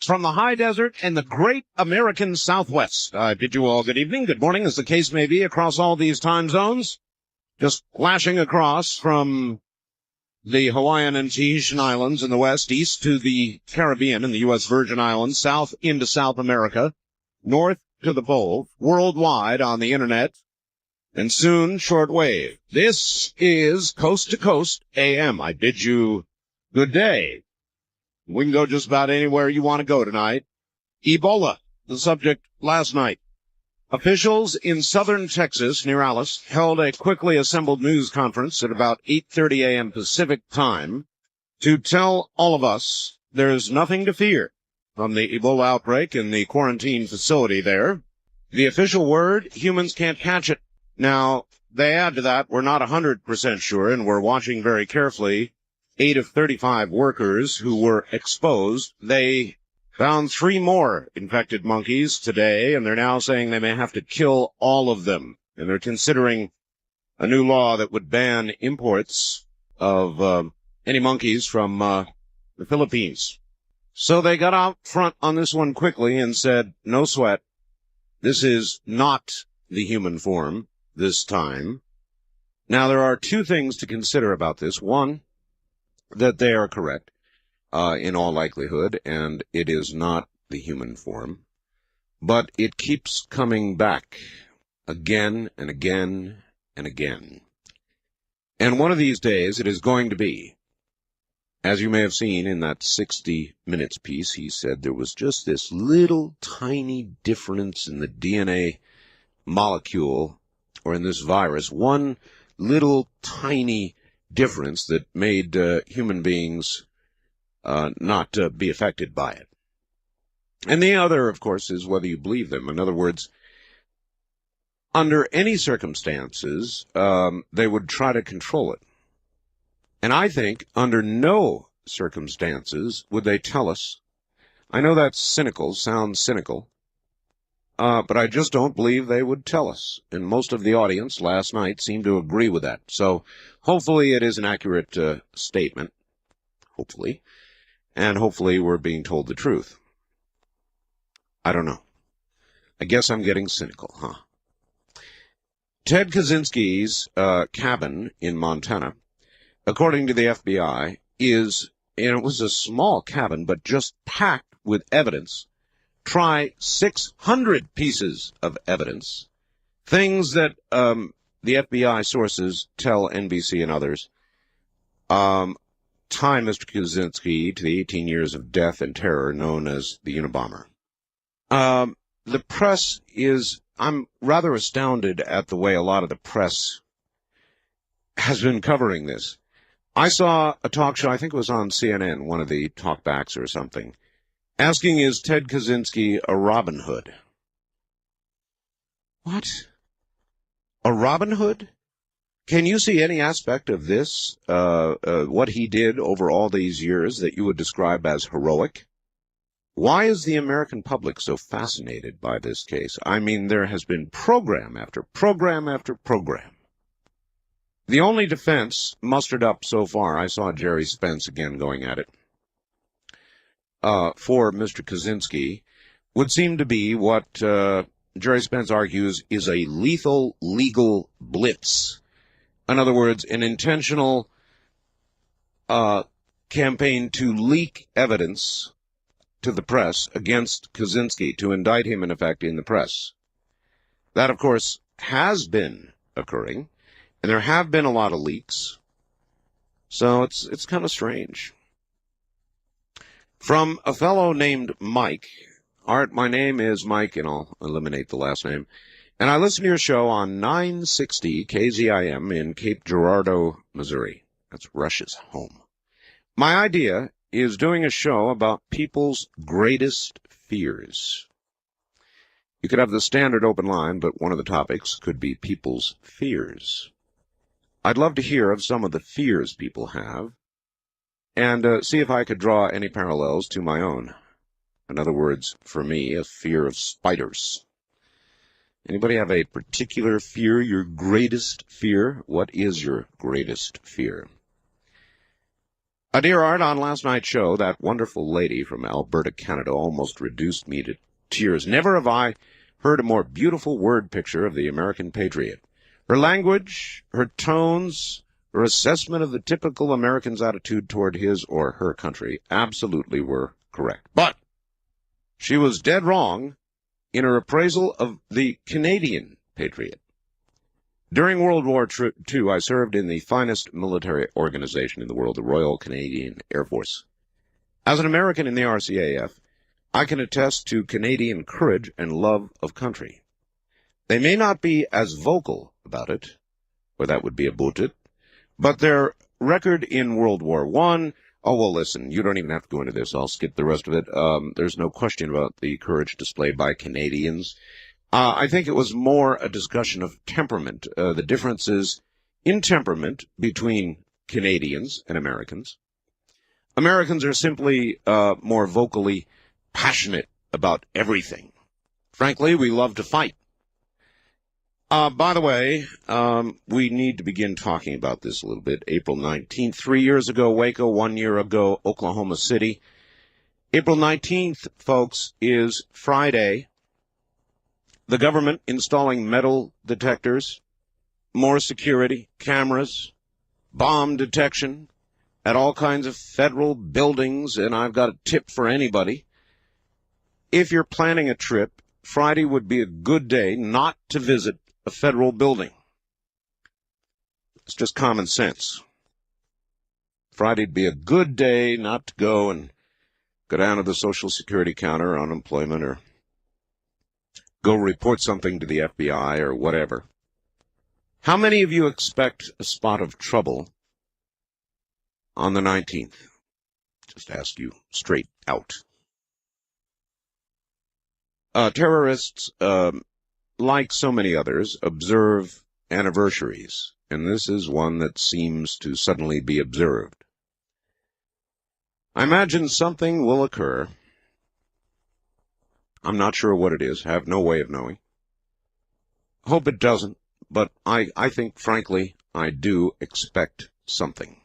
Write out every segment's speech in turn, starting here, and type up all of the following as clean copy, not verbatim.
from the high desert and the great American Southwest. I bid you all good evening, good morning, as the case may be, across all these time zones. Just flashing across from the Hawaiian and Tahitian Islands in the west, east to the Caribbean and the U.S. Virgin Islands, south into South America, north to the pole, worldwide on the internet, and soon shortwave. This is Coast to Coast AM. I bid you good day. We can go just about anywhere you want to go tonight. Ebola, the subject last night. Officials in southern Texas, near Alice, held a quickly assembled news conference at about 8:30 a.m. Pacific time to tell all of us there's nothing to fear from the Ebola outbreak in the quarantine facility there. The official word, humans can't catch it. Now, they add to that, we're not 100% sure, and we're watching very carefully 8 of 35 workers who were exposed. They found 3 more infected monkeys today, and they're now saying they may have to kill all of them. And they're considering a new law that would ban imports of any monkeys from the Philippines. So they got out front on this one quickly and said, no sweat. This is not the human form this time. Now, there are 2 things to consider about this. One, that they are correct in all likelihood, and it is not the human form. But it keeps coming back again and again and again. And one of these days it is going to be, as you may have seen in that 60 Minutes piece, he said there was just this little tiny difference in the DNA molecule, or in this virus, one little tiny difference that made human beings not be affected by it. And the other, of course, is whether you believe them. In other words, under any circumstances, they would try to control it. And I think under no circumstances would they tell us. I know that's cynical, sounds cynical, but I just don't believe they would tell us. And most of the audience last night seemed to agree with that. So hopefully it is an accurate statement. Hopefully. And hopefully we're being told the truth. I don't know. I guess I'm getting cynical, huh? Ted Kaczynski's cabin in Montana, according to the FBI, is, and it was a small cabin, but just packed with evidence. Try 600 pieces of evidence, things that the FBI sources tell NBC and others tie Mr. Kaczynski to the 18 years of death and terror known as the Unabomber. The press is, I'm rather astounded at the way a lot of the press has been covering this. I saw a talk show, I think it was on CNN, one of the talkbacks or something, asking, is Ted Kaczynski a Robin Hood? What? A Robin Hood? Can you see any aspect of this, what he did over all these years, that you would describe as heroic? Why is the American public so fascinated by this case? I mean, there has been program after program after program. The only defense mustered up so far, I saw Jerry Spence again going at it, for Mr. Kaczynski, would seem to be what Jerry Spence argues is a lethal legal blitz. In other words, an intentional campaign to leak evidence to the press against Kaczynski, to indict him, in effect, in the press. That, of course, has been occurring, and there have been a lot of leaks. So it's kind of strange. From a fellow named Mike. Art, my name is Mike, and I'll eliminate the last name. And I listen to your show on 960 KZIM in Cape Girardeau, Missouri. That's Rush's home. My idea is doing a show about people's greatest fears. You could have the standard open line, but one of the topics could be people's fears. I'd love to hear of some of the fears people have, and see if I could draw any parallels to my own. In other words, for me, a fear of spiders. Anybody have a particular fear, your greatest fear? What is your greatest fear? Dear Art, on last night's show, that wonderful lady from Alberta, Canada, almost reduced me to tears. Never have I heard a more beautiful word picture of the American patriot. Her language, her tones, her assessment of the typical American's attitude toward his or her country absolutely were correct. But she was dead wrong in her appraisal of the Canadian patriot. During World War II, I served in the finest military organization in the world, the Royal Canadian Air Force. As an American in the RCAF, I can attest to Canadian courage and love of country. They may not be as vocal about it, or that would be about it, but their record in World War I, oh, well, listen, you don't even have to go into this. I'll skip the rest of it. There's no question about the courage displayed by Canadians. I think it was more a discussion of temperament, the differences in temperament between Canadians and Americans. Americans are simply more vocally passionate about everything. Frankly, we love to fight. By the way, we need to begin talking about this a little bit. April 19th, 3 years ago, Waco, 1 year ago, Oklahoma City. April 19th, folks, is Friday. The government installing metal detectors, more security, cameras, bomb detection at all kinds of federal buildings, and I've got a tip for anybody. If you're planning a trip, Friday would be a good day not to visit a federal building. It's just common sense. Friday'd be a good day not to go and go down to the Social Security counter or unemployment or go report something to the FBI or whatever. How many of you expect a spot of trouble on the 19th? Just ask you straight out. Terrorists, like so many others, observe anniversaries, and this is one that seems to suddenly be observed. I imagine something will occur. I'm not sure what it is, have no way of knowing. Hope it doesn't, but I think, frankly, I do expect something.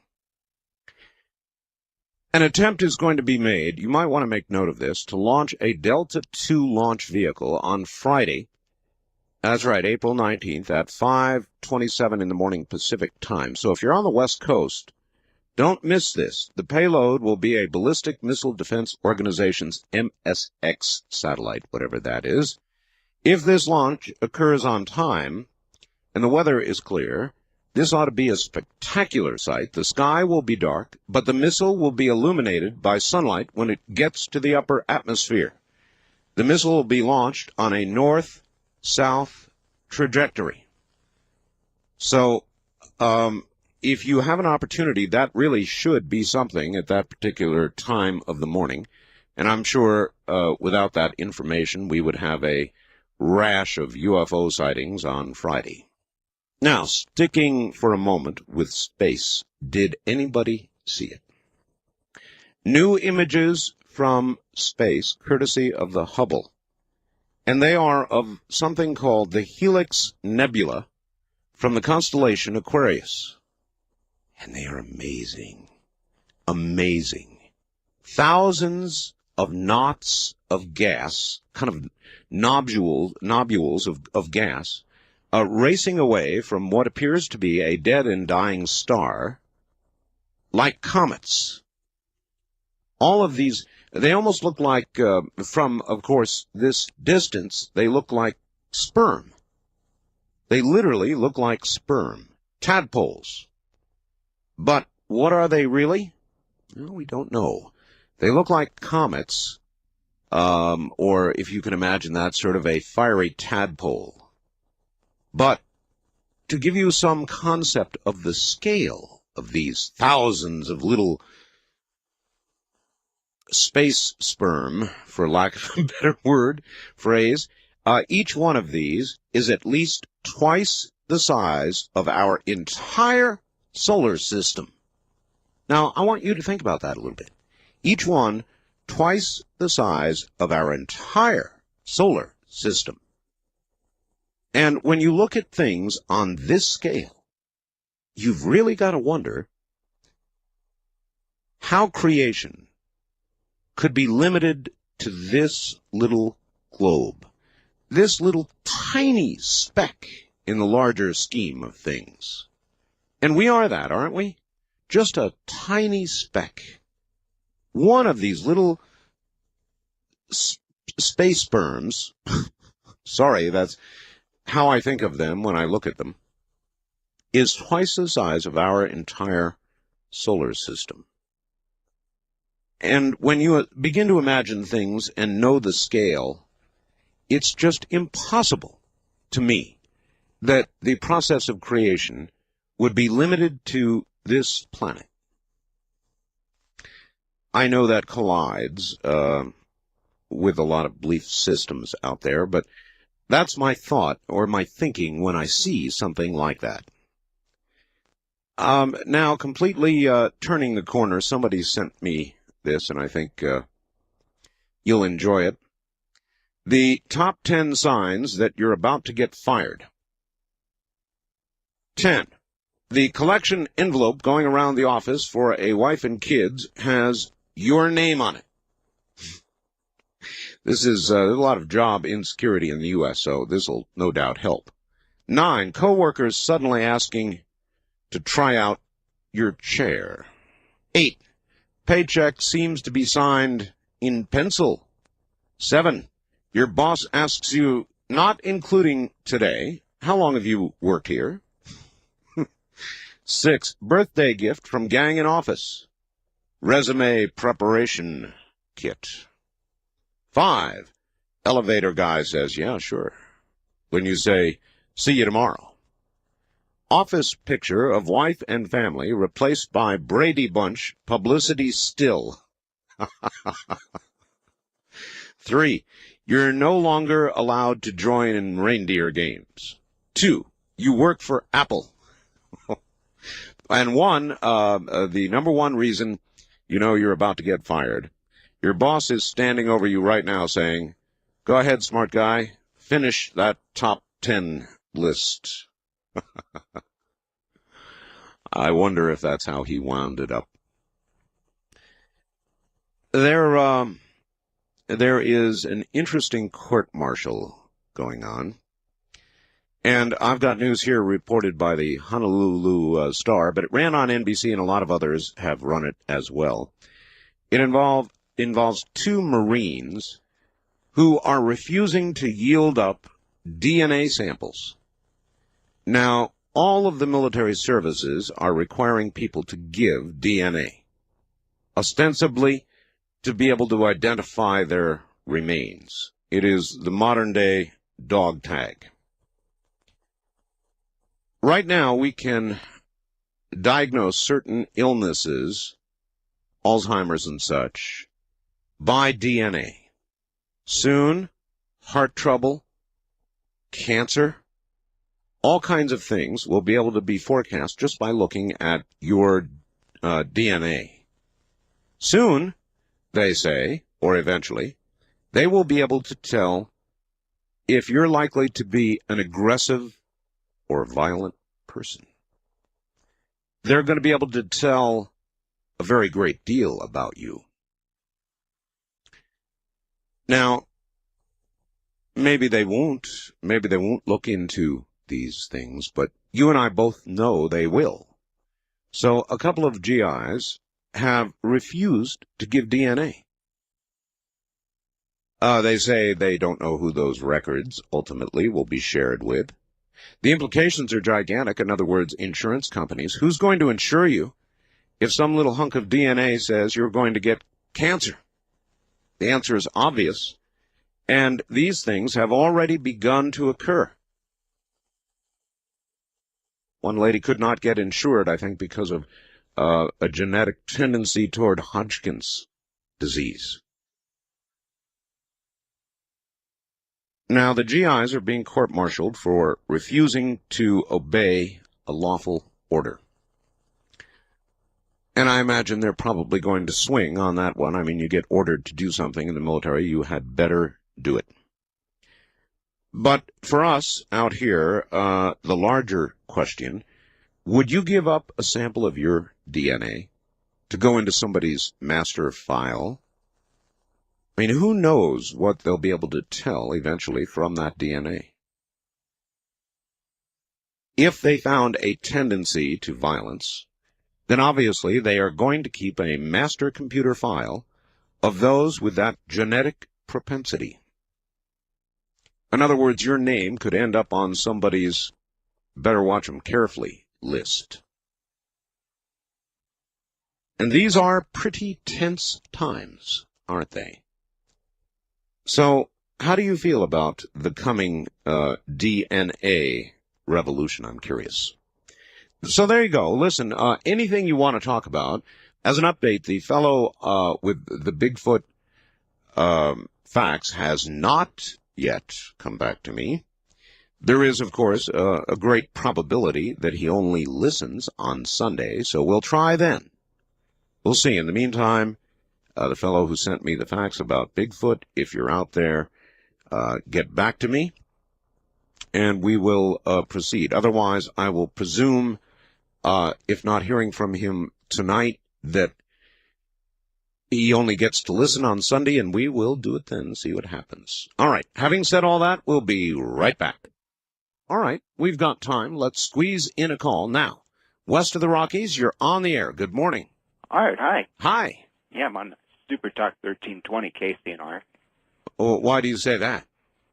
An attempt is going to be made, you might want to make note of this, to launch a Delta II launch vehicle on Friday. That's right, April 19th at 5:27 in the morning Pacific time. So if you're on the West Coast, don't miss this. The payload will be a Ballistic Missile Defense Organization's MSX satellite, whatever that is. If this launch occurs on time and the weather is clear, this ought to be a spectacular sight. The sky will be dark, but the missile will be illuminated by sunlight when it gets to the upper atmosphere. The missile will be launched on a north-south trajectory. So, if you have an opportunity, that really should be something at that particular time of the morning. And I'm sure without that information, we would have a rash of UFO sightings on Friday. Now, sticking for a moment with space, did anybody see it? New images from space, courtesy of the Hubble. And they are of something called the Helix Nebula from the constellation Aquarius. And they are amazing. Amazing. Thousands of knots of gas, kind of nobules of gas, racing away from what appears to be a dead and dying star, like comets. All of these, they almost look like, from, of course, this distance, they look like sperm. They literally look like sperm, tadpoles. But what are they really? Well, we don't know. They look like comets, or if you can imagine that, sort of a fiery tadpole. But to give you some concept of the scale of these thousands of little space sperm, for lack of a better phrase, each one of these is at least twice the size of our entire solar system. Now, I want you to think about that a little bit. Each one twice the size of our entire solar system. And when you look at things on this scale, you've really got to wonder how creation could be limited to this little globe, this little tiny speck in the larger scheme of things. And we are that, aren't we? Just a tiny speck. One of these little space sperms, sorry, that's how I think of them when I look at them, is twice the size of our entire solar system. And when you begin to imagine things and know the scale, it's just impossible to me that the process of creation would be limited to this planet. I know that collides with a lot of belief systems out there, but that's my thought or my thinking when I see something like that. Now, completely turning the corner, somebody sent me this, and I think you'll enjoy it. The top 10 signs that you're about to get fired. 10. The collection envelope going around the office for a wife and kids has your name on it. This is a lot of job insecurity in the U.S., so this will no doubt help. 9. Coworkers suddenly asking to try out your chair. 8. Paycheck seems to be signed in pencil. 7. Your boss asks you, not including today, how long have you worked here? 6. Birthday gift from gang in office. Resume preparation kit. 5. Elevator guy says, yeah, sure. When you say, see you tomorrow. Office picture of wife and family replaced by Brady Bunch publicity still. 3. You're no longer allowed to join in reindeer games. 2. You work for Apple. And 1, the number 1 reason you know you're about to get fired. Your boss is standing over you right now saying, go ahead, smart guy, finish that top 10 list. I wonder if that's how he wound it up. There is an interesting court-martial going on. And I've got news here reported by the Honolulu Star, but it ran on NBC and a lot of others have run it as well. It involves 2 Marines who are refusing to yield up DNA samples. Now, all of the military services are requiring people to give DNA, ostensibly to be able to identify their remains. It is the modern-day dog tag. Right now, we can diagnose certain illnesses, Alzheimer's and such, by DNA. Soon, heart trouble, cancer, all kinds of things will be able to be forecast just by looking at your DNA. Soon, they say, or eventually, they will be able to tell if you're likely to be an aggressive or violent person. They're going to be able to tell a very great deal about you. Now, maybe they won't look into these things, but you and I both know they will. So a couple of GIs have refused to give DNA. They say they don't know who those records ultimately will be shared with. The implications are gigantic. In other words, insurance companies. Who's going to insure you if some little hunk of DNA says you're going to get cancer? The answer is obvious, and these things have already begun to occur. One lady could not get insured, I think, because of a genetic tendency toward Hodgkin's disease. Now, the GIs are being court-martialed for refusing to obey a lawful order. And I imagine they're probably going to swing on that one. I mean, you get ordered to do something in the military, you had better do it. But for us out here, the larger question, would you give up a sample of your DNA to go into somebody's master file. I mean, who knows what they'll be able to tell eventually from that DNA? If they found a tendency to violence, then obviously they are going to keep a master computer file of those with that genetic propensity. In other words, your name could end up on somebody's better watch 'em carefully list. And these are pretty tense times, aren't they? So, how do you feel about the coming DNA revolution? I'm curious. So there you go. Listen, anything you want to talk about. As an update, the fellow with the Bigfoot facts has not yet come back to me. There is, of course, a great probability that he only listens on Sunday, so we'll try then. We'll see. In the meantime, the fellow who sent me the facts about Bigfoot, if you're out there, get back to me, and we will proceed. Otherwise, I will presume, if not hearing from him tonight, that he only gets to listen on Sunday, and we will do it then, see what happens. All right. Having said all that, we'll be right back. All right. We've got time. Let's squeeze in a call now. West of the Rockies, you're on the air. Good morning. Art, hi. Hi. Yeah, I'm on Super Talk 1320 KCNR. Oh, why do you say that?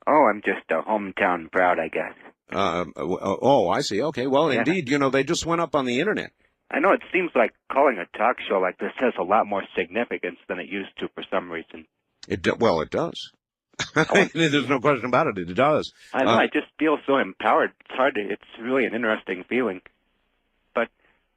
Oh, I'm just hometown proud, I guess. I see. Okay. Well, Yeah. Indeed, they just went up on the Internet. I know it seems like calling a talk show like this has a lot more significance than it used to for some reason. Well, it does. There's no question about it. It does. I know, I just feel so empowered. It's really an interesting feeling. But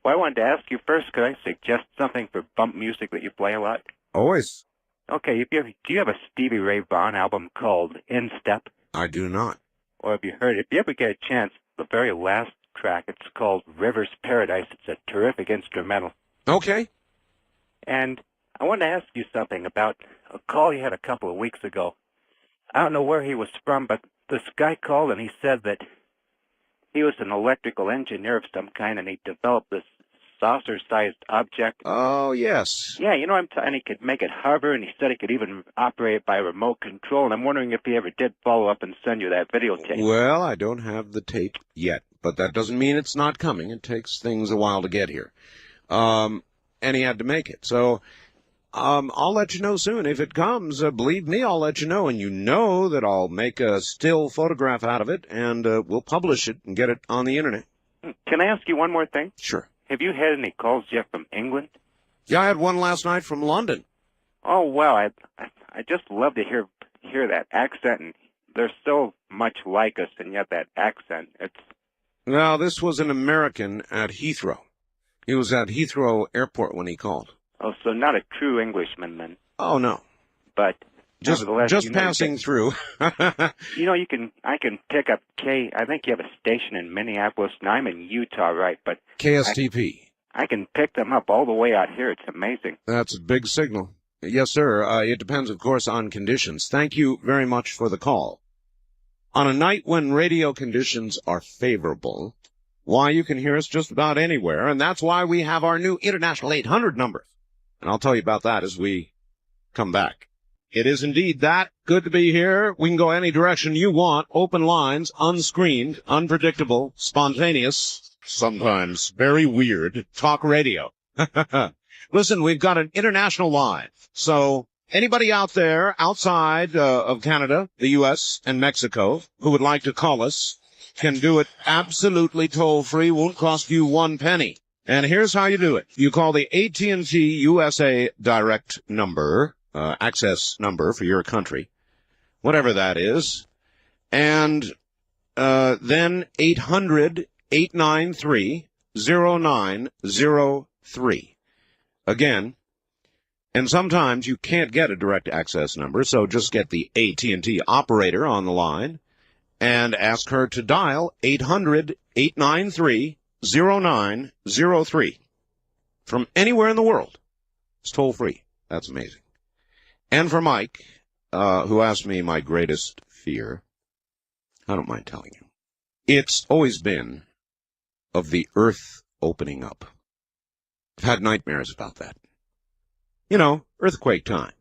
I wanted to ask you first, could I suggest something for bump music that you play a lot? Always. Okay, do you have a Stevie Ray Vaughan album called In Step? I do not. Or have you heard, if you ever get a chance, the very last track, it's called River's Paradise. It's a terrific instrumental. Okay. And I wanted to ask you something about a call you had a couple of weeks ago. I don't know where he was from, but this guy called and he said that he was an electrical engineer of some kind and he developed this saucer-sized object. Oh, yes. Yeah, and he could make it hover, and he said he could even operate it by remote control, and I'm wondering if he ever did follow up and send you that videotape. Well, I don't have the tape yet, but that doesn't mean it's not coming. It takes things a while to get here. And he had to make it. So I'll let you know soon. If it comes, believe me, I'll let you know, and you know that I'll make a still photograph out of it, and we'll publish it and get it on the Internet. Can I ask you one more thing? Sure. Have you had any calls yet from England? Yeah, I had one last night from London. Oh, wow. I just love to hear that accent. And they're so much like us, and yet that accent, Well, this was an American at Heathrow. He was at Heathrow Airport when he called. Oh, so not a true Englishman, then. Oh, no. But just passing through. I can pick up I think you have a station in Minneapolis, and I'm in Utah, right? But KSTP. I can pick them up all the way out here. It's amazing. That's a big signal. Yes, sir. It depends, of course, on conditions. Thank you very much for the call. On a night when radio conditions are favorable, why, you can hear us just about anywhere, and that's why we have our new International 800 number. And I'll tell you about that as we come back. It is indeed that. Good to be here. We can go any direction you want. Open lines, unscreened, unpredictable, spontaneous, sometimes very weird talk radio. Listen, we've got an international line. So anybody out there outside of Canada, the U.S., and Mexico who would like to call us can do it absolutely toll-free. Won't cost you 1 penny. And here's how you do it. You call the AT&T USA Direct number, access number for your country, whatever that is, and then 800-893-0903. Again, and sometimes you can't get a direct access number, so just get the AT&T operator on the line and ask her to dial 800-893-0903 from anywhere in the world. It's toll-free. That's amazing. And for Mike, who asked me my greatest fear, I don't mind telling you. It's always been of the earth opening up. I've had nightmares about that. You know, earthquake time.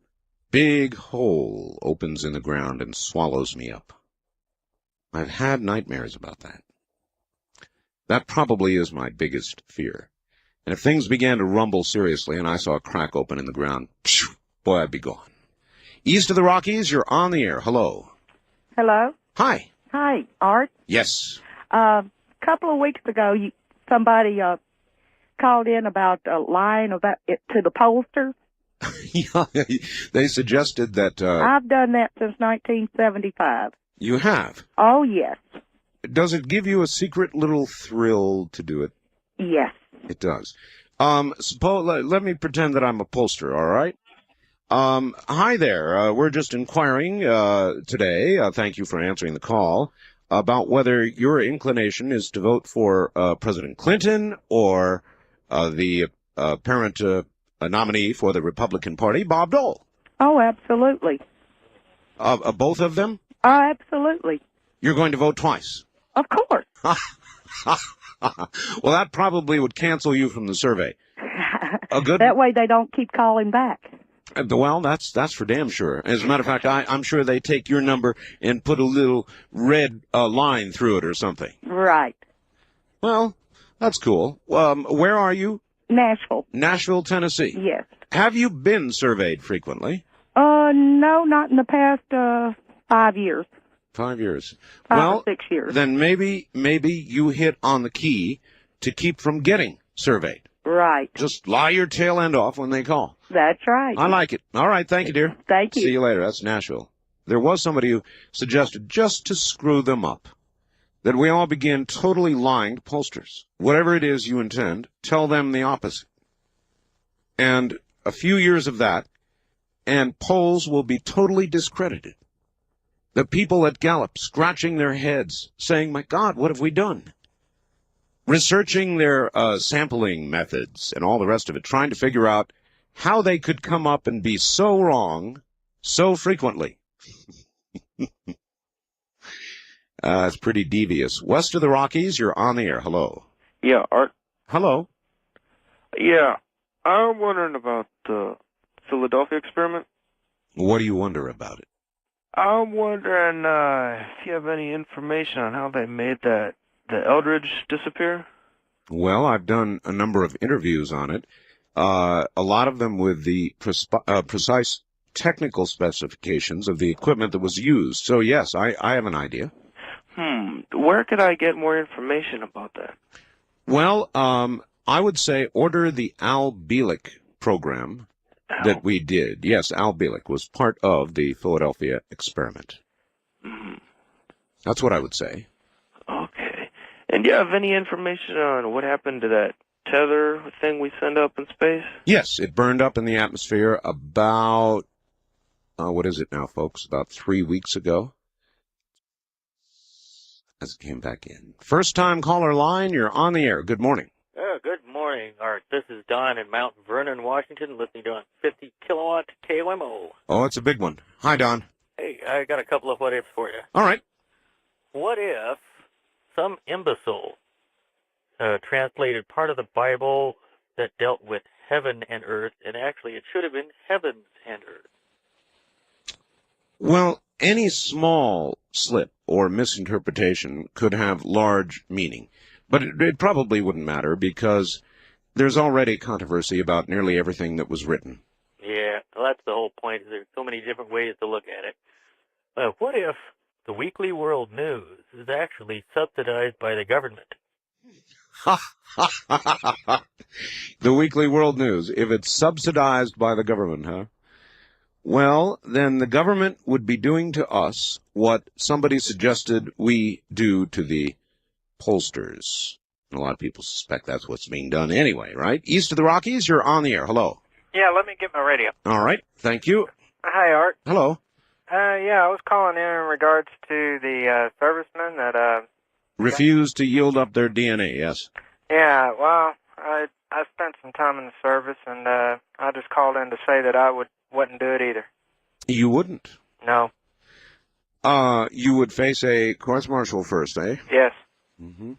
Big hole opens in the ground and swallows me up. I've had nightmares about that. That probably is my biggest fear. And if things began to rumble seriously and I saw a crack open in the ground, boy, I'd be gone. East of the Rockies, you're on the air. Hello. Hello? Hi. Hi, Art. Yes. A couple of weeks ago, somebody called in about lying about it to the pollster. Yeah, they suggested that... I've done that since 1975. You have? Oh, yes. Does it give you a secret little thrill to do it? Yes. It does. Let me pretend that I'm a pollster, all right? Hi there. We're just inquiring today, thank you for answering the call, about whether your inclination is to vote for President Clinton or the apparent nominee for the Republican Party, Bob Dole. Oh, absolutely. Both of them? Oh, absolutely. You're going to vote twice? Of course. Well, that probably would cancel you from the survey. That way they don't keep calling back. Well, that's for damn sure. As a matter of fact, I'm sure they take your number and put a little red line through it or something. Right. Well, that's cool. Where are you? Nashville. Nashville, Tennessee. Yes. Have you been surveyed frequently? No, not in the past 5 years. 5 years. 5 or 6 years. Then maybe you hit on the key to keep from getting surveyed. Right. Just lie your tail end off when they call. That's right. I like it. All right. Thank you, dear. Thank you. See you later. That's Nashville. There was somebody who suggested, just to screw them up, that we all begin totally lying to pollsters. Whatever it is you intend, tell them the opposite. And a few years of that, and polls will be totally discredited. The people at Gallup scratching their heads, saying, my God, what have we done? Researching their sampling methods and all the rest of it, trying to figure out how they could come up and be so wrong so frequently. It's pretty devious. West of the Rockies, you're on the air. Hello. Yeah, Art. Hello. Yeah, I'm wondering about the Philadelphia experiment. What do you wonder about it? I'm wondering if you have any information on how they made the Eldridge disappear. Well, I've done a number of interviews on it, a lot of them with the precise technical specifications of the equipment that was used. So, yes, I have an idea. Where could I get more information about that? Well, I would say order the Al Bielek program that we did. Yes, Al Bielek was part of the Philadelphia experiment. That's what I would say. Okay. And do you have any information on what happened to that tether thing we sent up in space? Yes, it burned up in the atmosphere about, what is it now, folks? About 3 weeks ago. As it came back in. First time caller line, you're on the air. Good morning. Good morning, Art. This is Don in Mount Vernon, Washington, listening to 50 kilowatt KLMO. Oh, it's a big one. Hi, Don. Hey, I got a couple of what-ifs for you. All right. What if some imbecile translated part of the Bible that dealt with heaven and earth, and actually it should have been heavens and earth? Well, any small slip or misinterpretation could have large meaning. But it probably wouldn't matter because there's already controversy about nearly everything that was written. Yeah, well, that's the whole point. There's so many different ways to look at it. What if the Weekly World News is actually subsidized by the government? The Weekly World News, if it's subsidized by the government, huh? Well, then the government would be doing to us what somebody suggested we do to the pollsters. And a lot of people suspect that's what's being done anyway, right? East of the Rockies, you're on the air. Hello. Yeah, let me get my radio. All right. Thank you. Hi, Art. Hello. Yeah, I was calling in regards to the servicemen that, Refused to yield up their DNA, yes. Yeah, well, I spent some time in the service, and I just called in to say that I wouldn't do it either. You wouldn't? No. You would face a court-martial first, eh? Yes. Mm-hmm.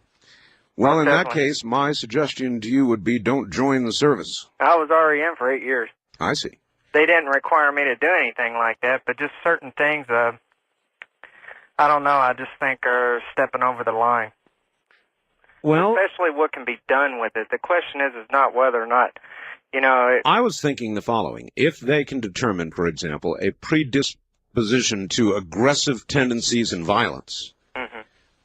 Well, in Definitely. that case, my suggestion to you would be don't join the service. I was already in for 8 years. I see. they didn't require me to do anything like that, but just certain things, I don't know, I just think are stepping over the line. Well, Especially what can be done with it. The question is not whether or not, I was thinking the following. If they can determine, for example, a predisposition to aggressive tendencies and violence,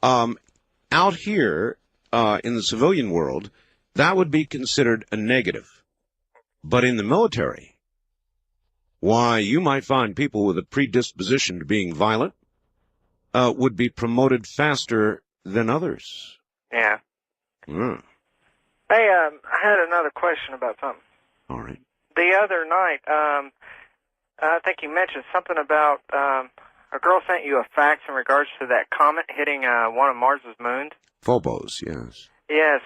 out here in the civilian world, that would be considered a negative. But in the military, why, you might find people with a predisposition to being violent would be promoted faster than others. Yeah. Mm. Hey, I had another question about something. All right. The other night, I think you mentioned something about a girl sent you a fax in regards to that comet hitting one of Mars's moons. Phobos, yes. Yes,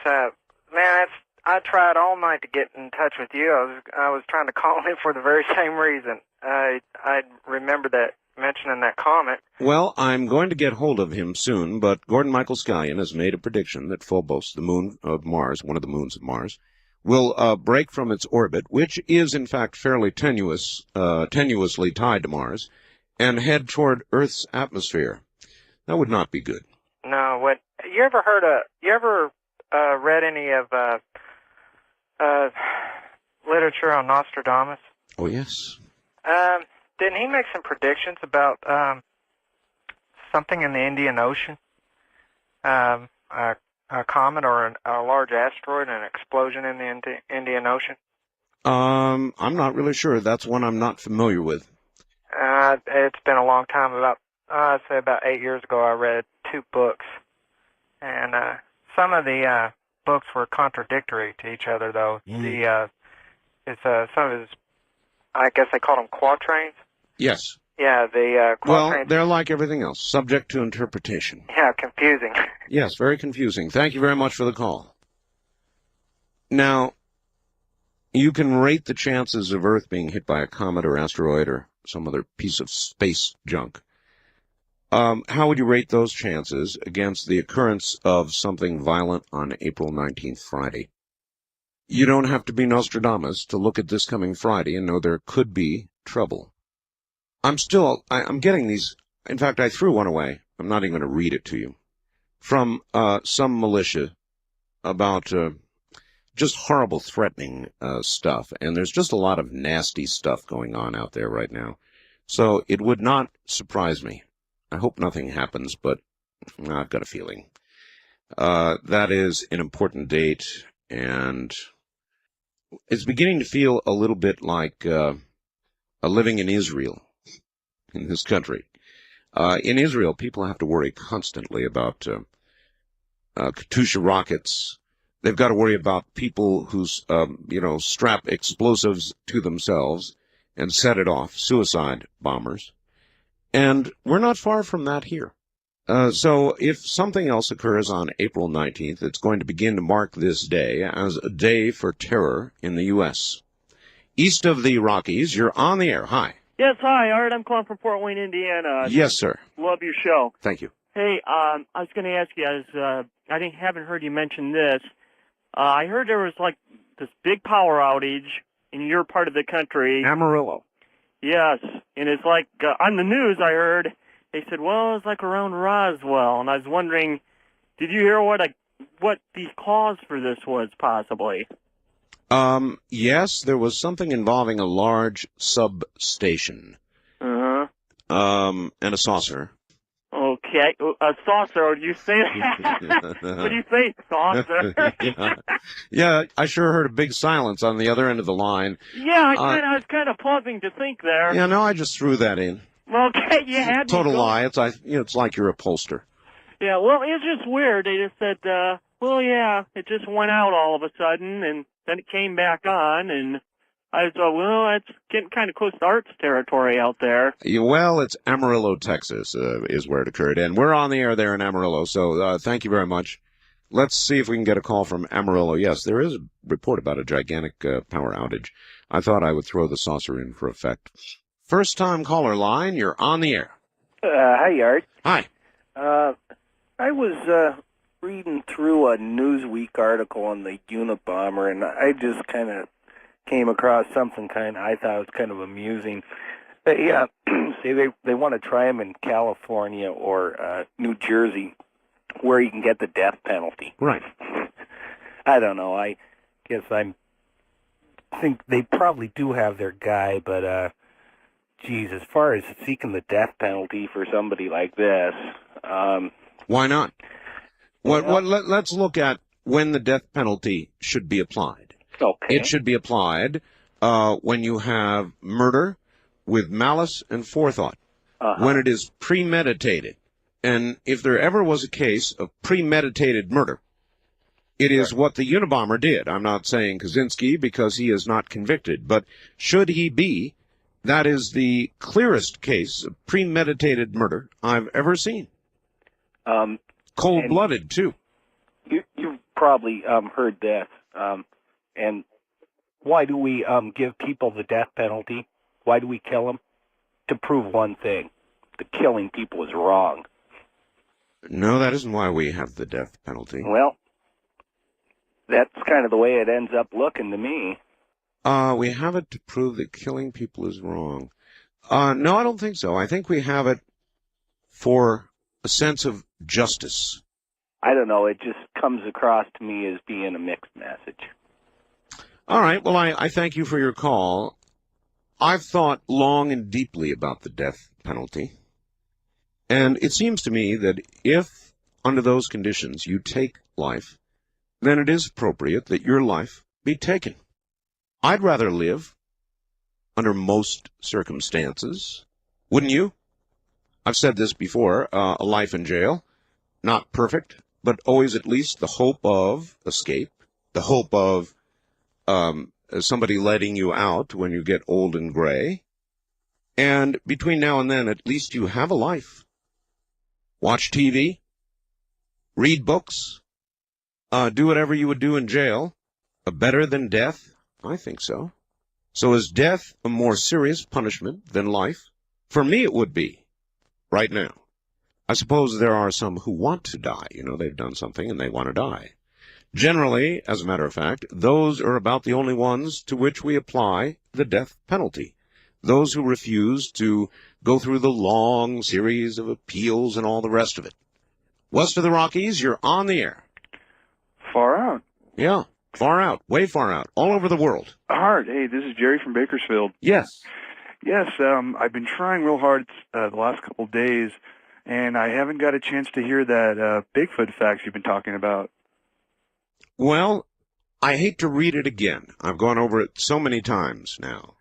man, I tried all night to get in touch with you. I was trying to call in for the very same reason. I remember that mentioning that comet. Well, I'm going to get hold of him soon, but Gordon Michael Scallion has made a prediction that Phobos, the moon of Mars, one of the moons of Mars, will break from its orbit, which is in fact fairly tenuously tied to Mars, and head toward Earth's atmosphere. That would not be good. No, what you ever read any of literature on Nostradamus? Oh, yes. Didn't he make some predictions about something in the Indian Ocean? A comet or a large asteroid, an explosion in the Indian Ocean? I'm not really sure. That's one I'm not familiar with. It's been a long time. I'd say about 8 years ago, I read 2 books, and some of the books were contradictory to each other, though. Some of his, I guess they called them quatrains. Yes. Yeah, the Well, quatrains. they're like everything else, subject to interpretation. Yeah, confusing. Yes, very confusing. Thank you very much for the call. Now, you can rate the chances of Earth being hit by a comet or asteroid or some other piece of space junk. How would you rate those chances against the occurrence of something violent on April 19th, Friday? You don't have to be Nostradamus to look at this coming Friday and know there could be trouble. I'm getting these. In fact, I threw one away. I'm not even going to read it to you. From some militia about just horrible threatening stuff. And there's just a lot of nasty stuff going on out there right now. So it would not surprise me. I hope nothing happens, but I've got a feeling. That is an important date, and it's beginning to feel a little bit like living in Israel, in this country. In Israel, people have to worry constantly about Katyusha rockets. They've got to worry about people who, strap explosives to themselves and set it off, suicide bombers. And we're not far from that here. So if something else occurs on April 19th, it's going to begin to mark this day as a day for terror in the U.S. East of the Rockies, you're on the air. Hi. Yes, hi, Art. I'm calling from Fort Wayne, Indiana. Yes, sir. Love your show. Thank you. Hey, I was going to ask you, I haven't heard you mention this. I heard there was like this big power outage in your part of the country. Amarillo. Yes, and it's like on the news I heard they said, well, it's like around Roswell, and I was wondering, did you hear what the cause for this was possibly? Yes, there was something involving a large substation. Uh-huh. And a saucer. Okay, a saucer. Would you say that? Would you say saucer? Yeah, I sure heard a big silence on the other end of the line. Yeah, I was kind of pausing to think there. Yeah, no, I just threw that in. Okay, you had Total me lie. It's like you're a pollster. Yeah, well, it's just weird. They just said, well, yeah, it just went out all of a sudden, and then it came back on, and I thought, well, that's getting kind of close to Art's territory out there. Well, it's Amarillo, Texas, is where it occurred, and we're on the air there in Amarillo, so thank you very much. Let's see if we can get a call from Amarillo. Yes, there is a report about a gigantic power outage. I thought I would throw the saucer in for effect. First-time caller line, you're on the air. Hi, Art. Hi. I was reading through a Newsweek article on the Unabomber, and I just kind of came across something I thought was kind of amusing. They say they want to try them in California or New Jersey, where you can get the death penalty. Right. I don't know. I guess think they probably do have their guy, but geez, as far as seeking the death penalty for somebody like this, why not? Well, Let's look at when the death penalty should be applied. Okay. It should be applied when you have murder with malice and forethought, when it is premeditated. And if there ever was a case of premeditated murder, it is what the Unabomber did. I'm not saying Kaczynski because he is not convicted, but should he be, that is the clearest case of premeditated murder I've ever seen. Cold-blooded, too. You've probably heard this. And why do we give people the death penalty? Why do we kill them? To prove one thing. The killing people is wrong. No, that isn't why we have the death penalty. Well, that's kind of the way it ends up looking to me. We have it to prove that killing people is wrong. No, I don't think so. I think we have it for a sense of justice. I don't know. It just comes across to me as being a mixed message. All right. Well, I thank you for your call. I've thought long and deeply about the death penalty. And it seems to me that if, under those conditions, you take life, then it is appropriate that your life be taken. I'd rather live under most circumstances. Wouldn't you? I've said this before, a life in jail, not perfect, but always at least the hope of escape, the hope of somebody letting you out when you get old and gray. And between now and then, at least you have a life. Watch TV, read books, do whatever you would do in jail. Better than death? I think so. So is death a more serious punishment than life? For me, it would be, right now. I suppose there are some who want to die. You know, they've done something and they want to die. Generally, as a matter of fact, those are about the only ones to which we apply the death penalty. Those who refuse to go through the long series of appeals and all the rest of it. West of the Rockies, you're on the air. Far out. Yeah, far out, way far out, all over the world. Hard. Hey, this is Jerry from Bakersfield. Yes. Yes, I've been trying real hard the last couple of days, and I haven't got a chance to hear that Bigfoot facts you've been talking about. Well, I hate to read it again. I've gone over it so many times now.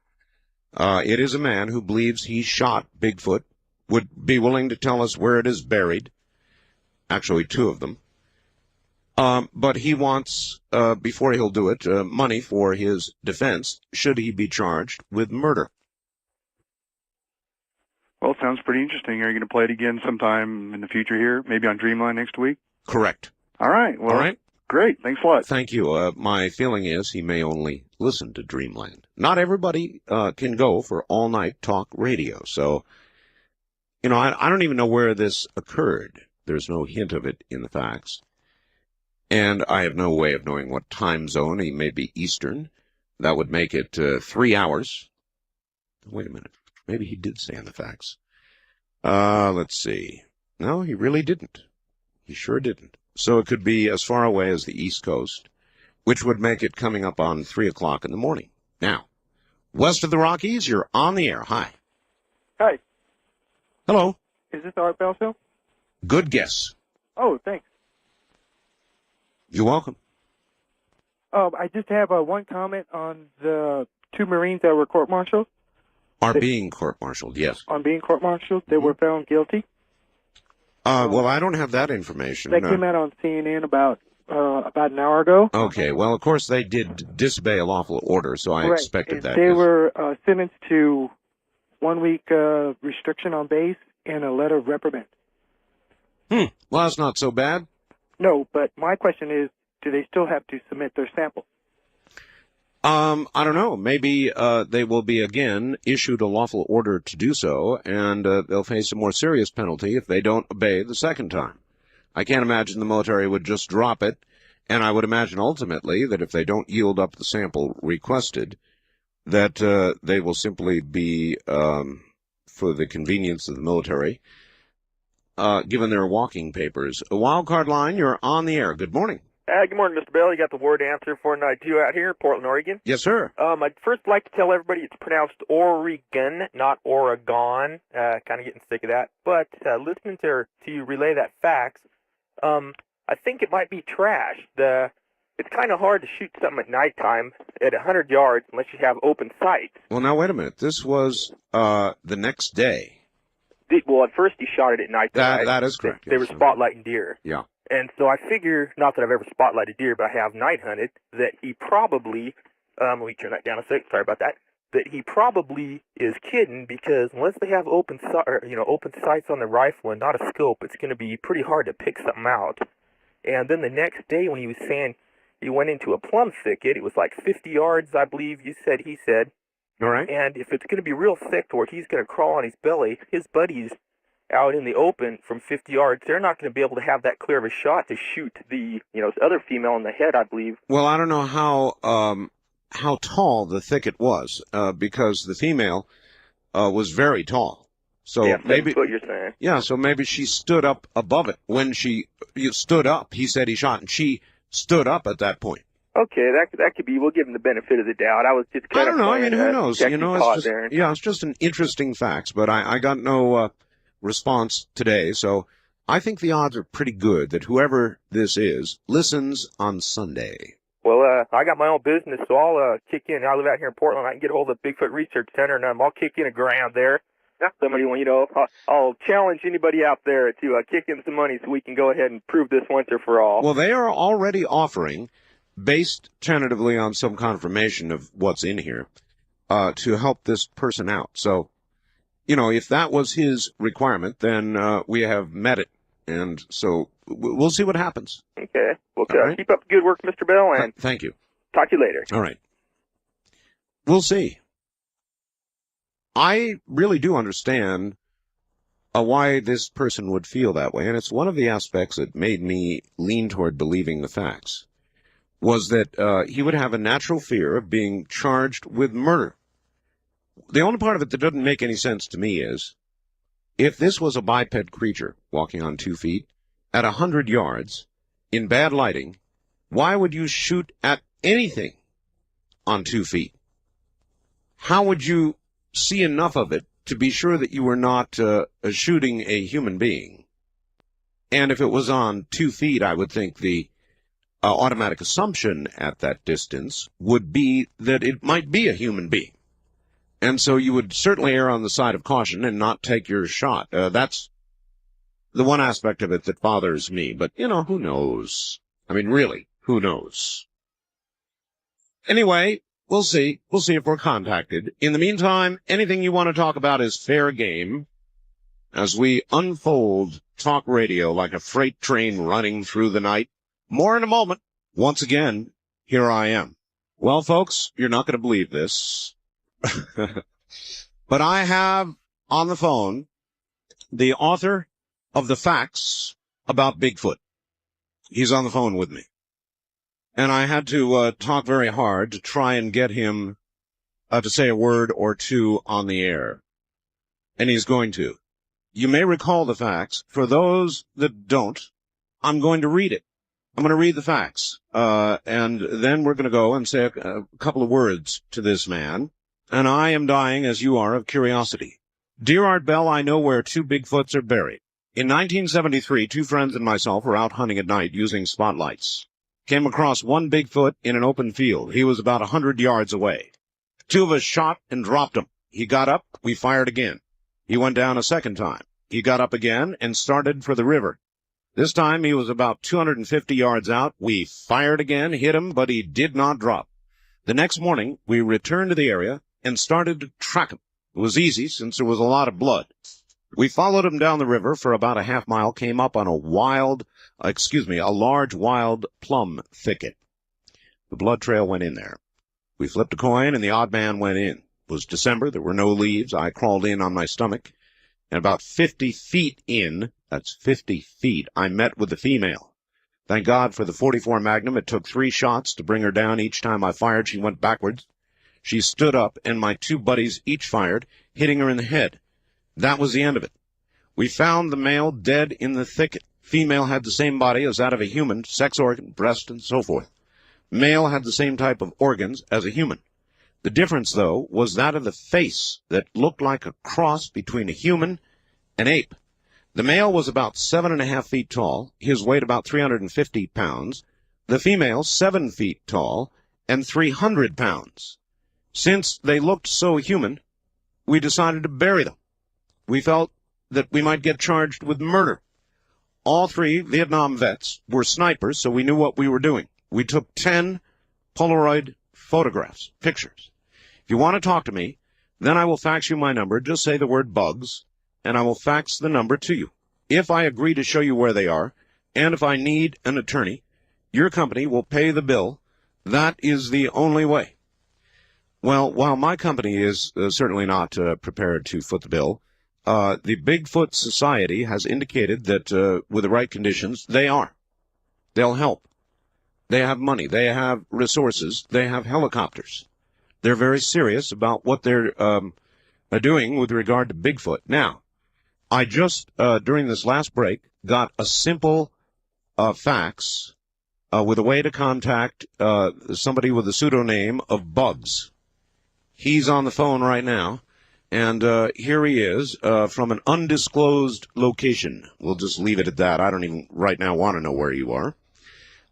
It is a man who believes he shot Bigfoot, would be willing to tell us where it is buried. Actually, two of them. But he wants, before he'll do it, money for his defense, should he be charged with murder. Well, it sounds pretty interesting. Are you going to play it again sometime in the future here, maybe on Dreamline next week? Correct. All right. Well, all right. Great. Thanks a lot. Thank you. My feeling is he may only listen to Dreamland. Not everybody can go for all-night talk radio. So, you know, I don't even know where this occurred. There's no hint of it in the facts. And I have no way of knowing what time zone. He may be Eastern. That would make it 3 hours. Wait a minute. Maybe he did say in the facts. Let's see. No, he really didn't. He sure didn't. So it could be as far away as the East Coast, which would make it coming up on 3 o'clock in the morning. Now, west of the Rockies, you're on the air. Hi. Hi. Hello. Is this Art Bellfield? Good guess. Oh, thanks. You're welcome. I just have one comment on the two Marines that were court-martialed. Are being court-martialed, yes. On being court-martialed, they were found guilty. Well, I don't have that information. That came out on CNN about an hour ago. Okay, well, of course, they did disobey a lawful order, so I expected that. They were sentenced to 1 week restriction on base and a letter of reprimand. Well, that's not so bad. No, but my question is, do they still have to submit their sample? I don't know. Maybe they will be, again, issued a lawful order to do so, and they'll face a more serious penalty if they don't obey the second time. I can't imagine the military would just drop it, and I would imagine ultimately that if they don't yield up the sample requested, that they will simply be, for the convenience of the military, given their walking papers. A wild card line, you're on the air. Good morning. Good morning, Mr. Bell. You got the word answer for night 2 out here, Portland, Oregon. Yes, sir. I'd first like to tell everybody it's pronounced Oregon, not Oregon. Kind of getting sick of that. But listening to you relay that fax, I think it might be trash. It's kind of hard to shoot something at nighttime at 100 yards unless you have open sights. Well, now, wait a minute. This was the next day. Well, at first he shot it at nighttime. That is correct. They were spotlighting deer. Yeah. And so I figure, not that I've ever spotlighted deer, but I have night hunted, that he probably, let me turn that down a sec, sorry about that, that he probably is kidding, because unless they have open sights on the rifle and not a scope, it's going to be pretty hard to pick something out. And then the next day when he was saying he went into a plum thicket, it was like 50 yards, I believe he said. All right. And if it's going to be real thick to where he's going to crawl on his belly, his buddies out in the open from 50 yards, they're not going to be able to have that clear of a shot to shoot the, other female in the head, I believe. Well, I don't know how tall the thicket was, because the female was very tall. So yeah, maybe what you're saying. Yeah, so maybe she stood up above it. When she stood up, he said he shot, and she stood up at that point. Okay, that could be. We'll give him the benefit of the doubt. I was just kind of. I don't know. I mean, who knows? It's it's just an interesting fact. But I got no response today, so I think the odds are pretty good that whoever this is listens on Sunday. Well, I got my own business, so I'll kick in. I live out here in Portland. I can get a hold of the Bigfoot Research Center, and I'll kick in a grand there. Somebody, I'll challenge anybody out there to kick in some money so we can go ahead and prove this once or for all. Well, they are already offering, based tentatively on some confirmation of what's in here, to help this person out. So, if that was his requirement, then we have met it. And so we'll see what happens. Okay. Well, right. Keep up the good work, Mr. Bell, and thank you. Talk to you later. All right. We'll see. I really do understand why this person would feel that way, and it's one of the aspects that made me lean toward believing the facts, was that he would have a natural fear of being charged with murder. The only part of it that doesn't make any sense to me is, if this was a biped creature walking on 2 feet at 100 yards in bad lighting, why would you shoot at anything on 2 feet? How would you see enough of it to be sure that you were not shooting a human being? And if it was on 2 feet, I would think the automatic assumption at that distance would be that it might be a human being. And so you would certainly err on the side of caution and not take your shot. That's the one aspect of it that bothers me. But, who knows? I mean, really, who knows? Anyway, we'll see. We'll see if we're contacted. In the meantime, anything you want to talk about is fair game as we unfold talk radio like a freight train running through the night. More in a moment. Once again, here I am. Well, folks, you're not going to believe this. But I have on the phone the author of the facts about Bigfoot. He's on the phone with me. And I had to talk very hard to try and get him to say a word or two on the air. And he's going to. You may recall the facts. For those that don't, I'm going to read it. I'm going to read the facts. And then we're going to go and say a couple of words to this man. And I am dying, as you are, of curiosity. Dear Art Bell, I know where 2 Bigfoots are buried. In 1973, 2 friends and myself were out hunting at night using spotlights. Came across one Bigfoot in an open field. He was about 100 yards away. 2 of us shot and dropped him. He got up. We fired again. He went down a second time. He got up again and started for the river. This time he was about 250 yards out. We fired again, hit him, but he did not drop. The next morning, we returned to the area and started to track him. It was easy since there was a lot of blood. We followed him down the river for about a half mile, came up on a large wild plum thicket. The blood trail went in there. We flipped a coin and the odd man went in. It was December. There were no leaves. I crawled in on my stomach. And about 50 feet in, that's 50 feet, I met with the female. Thank God for the .44 Magnum. It took 3 shots to bring her down. Each time I fired, she went backwards. She stood up, and my two buddies each fired, hitting her in the head. That was the end of it. We found the male dead in the thicket. Female had the same body as that of a human, sex organ, breast, and so forth. Male had the same type of organs as a human. The difference, though, was that of the face that looked like a cross between a human and ape. The male was about 7.5 feet tall, his weight about 350 pounds. The female, 7 feet tall and 300 pounds. Since they looked so human, we decided to bury them. We felt that we might get charged with murder. All three Vietnam vets were snipers, so we knew what we were doing. We took 10 Polaroid photographs, pictures. If you want to talk to me, then I will fax you my number. Just say the word bugs, and I will fax the number to you. If I agree to show you where they are, and if I need an attorney, your company will pay the bill. That is the only way. Well, while my company is certainly not prepared to foot the bill, the Bigfoot Society has indicated that with the right conditions, they are. They'll help. They have money. They have resources. They have helicopters. They're very serious about what they're doing with regard to Bigfoot. Now, I just, during this last break, got a simple fax with a way to contact somebody with the pseudonym of Bugs. He's on the phone right now, and here he is from an undisclosed location. We'll just leave it at that. I don't even right now want to know where you are.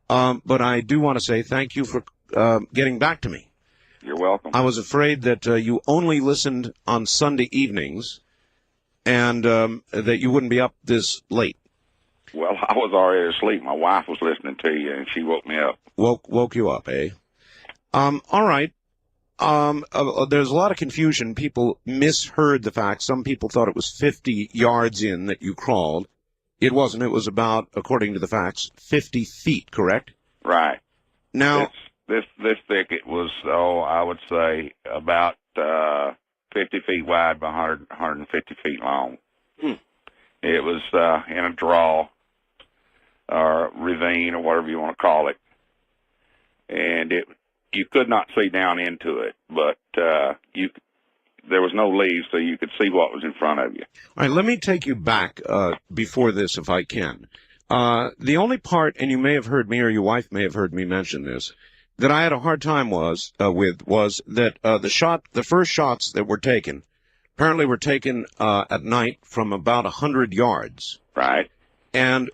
But I do want to say thank you for getting back to me. You're welcome. I was afraid that you only listened on Sunday evenings and that you wouldn't be up this late. Well, I was already asleep. My wife was listening to you, and she woke me up. Woke you up, eh? All right. There's a lot of confusion. People misheard the fact. Some people thought it was 50 yards in that you crawled. It wasn't. It was about, according to the facts, 50 feet, correct? Right. Now, this thicket was, I would say about 50 feet wide by 150 feet long. It was in a draw or ravine or whatever you want to call it, and you could not see down into it, but there was no leaves, so you could see what was in front of you. All right, let me take you back before this, if I can. The only part, and you may have heard me or your wife may have heard me mention this, that I had a hard time was that the first shots that were taken apparently were taken at night from about 100 yards. Right. And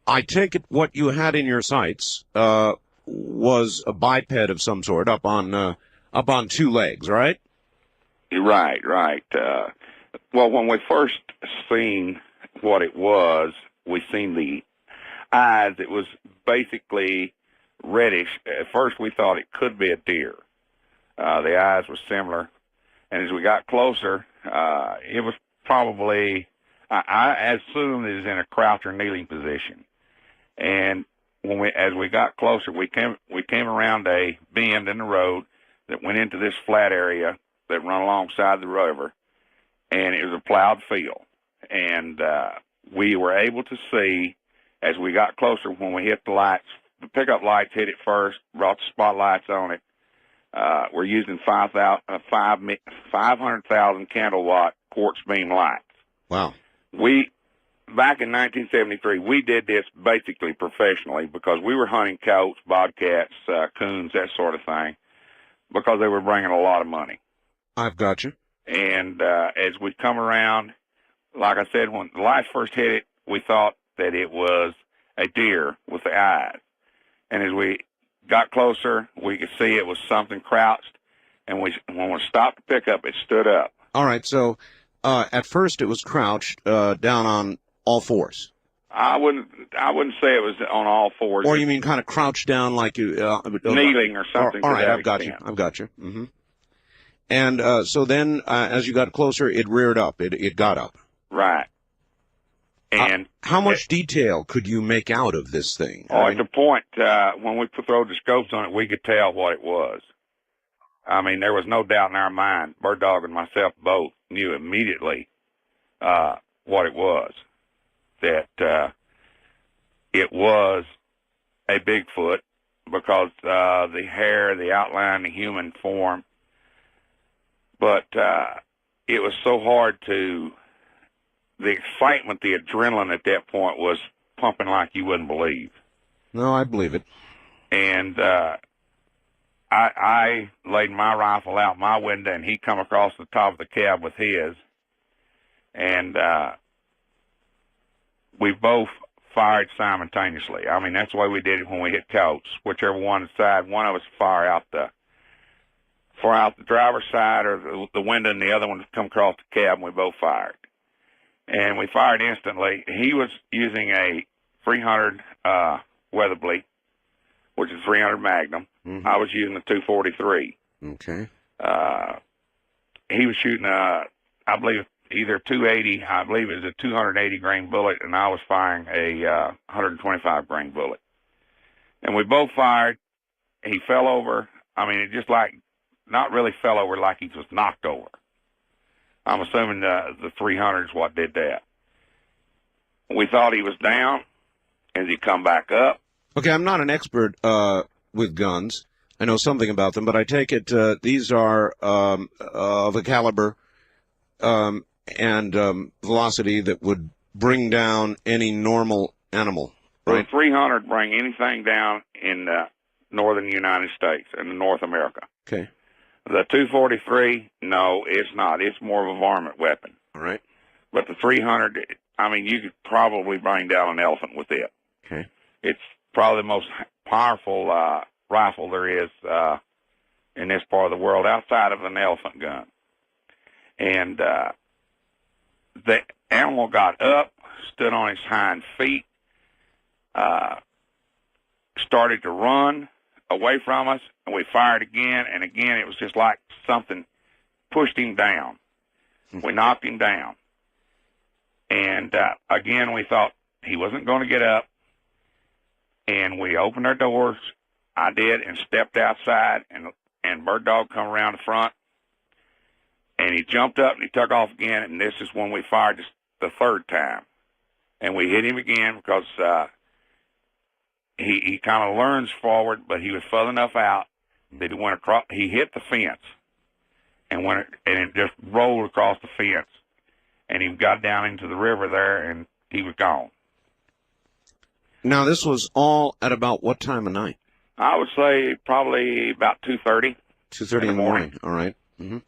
I take it what you had in your sights was a biped of some sort up on two legs, right? Right. Well, when we first seen what it was, we seen the eyes. It was basically reddish. At first, we thought it could be a deer. The eyes were similar, and as we got closer, it was probably, I assumed it was in a crouch or kneeling position. And as we got closer, we came around a bend in the road that went into this flat area that run alongside the river, and it was a plowed field. And we were able to see, as we got closer, when we hit the lights, the pickup lights hit it first, brought the spotlights on it. We're using 500,000 candle-watt quartz beam lights. Wow. Back in 1973, we did this basically professionally because we were hunting coyotes, bobcats, coons, that sort of thing, because they were bringing a lot of money. I've got you. And as we come around, like I said, when the lights first hit it, we thought that it was a deer with the eyes. And as we got closer, we could see it was something crouched. And when we stopped the pickup, it stood up. All right, so at first it was crouched down on all fours. I wouldn't say it was on all fours. Or you mean kind of crouched down like you... kneeling or something. All right, I've got you. Mm-hmm. And so then, as you got closer, it reared up. It got up. Right. And how much detail could you make out of this thing? At the point when we throw the scopes on it, we could tell what it was. I mean, there was no doubt in our mind. Bird Dog and myself both knew immediately what it was. That it was a Bigfoot because the hair, the outline, the human form, But it was so hard to, the excitement, the adrenaline at that point was pumping like you wouldn't believe. No, I believe it. And I laid my rifle out my window, and he come across the top of the cab with his. And we both fired simultaneously. I mean, that's the way we did it when we hit coats. Whichever one decided, one of us fire out the driver's side or the window, and the other one come across the cab, and we both fired. And we fired instantly. He was using a 300 Weatherby, which is 300 Magnum. Mm-hmm. I was using the 243. Okay. He was shooting I believe, either 280. I believe it was a 280 grain bullet, and I was firing a 125 grain bullet. And we both fired. He fell over. I mean, it just like, not really fell over, like he was knocked over. I'm assuming the 300 is what did that. We thought he was down. As he come back up. Okay, I'm not an expert with guns. I know something about them, but I take it these are of a caliber and velocity that would bring down any normal animal, right? Well, the 300 bring anything down in northern United States, in North America. Okay. The 243, no, it's not. It's more of a varmint weapon. All right. But the 300, I mean, you could probably bring down an elephant with it. Okay. It's probably the most powerful rifle there is in this part of the world, outside of an elephant gun. And the animal got up, stood on his hind feet, started to run away from us, and we fired again, and again it was just like something pushed him down. We knocked him down. And again we thought he wasn't going to get up, and we opened our doors. I did, and stepped outside, and Bird Dog come around the front, and he jumped up and he took off again, and this is when we fired the third time. And we hit him again because he kind of lurched forward, but he was further enough out that he went across. He hit the fence and it just rolled across the fence, and he got down into the river there, and he was gone. Now, this was all at about what time of night? I would say probably about 2:30. 2:30 in the morning. All right. Mm-hmm.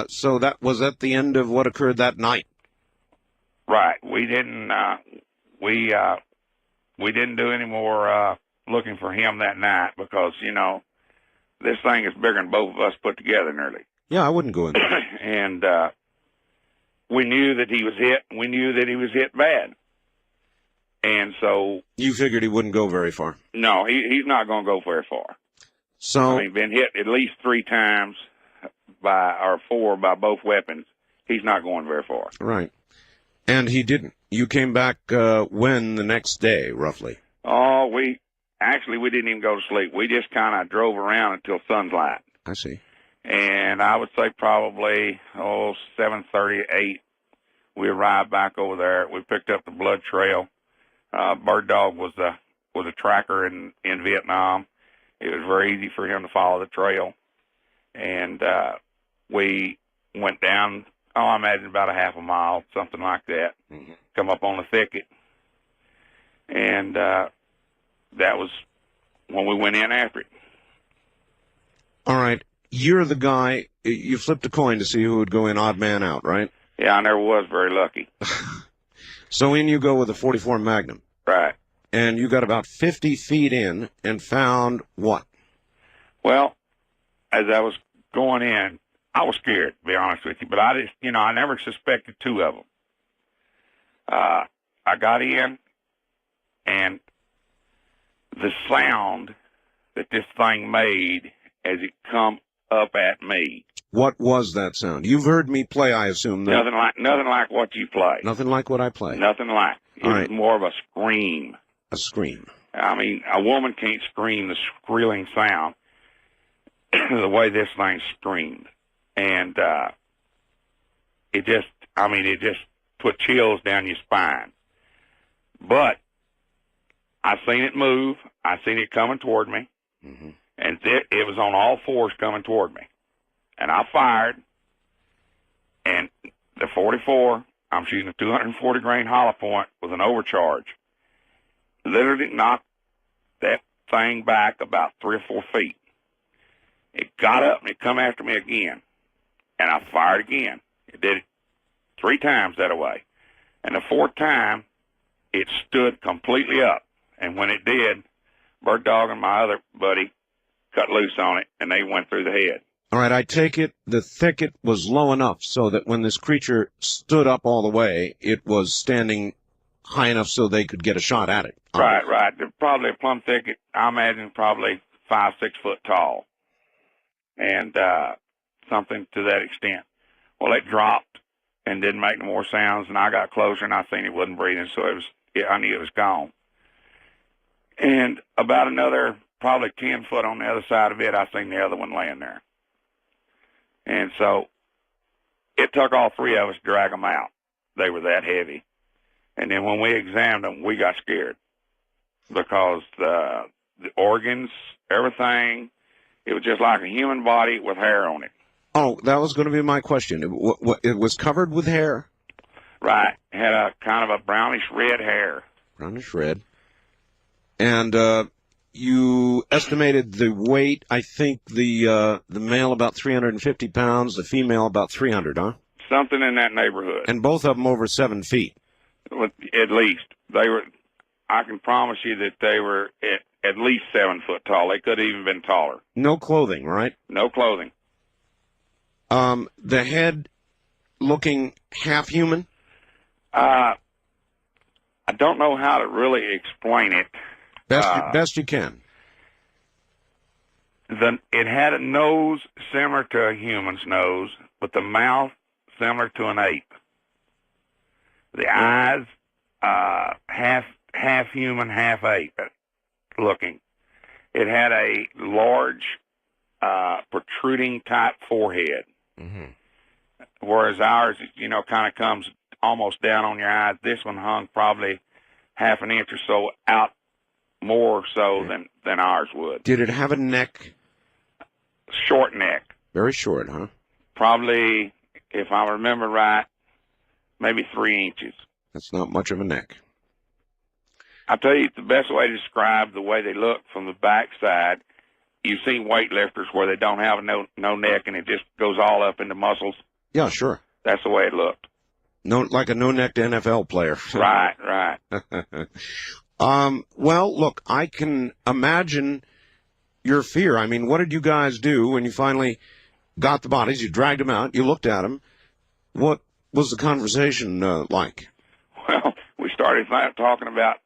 So that was at the end of what occurred that night. Right. We didn't. We didn't do any more looking for him that night because this thing is bigger than both of us put together nearly. Yeah, I wouldn't go in there. And we knew that he was hit. We knew that he was hit bad. And so you figured he wouldn't go very far. No, he's not going to go very far. So I mean, been hit at least 3 times or 4 by both weapons. He's not going very far. Right. And he didn't. You came back when the next day, roughly? Oh, we didn't even go to sleep. We just kind of drove around until sunlight. I see. And I would say probably 7:30, 8. We arrived back over there. We picked up the blood trail. Bird Dog was a tracker in Vietnam. It was very easy for him to follow the trail. And we went down, I imagine about a half a mile, something like that. Mm-hmm. Come up on the thicket. And that was when we went in after it. All right. You're the guy, you flipped a coin to see who would go in, odd man out, right? Yeah, I never was very lucky. So in you go with a 44 Magnum. Right. And you got about 50 feet in and found what? Well, as I was going in, I was scared, to be honest with you, but I just, I never suspected 2 of them. I got in, and the sound that this thing made as it come up at me. What was that sound? You've heard me play, I assume. That... Nothing like what you play. Nothing like what I play. Nothing like. It was more of a scream. A scream. I mean, a woman can't scream the squealing sound the way this thing screamed. And it just put chills down your spine. But I seen it move. I seen it coming toward me. Mm-hmm. And it was on all 4s coming toward me. And I fired, And the 44, I'm shooting a 240 grain hollow point with an overcharge. Literally knocked that thing back about 3 or 4 feet. It got up and it come after me again. And I fired again. It did it 3 times that way. And the 4th time, it stood completely up. And when it did, Bird Dog and my other buddy cut loose on it, and they went through the head. All right, I take it the thicket was low enough so that when this creature stood up all the way, it was standing high enough so they could get a shot at it. Right. There's probably a plum thicket, I imagine probably 5, 6 foot tall. And something to that extent. Well, it dropped and didn't make no more sounds, and I got closer, and I seen it wasn't breathing, so I knew it was gone. And about another probably 10 foot on the other side of it, I seen the other one laying there. And so it took all 3 of us to drag them out. They were that heavy. And then when we examined them, we got scared because the organs, everything, it was just like a human body with hair on it. Oh, that was going to be my question. It was covered with hair? Right. It had a kind of a brownish red hair. Brownish red. And you estimated the weight, I think the male about 350 pounds, the female about 300, huh? Something in that neighborhood. And both of them over 7 feet. At least. They were, I can promise you that they were at least 7 foot tall. They could have even been taller. No clothing, right? No clothing. The head looking half human? I don't know how to really explain it. Best you can. It had a nose similar to a human's nose, but the mouth similar to an ape. The eyes, half human, half ape looking. It had a large, protruding type forehead. Mm-hmm. Whereas ours, kind of comes almost down on your eyes. This one hung probably half an inch or so out, more so than ours would. Did it have a neck? Short neck. Very short, huh? Probably, if I remember right, maybe 3 inches. That's not much of a neck. I'll tell you the best way to describe the way they look from the backside. You've seen weightlifters where they don't have no neck and it just goes all up into muscles. Yeah, sure. That's the way it looked. No, like a no-necked NFL player. Right. Well, look, I can imagine your fear. I mean, what did you guys do when you finally got the bodies? You dragged them out. You looked at them. What was the conversation like? Well, we started talking about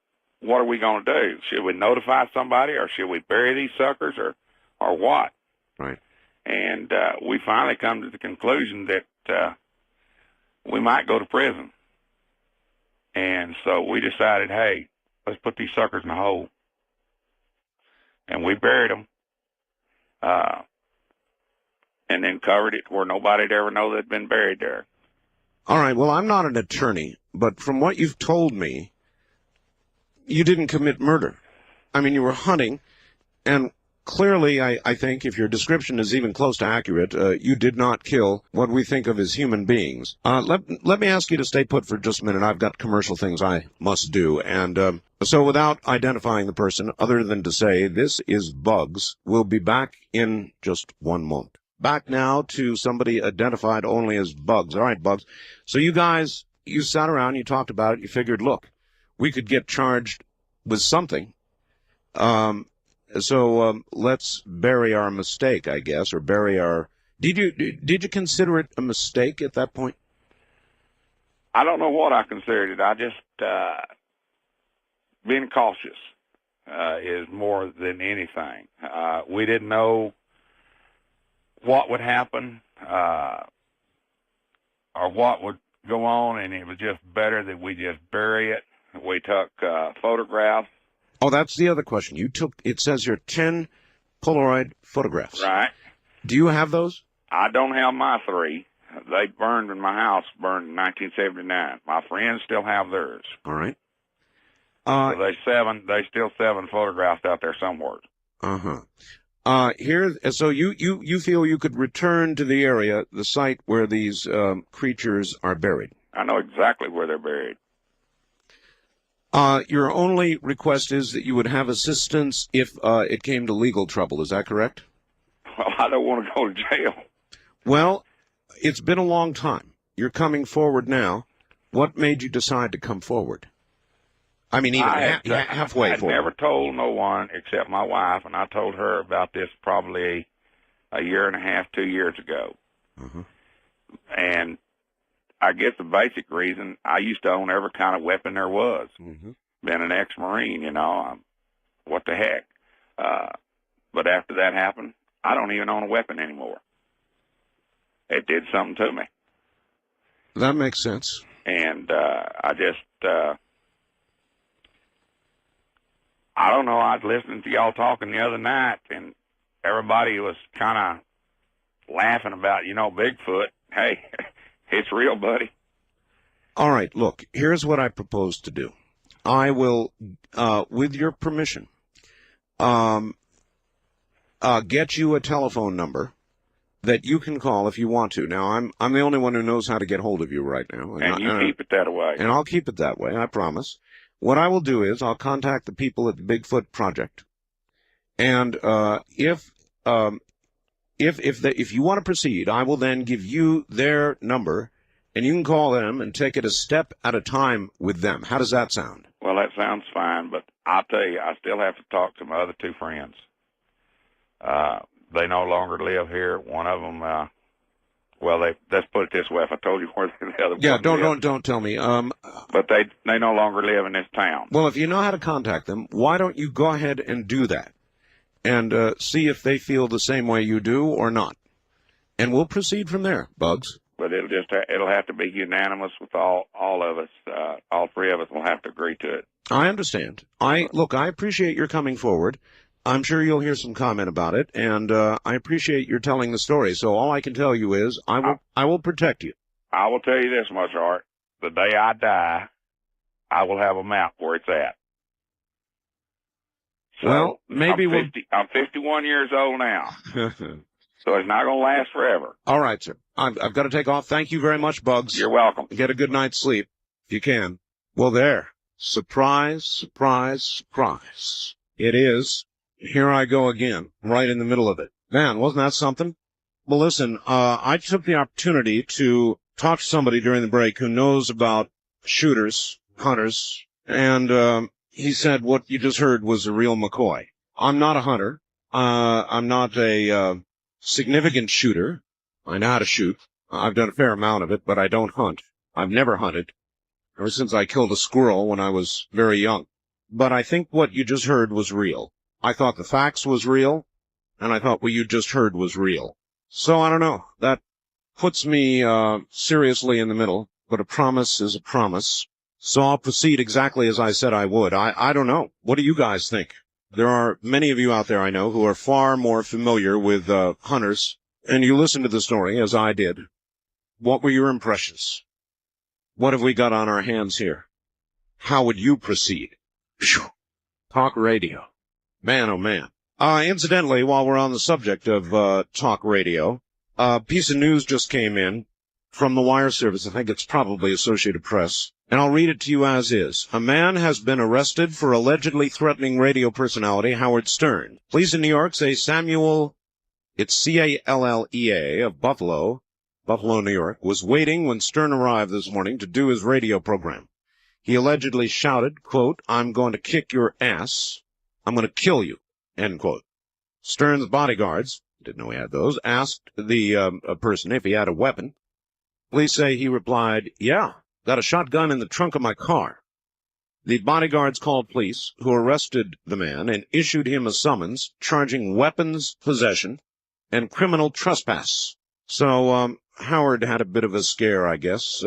what are we going to do? Should we notify somebody, or should we bury these suckers, or what? Right. And we finally come to the conclusion that we might go to prison. And so we decided, hey, let's put these suckers in a hole. And we buried them, and then covered it where nobody'd ever know they'd been buried there. All right, well, I'm not an attorney, but from what you've told me, you didn't commit murder. I mean, you were hunting, and clearly, I think, if your description is even close to accurate, you did not kill what we think of as human beings. Let me ask you to stay put for just a minute. I've got commercial things I must do. And so without identifying the person, other than to say, this is Bugs, we'll be back in just 1 moment. Back now to somebody identified only as Bugs. All right, Bugs. So you guys, you sat around, you talked about it, you figured, look, we could get charged with something. So let's bury our mistake, I guess, or bury our... Did you consider it a mistake at that point? I don't know what I considered it. I just being cautious is more than anything. We didn't know what would happen or what would go on, and it was just better that we just bury it. We took photographs. Oh, that's the other question. You took, it says here, 10 Polaroid photographs. Right. Do you have those? I don't have my 3. They burned in my house, burned in 1979. My friends still have theirs. All right. So they still 7 photographs out there somewhere. Uh-huh. So you feel you could return to the area, the site where these creatures are buried? I know exactly where they're buried. Your only request is that you would have assistance if it came to legal trouble. Is that correct? Well, I don't want to go to jail. Well, it's been a long time. You're coming forward now. What made you decide to come forward? I mean, even halfway I'd forward. never told no one except my wife, and I told her about this probably a year and a half, 2 years ago. Mm-hmm. And I guess the basic reason, I used to own every kind of weapon there was. Mm-hmm. Been an ex-Marine, you know, what the heck. But after that happened, I don't even own a weapon anymore. It did something to me. That makes sense. And I just, I don't know, I was listening to y'all talking the other night, and everybody was kind of laughing about, you know, Bigfoot. Hey, it's real, buddy. All right, look, here's what I propose to do. I will, with your permission, get you a telephone number that you can call if you want to. Now, I'm the only one who knows how to get hold of you right now. And you keep it that way. And I'll keep it that way, I promise. What I will do is I'll contact the people at the Bigfoot Project, and if you want to proceed, I will then give you their number, and you can call them and take it a step at a time with them. How does that sound? Well, that sounds fine, but I'll tell you, I still have to talk to my other two friends. They no longer live here. One of them, well, let's put it this way. If I told you where the other one don't tell me. But they no longer live in this town. Well, if you know how to contact them, why don't you go ahead and do that, and see if they feel the same way you do or not, and we'll proceed from there, Bugs. But it'll have to be unanimous with all of us. All three of us will have to agree to it. I understand. I appreciate your coming forward. I'm sure you'll hear some comment about it, and I appreciate your telling the story. So all I can tell you is I will protect you. I will tell you this much, Art. The day I die, I will have a map where it's at. So well, maybe I'm 51 years old now, so it's not going to last forever. All right, sir. I've got to take off. Thank you very much, Bugs. You're welcome. Get a good night's sleep, if you can. Well, there. Surprise, surprise, surprise. It is. Here I go again, right in the middle of it. Man, wasn't that something? Well, listen, I took the opportunity to talk to somebody during the break who knows about shooters, hunters, and he said what you just heard was a real McCoy. I'm not a hunter. I'm not a significant shooter. I know how to shoot. I've done a fair amount of it, but I don't hunt. I've never hunted, ever since I killed a squirrel when I was very young. But I think what you just heard was real. I thought the facts was real, and I thought what you just heard was real. So I don't know. That puts me seriously in the middle, but a promise is a promise. So I'll proceed exactly as I said I would. I don't know. What do you guys think? There are many of you out there I know who are far more familiar with hunters, and you listened to the story as I did. What were your impressions? What have we got on our hands here? How would you proceed? Talk radio. Man, oh man. Incidentally, while we're on the subject of talk radio, a piece of news just came in from the wire service. I think it's probably Associated Press. And I'll read it to you as is. A man has been arrested for allegedly threatening radio personality Howard Stern. Police in New York say Samuel, it's C-A-L-L-E-A, of Buffalo, New York, was waiting when Stern arrived this morning to do his radio program. He allegedly shouted, quote, "I'm going to kick your ass. I'm going to kill you," end quote. Stern's bodyguards, didn't know he had those, asked the person if he had a weapon. Police say he replied, "Yeah, got a shotgun in the trunk of my car." The bodyguards called police, who arrested the man and issued him a summons charging weapons possession and criminal trespass. So Howard had a bit of a scare, I guess,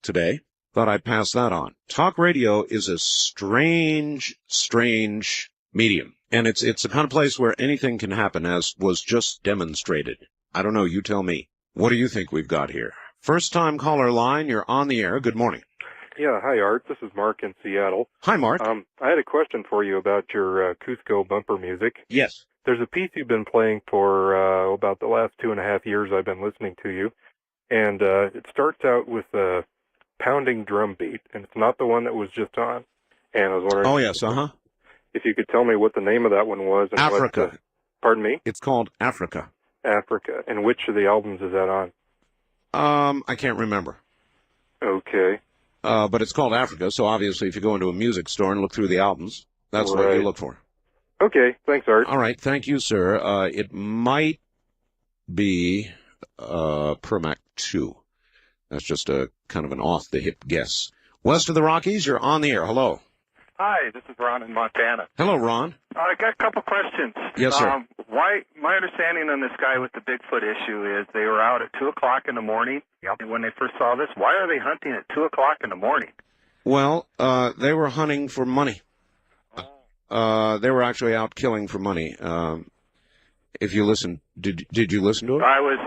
today. Thought I'd pass that on. Talk radio is a strange medium. And it's the kind of place where anything can happen, as was just demonstrated. I don't know, you tell me. What do you think we've got here? First time caller line, you're on the air. Good morning. Yeah, hi Art. This is Mark in Seattle. Hi, Mark. I had a question for you about your Cusco bumper music. Yes. there's a piece you've been playing for about the last 2.5 years I've been listening to you, and it starts out with a pounding drum beat, and it's not the one that was just on. And I was wondering. Oh, yes, if you could tell me what the name of that one was. And Africa. Pardon me? It's called Africa. Africa. And which of the albums is that on? I can't remember. Okay. But it's called Africa, so obviously if you go into a music store and look through the albums, that's what you look for. Okay. Thanks, Art. All right. Thank you, sir. It might be Permac 2. That's just a kind of an off-the-hip guess. West of the Rockies, you're on the air. Hello. Hi, this is Ron in Montana. Hello, Ron. I got a couple questions. Yes, sir. My understanding on this guy with the Bigfoot issue is they were out at 2 o'clock in the morning. Yep. And when they first saw this, why are they hunting at 2 o'clock in the morning? Well, they were hunting for money. They were actually out killing for money. If you listen, did you listen to it? I was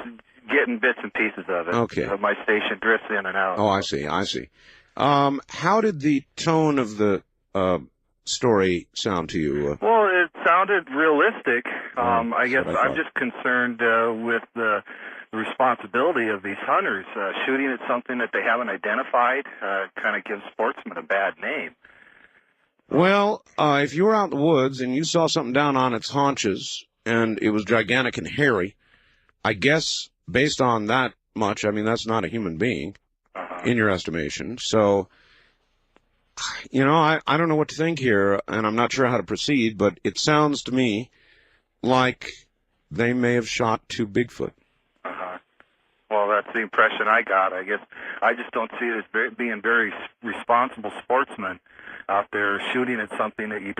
getting bits and pieces of it. Okay. My station drifts in and out. Oh, I see. How did the tone of the story sound to you? Well, it sounded realistic. I guess I'm just concerned with the responsibility of these hunters. Shooting at something that they haven't identified kind of gives sportsmen a bad name. Well, if you were out in the woods and you saw something down on its haunches and it was gigantic and hairy, I guess based on that much, I mean, that's not a human being in your estimation. So, you know, I don't know what to think here, and I'm not sure how to proceed, but it sounds to me like they may have shot 2 Bigfoot. Well, that's the impression I got. I guess I just don't see it as being very responsible sportsmen out there shooting at something that you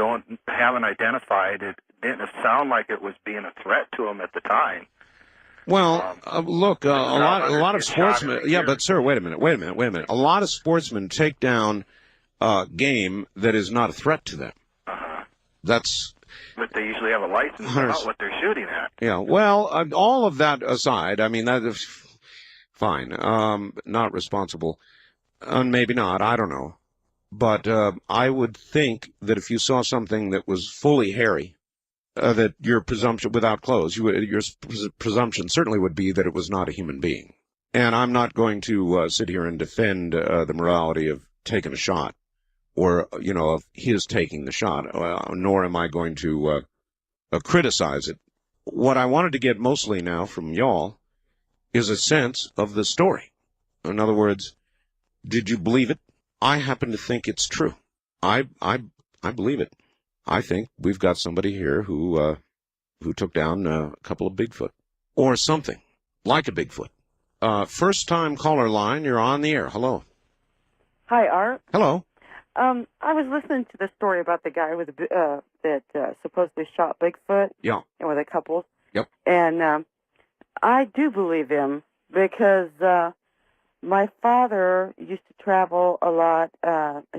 haven't identified. It didn't sound like it was being a threat to them at the time. Well, look, a lot of sportsmen. Yeah, but sir, wait a minute. A lot of sportsmen take down game that is not a threat to them. That's. But they usually have a license about what they're shooting at. Yeah. Well, all of that aside, I mean that is fine. Not responsible, maybe not. I don't know. But I would think that if you saw something that was fully hairy, that your presumption, without clothes, your presumption certainly would be that it was not a human being. And I'm not going to sit here and defend the morality of taking a shot, or of his taking the shot, nor am I going to criticize it. What I wanted to get mostly now from y'all is a sense of the story. In other words, did you believe it? I happen to think it's true. I believe it. I think we've got somebody here who took down a couple of Bigfoot, or something like a Bigfoot. First-time caller line, you're on the air. Hello. Hi, Art. Hello. I was listening to the story about the guy with that supposedly shot Bigfoot. Yeah. And with a couple. Yep. And I do believe him because my father used to travel a lot.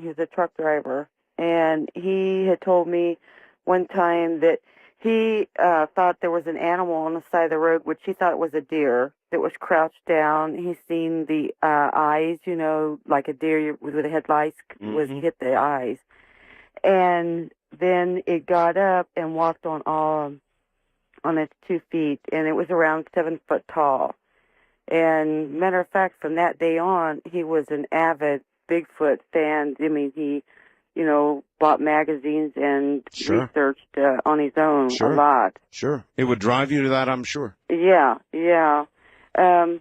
He was a truck driver, and he had told me one time that he thought there was an animal on the side of the road, which he thought was a deer that was crouched down. He's seen the eyes, like a deer with the headlights was hit the eyes. And then it got up and walked on its 2 feet, and it was around 7 foot tall. And matter of fact, from that day on, he was an avid Bigfoot fan. I mean, he bought magazines and researched on his own a lot. Sure. It would drive you to that, I'm sure. Yeah. I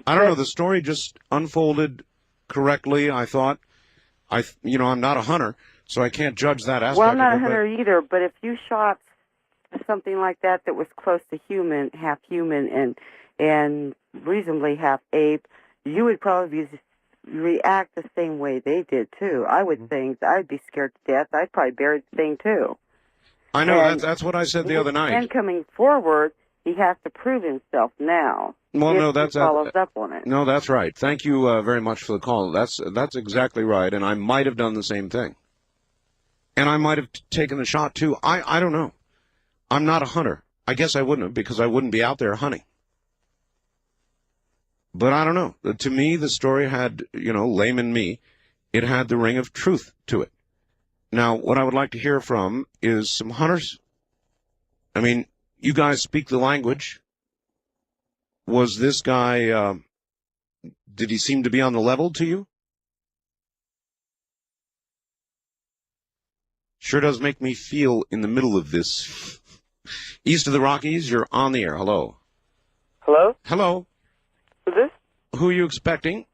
don't know. The story just unfolded correctly, I thought. I'm not a hunter, so I can't judge that aspect. Well, I'm not a hunter either, but if you shot something like that was close to human, half human, and reasonably half ape, you would probably react the same way they did too. I would think I'd be scared to death. I'd probably bury the thing too. I know, that's what I said the other night. And coming forward, he has to prove himself now. Well, no, that's he follows up on it. No, that's right. Thank you very much for the call. That's exactly right, and I might have done the same thing. And I might have taken the shot too. I don't know. I'm not a hunter. I guess I wouldn't have, because I wouldn't be out there hunting. But I don't know. To me, the story had, layman me, it had the ring of truth to it. Now, what I would like to hear from is some hunters. I mean, You guys speak the language. Was this guy, did he seem to be on the level to you? Sure does make me feel in the middle of this. East of the Rockies, you're on the air. Hello. Hello? Hello. Who's this? Who are you expecting?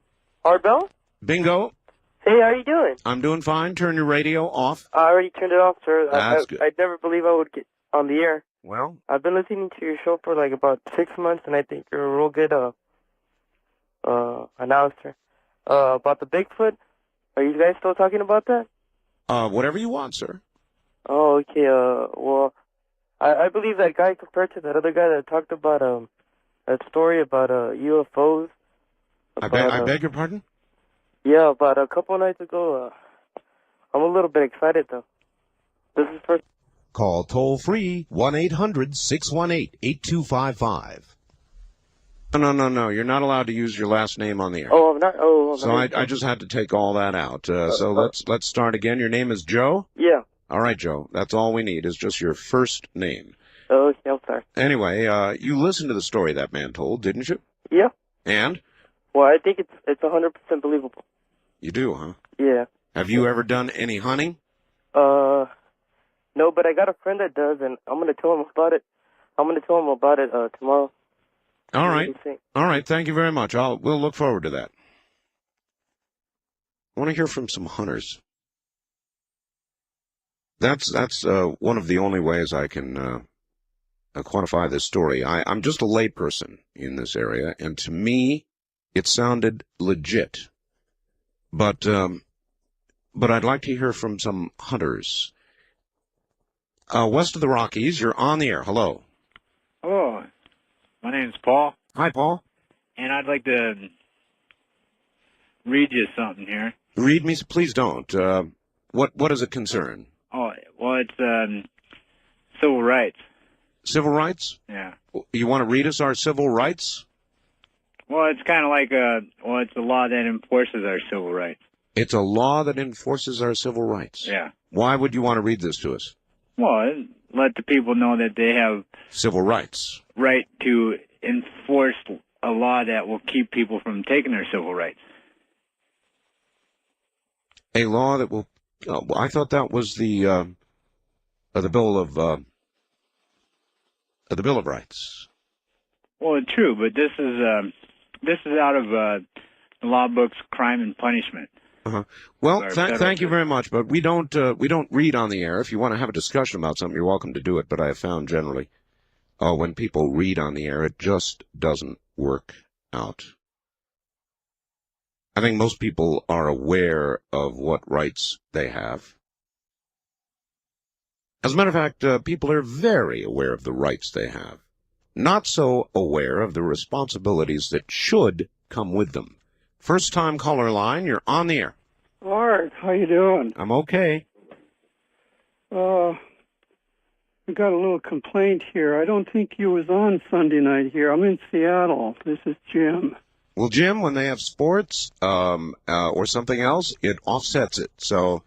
Arbel? Bingo. Hey, how you doing? I'm doing fine. Turn your radio off. I already turned it off, sir. That's good. I'd never believe I would get on the air. Well, I've been listening to your show for like about 6 months, and I think you're a real good announcer. About the Bigfoot, are you guys still talking about that? Whatever you want, sir. Oh, okay. Well, I believe that guy compared to that other guy that talked about that story about UFOs. I beg your pardon? Yeah, about a couple nights ago. I'm a little bit excited though. This is first. Call toll-free 1-800-618-8255. No. You're not allowed to use your last name on the air. Oh, I'm not. Oh, so I just had to take all that out. So let's start again. Your name is Joe? Yeah. All right, Joe. That's all we need is just your first name. Oh, okay, I'm sorry. Anyway, you listened to the story that man told, didn't you? Yeah. And? Well, I think it's 100% believable. You do, huh? Yeah. Have you ever done any hunting? No, but I got a friend that does, and I'm gonna tell him about it. Tomorrow. All right. All right. Thank you very much. We'll look forward to that. I want to hear from some hunters. That's one of the only ways I can quantify this story. I'm just a layperson in this area, and to me, it sounded legit. But I'd like to hear from some hunters. West of the Rockies, you're on the air. Hello. Hello. My name's Paul. Hi, Paul. And I'd like to read you something here. Read me, please don't. What is it concern? Oh, well, it's civil rights. Civil rights? Yeah. You want to read us our civil rights? Well, it's kind of like it's a law that enforces our civil rights. It's a law that enforces our civil rights. Yeah. Why would you want to read this to us? Well, let the people know that they have civil rights. Right to enforce a law that will keep people from taking their civil rights. A law that will. Oh, I thought that was the Bill of Rights. Well, true, but this is out of the law books, Crime and Punishment. Uh-huh. Well, thank you very much, but we don't read on the air. If you want to have a discussion about something, you're welcome to do it. But I have found generally, when people read on the air, it just doesn't work out. I think most people are aware of what rights they have. As a matter of fact, people are very aware of the rights they have. Not so aware of the responsibilities that should come with them. First-time caller line, you're on the air. Art, how you doing? I'm okay. I got a little complaint here. I don't think you was on Sunday night here. I'm in Seattle. This is Jim. Well, Jim, when they have sports or something else, it offsets it. So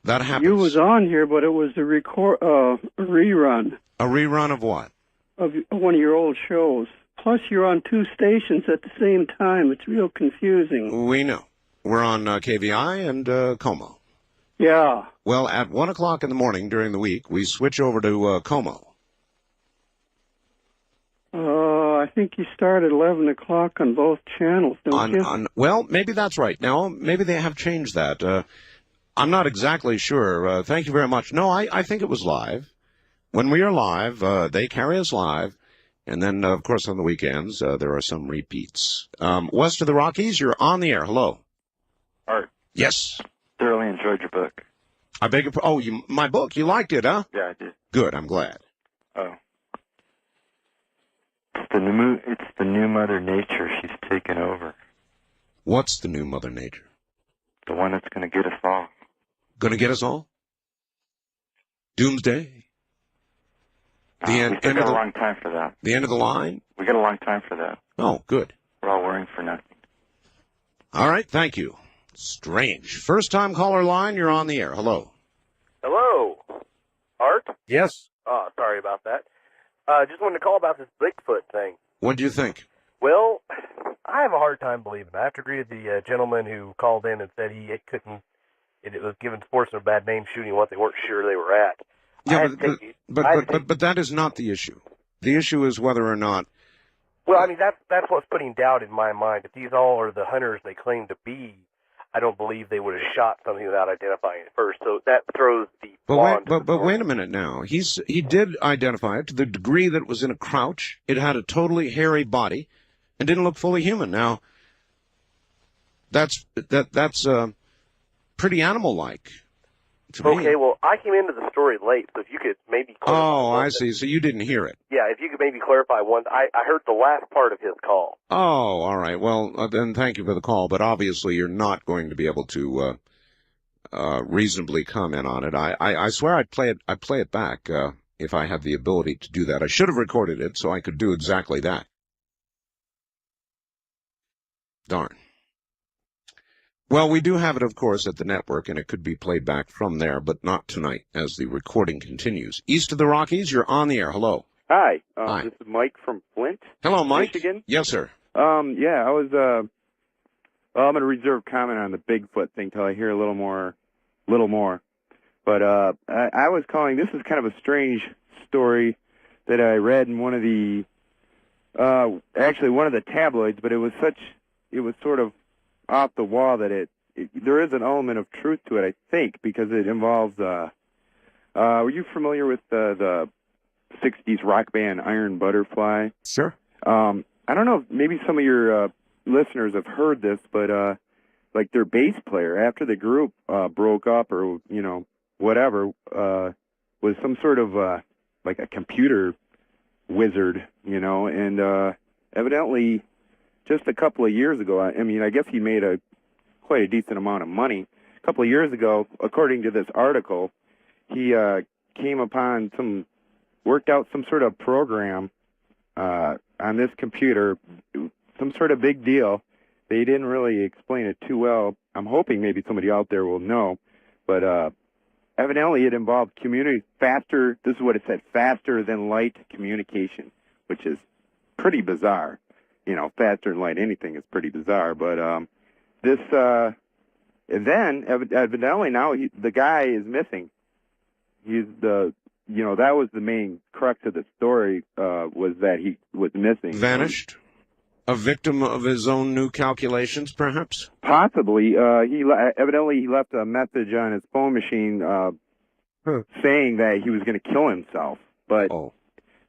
that happens. You was on here, but it was a rerun. A rerun of what? Of one of your old shows. Plus, you're on two stations at the same time. It's real confusing. We know. We're on KVI and Como. Yeah. Well, at 1 o'clock in the morning during the week, we switch over to Como. I think you start at 11 o'clock on both channels, don't you? Well, maybe that's right. Now, maybe they have changed that. I'm not exactly sure. Thank you very much. No, I think it was live. When we are live, they carry us live. And then, of course, on the weekends, there are some repeats. West of the Rockies, you're on the air. Hello. Art. Yes. Thoroughly enjoyed your book. I beg your pardon. Oh, my book. You liked it, huh? Yeah, I did. Good. I'm glad. Oh. It's the new Mother Nature. She's taken over. What's the new Mother Nature? The one that's going to get us all. Going to get us all? Doomsday? We got a long time for that. The end of the line? We got a long time for that. Oh, good. We're all worrying for nothing. All right, thank you. Strange. First-time caller line, you're on the air. Hello. Hello. Art? Yes. Oh, sorry about that. Just wanted to call about this Bigfoot thing. What do you think? Well, I have a hard time believing it. I have to agree with the gentleman who called in and said it was giving sportsmen a bad name shooting what they weren't sure they were at. Yeah, but that is not the issue. The issue is whether or not. Well, I mean, that's what's putting doubt in my mind. If these all are the hunters they claim to be, I don't believe they would have shot something without identifying it first. So that throws the But wait a minute now. He did identify it to the degree that it was in a crouch. It had a totally hairy body, and didn't look fully human. Now, that's pretty animal-like. Okay, well, I came into the story late, so if you could maybe clarify. Oh, I see. So you didn't hear it. Yeah, if you could maybe clarify one. I heard the last part of his call. Oh, all right. Well, then thank you for the call, but obviously you're not going to be able to reasonably comment on it. I swear I'd play it back if I had the ability to do that. I should have recorded it so I could do exactly that. Darn. Well, we do have it, of course, at the network, and it could be played back from there, but not tonight, as the recording continues. East of the Rockies, you're on the air. Hello. Hi. Hi. This is Mike from Flint. Hello, Mike. Michigan. Yes, sir. Yeah, I was, well, I'm going to reserve comment on the Bigfoot thing till I hear a little more. But, I was calling, this is kind of a strange story that I read in one of the, actually one of the tabloids, but it was sort of off the wall that there is an element of truth to it, I think, because it involves, were you familiar with the 60s rock band Iron Butterfly? Sure. I don't know if maybe some of your listeners have heard this, but like their bass player, after the group broke up or, whatever, was some sort of like a computer wizard, and evidently just a couple of years ago, I mean, I guess he made quite a decent amount of money. A couple of years ago, according to this article, he came upon worked out some sort of program on this computer, some sort of big deal. They didn't really explain it too well. I'm hoping maybe somebody out there will know, but evidently it involved faster, this is what it said, faster than light communication, which is pretty bizarre. Faster than light, anything is pretty bizarre. But this then evidently now the guy is missing. He's that was the main crux of the story, was that he was missing. Vanished? A victim of his own new calculations, perhaps? Possibly. Evidently he left a message on his phone machine saying that he was going to kill himself. But. Oh.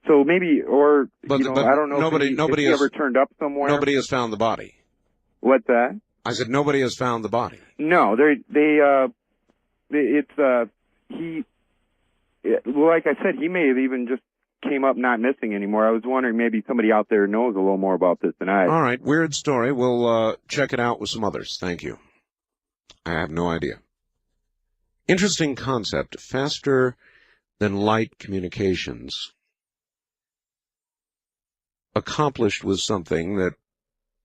So maybe, or, but I don't know if he ever turned up somewhere. Nobody has found the body. What's that? I said nobody has found the body. No, like I said, he may have even just came up not missing anymore. I was wondering maybe somebody out there knows a little more about this than I. All right, weird story. We'll check it out with some others. Thank you. I have no idea. Interesting concept. Faster than light communications. Accomplished with something that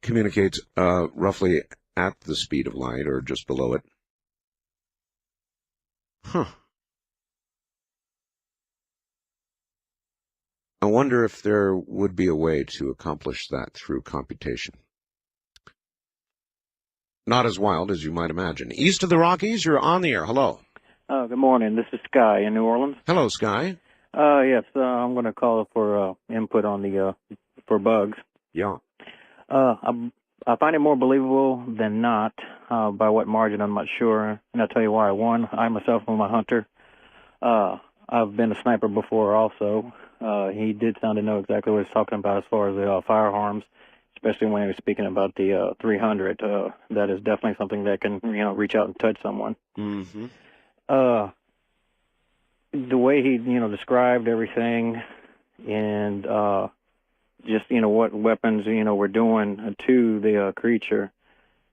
communicates roughly at the speed of light or just below it. Huh. I wonder if there would be a way to accomplish that through computation. Not as wild as you might imagine. East of the Rockies, you're on the air. Hello. Good morning. This is Sky in New Orleans. Hello, Sky. Yes, I'm going to call for input on the for bugs. Yeah. I find it more believable than not. By what margin, I'm not sure. And I'll tell you why. One, I myself am a hunter. I've been a sniper before also. He did sound to know exactly what he's talking about as far as the firearms, especially when he was speaking about the 300. That is definitely something that can, reach out and touch someone. Mm-hmm. The way he, described everything and just, what weapons, were doing to the creature,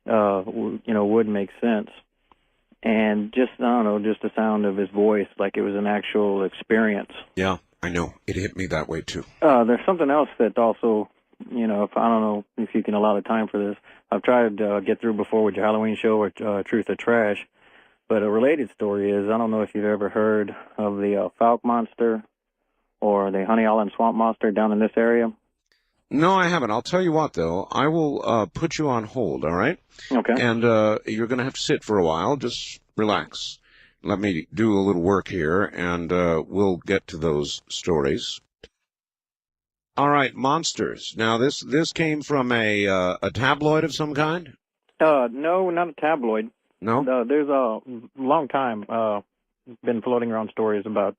would make sense. And just, I don't know, just the sound of his voice, like it was an actual experience. Yeah, I know. It hit me that way, too. There's something else that also, if I don't know if you can allow the time for this. I've tried to get through before with your Halloween show or Truth or Trash. But a related story is, I don't know if you've ever heard of the Falk monster or the Honey Island Swamp Monster down in this area? No, I haven't. I'll tell you what, though. I will put you on hold, all right? Okay. And you're going to have to sit for a while. Just relax. Let me do a little work here, and we'll get to those stories. All right, monsters. Now, this came from a tabloid of some kind? No, not a tabloid. No? There's a long time been floating around stories about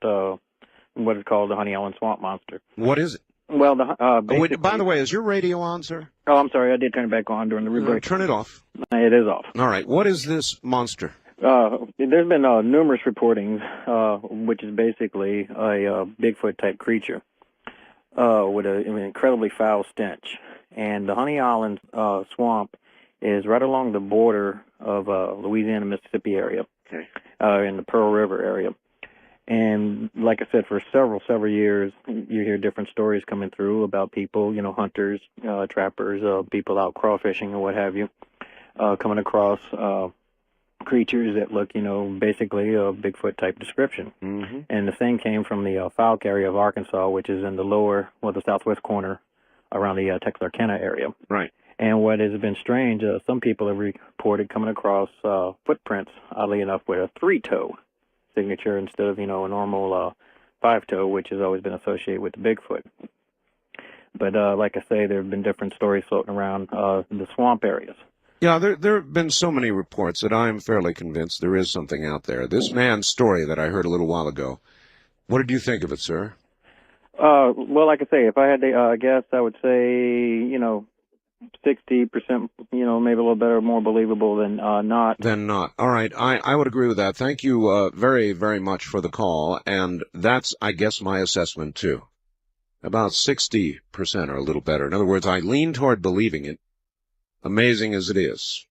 what is called the Honey Island Swamp Monster. What is it? Well, Wait, by the way, is your radio on, sir? Oh, I'm sorry. I did turn it back on during the break. Turn it off. It is off. All right. What is this monster? There's been numerous reportings, which is basically a Bigfoot-type creature with an incredibly foul stench. And the Honey Island Swamp is right along the border of Louisiana-Mississippi area, in the Pearl River area. And like I said, for several years, you hear different stories coming through about people, hunters, trappers, people out crawfishing or what have you, coming across creatures that look, basically a Bigfoot-type description. Mm-hmm. And the thing came from the Fouke area of Arkansas, which is in the southwest corner around the Texarkana area. Right. And what has been strange, some people have reported coming across footprints, oddly enough, with a 3-toe signature instead of, a normal 5-toe, which has always been associated with the Bigfoot. But like I say, there have been different stories floating around the swamp areas. Yeah, there have been so many reports that I'm fairly convinced there is something out there. This man's story that I heard a little while ago, what did you think of it, sir? Well, like I say, if I had to guess, I would say, 60%, maybe a little better, more believable than not. Than not. All right, I would agree with that. Thank you very, very much for the call, and that's, I guess, my assessment, too. About 60% or a little better. In other words, I lean toward believing it, amazing as it is.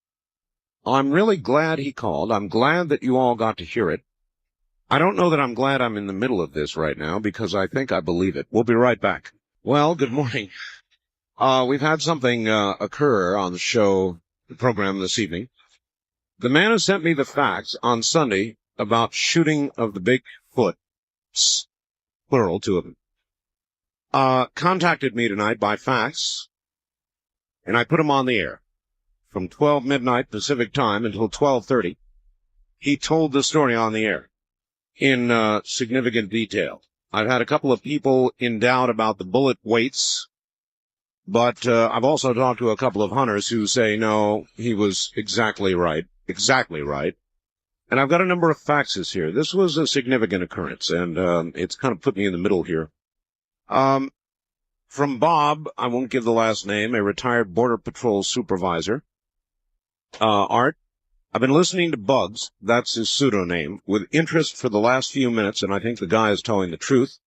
I'm really glad he called. I'm glad that you all got to hear it. I don't know that I'm glad I'm in the middle of this right now, because I think I believe it. We'll be right back. Well, good morning. We've had something occur on the program this evening. The man who sent me the facts on Sunday about shooting of the Bigfoot, plural, two of them, contacted me tonight by fax, and I put him on the air. From 12 midnight Pacific time until 12:30, he told the story on the air in significant detail. I've had a couple of people in doubt about the bullet weights, but I've also talked to a couple of hunters who say, no, he was exactly right. And I've got a number of faxes here. This was a significant occurrence, and it's kind of put me in the middle here. From Bob, I won't give the last name, a retired Border Patrol supervisor. Art, I've been listening to Bugs, that's his pseudonym, with interest for the last few minutes, and I think the guy is telling the truth.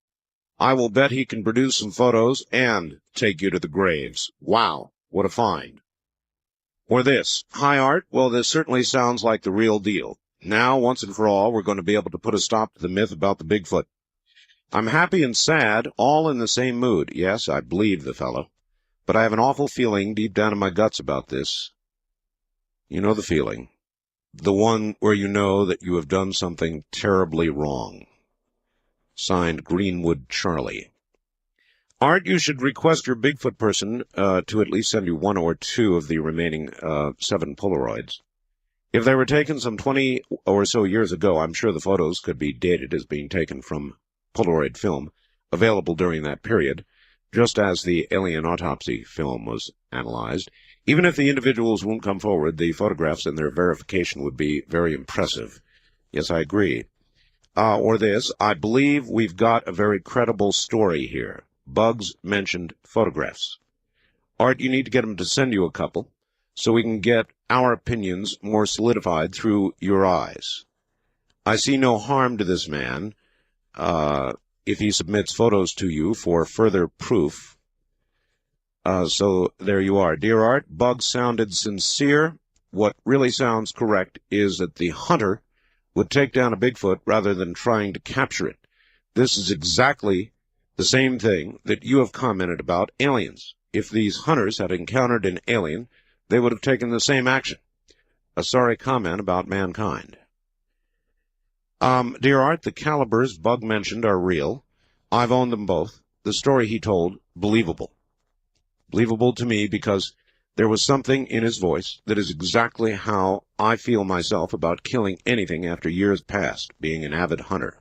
I will bet he can produce some photos and take you to the graves. Wow, what a find. Or this, hi Art, well this certainly sounds like the real deal. Now, once and for all, we're going to be able to put a stop to the myth about the Bigfoot. I'm happy and sad, all in the same mood. Yes, I believe the fellow. But I have an awful feeling deep down in my guts about this. You know the feeling. The one where you know that you have done something terribly wrong. Signed, Greenwood Charlie. Art, you should request your Bigfoot person to at least send you 1 or 2 of the remaining 7 Polaroids. If they were taken some 20 or so years ago, I'm sure the photos could be dated as being taken from Polaroid film, available during that period, just as the alien autopsy film was analyzed. Even if the individuals won't come forward, the photographs and their verification would be very impressive. Yes, I agree. Or this, I believe we've got a very credible story here. Bugs mentioned photographs. Art, you need to get him to send you a couple, so we can get our opinions more solidified through your eyes. I see no harm to this man, if he submits photos to you for further proof. So there you are. Dear Art, Bugs sounded sincere. What really sounds correct is that the hunter would take down a Bigfoot rather than trying to capture it. This is exactly the same thing that you have commented about aliens. If these hunters had encountered an alien, they would have taken the same action. A sorry comment about mankind. Dear Art, the calibers Bug mentioned are real. I've owned them both. The story he told, believable. Believable to me because there was something in his voice that is exactly how I feel myself about killing anything after years past, being an avid hunter.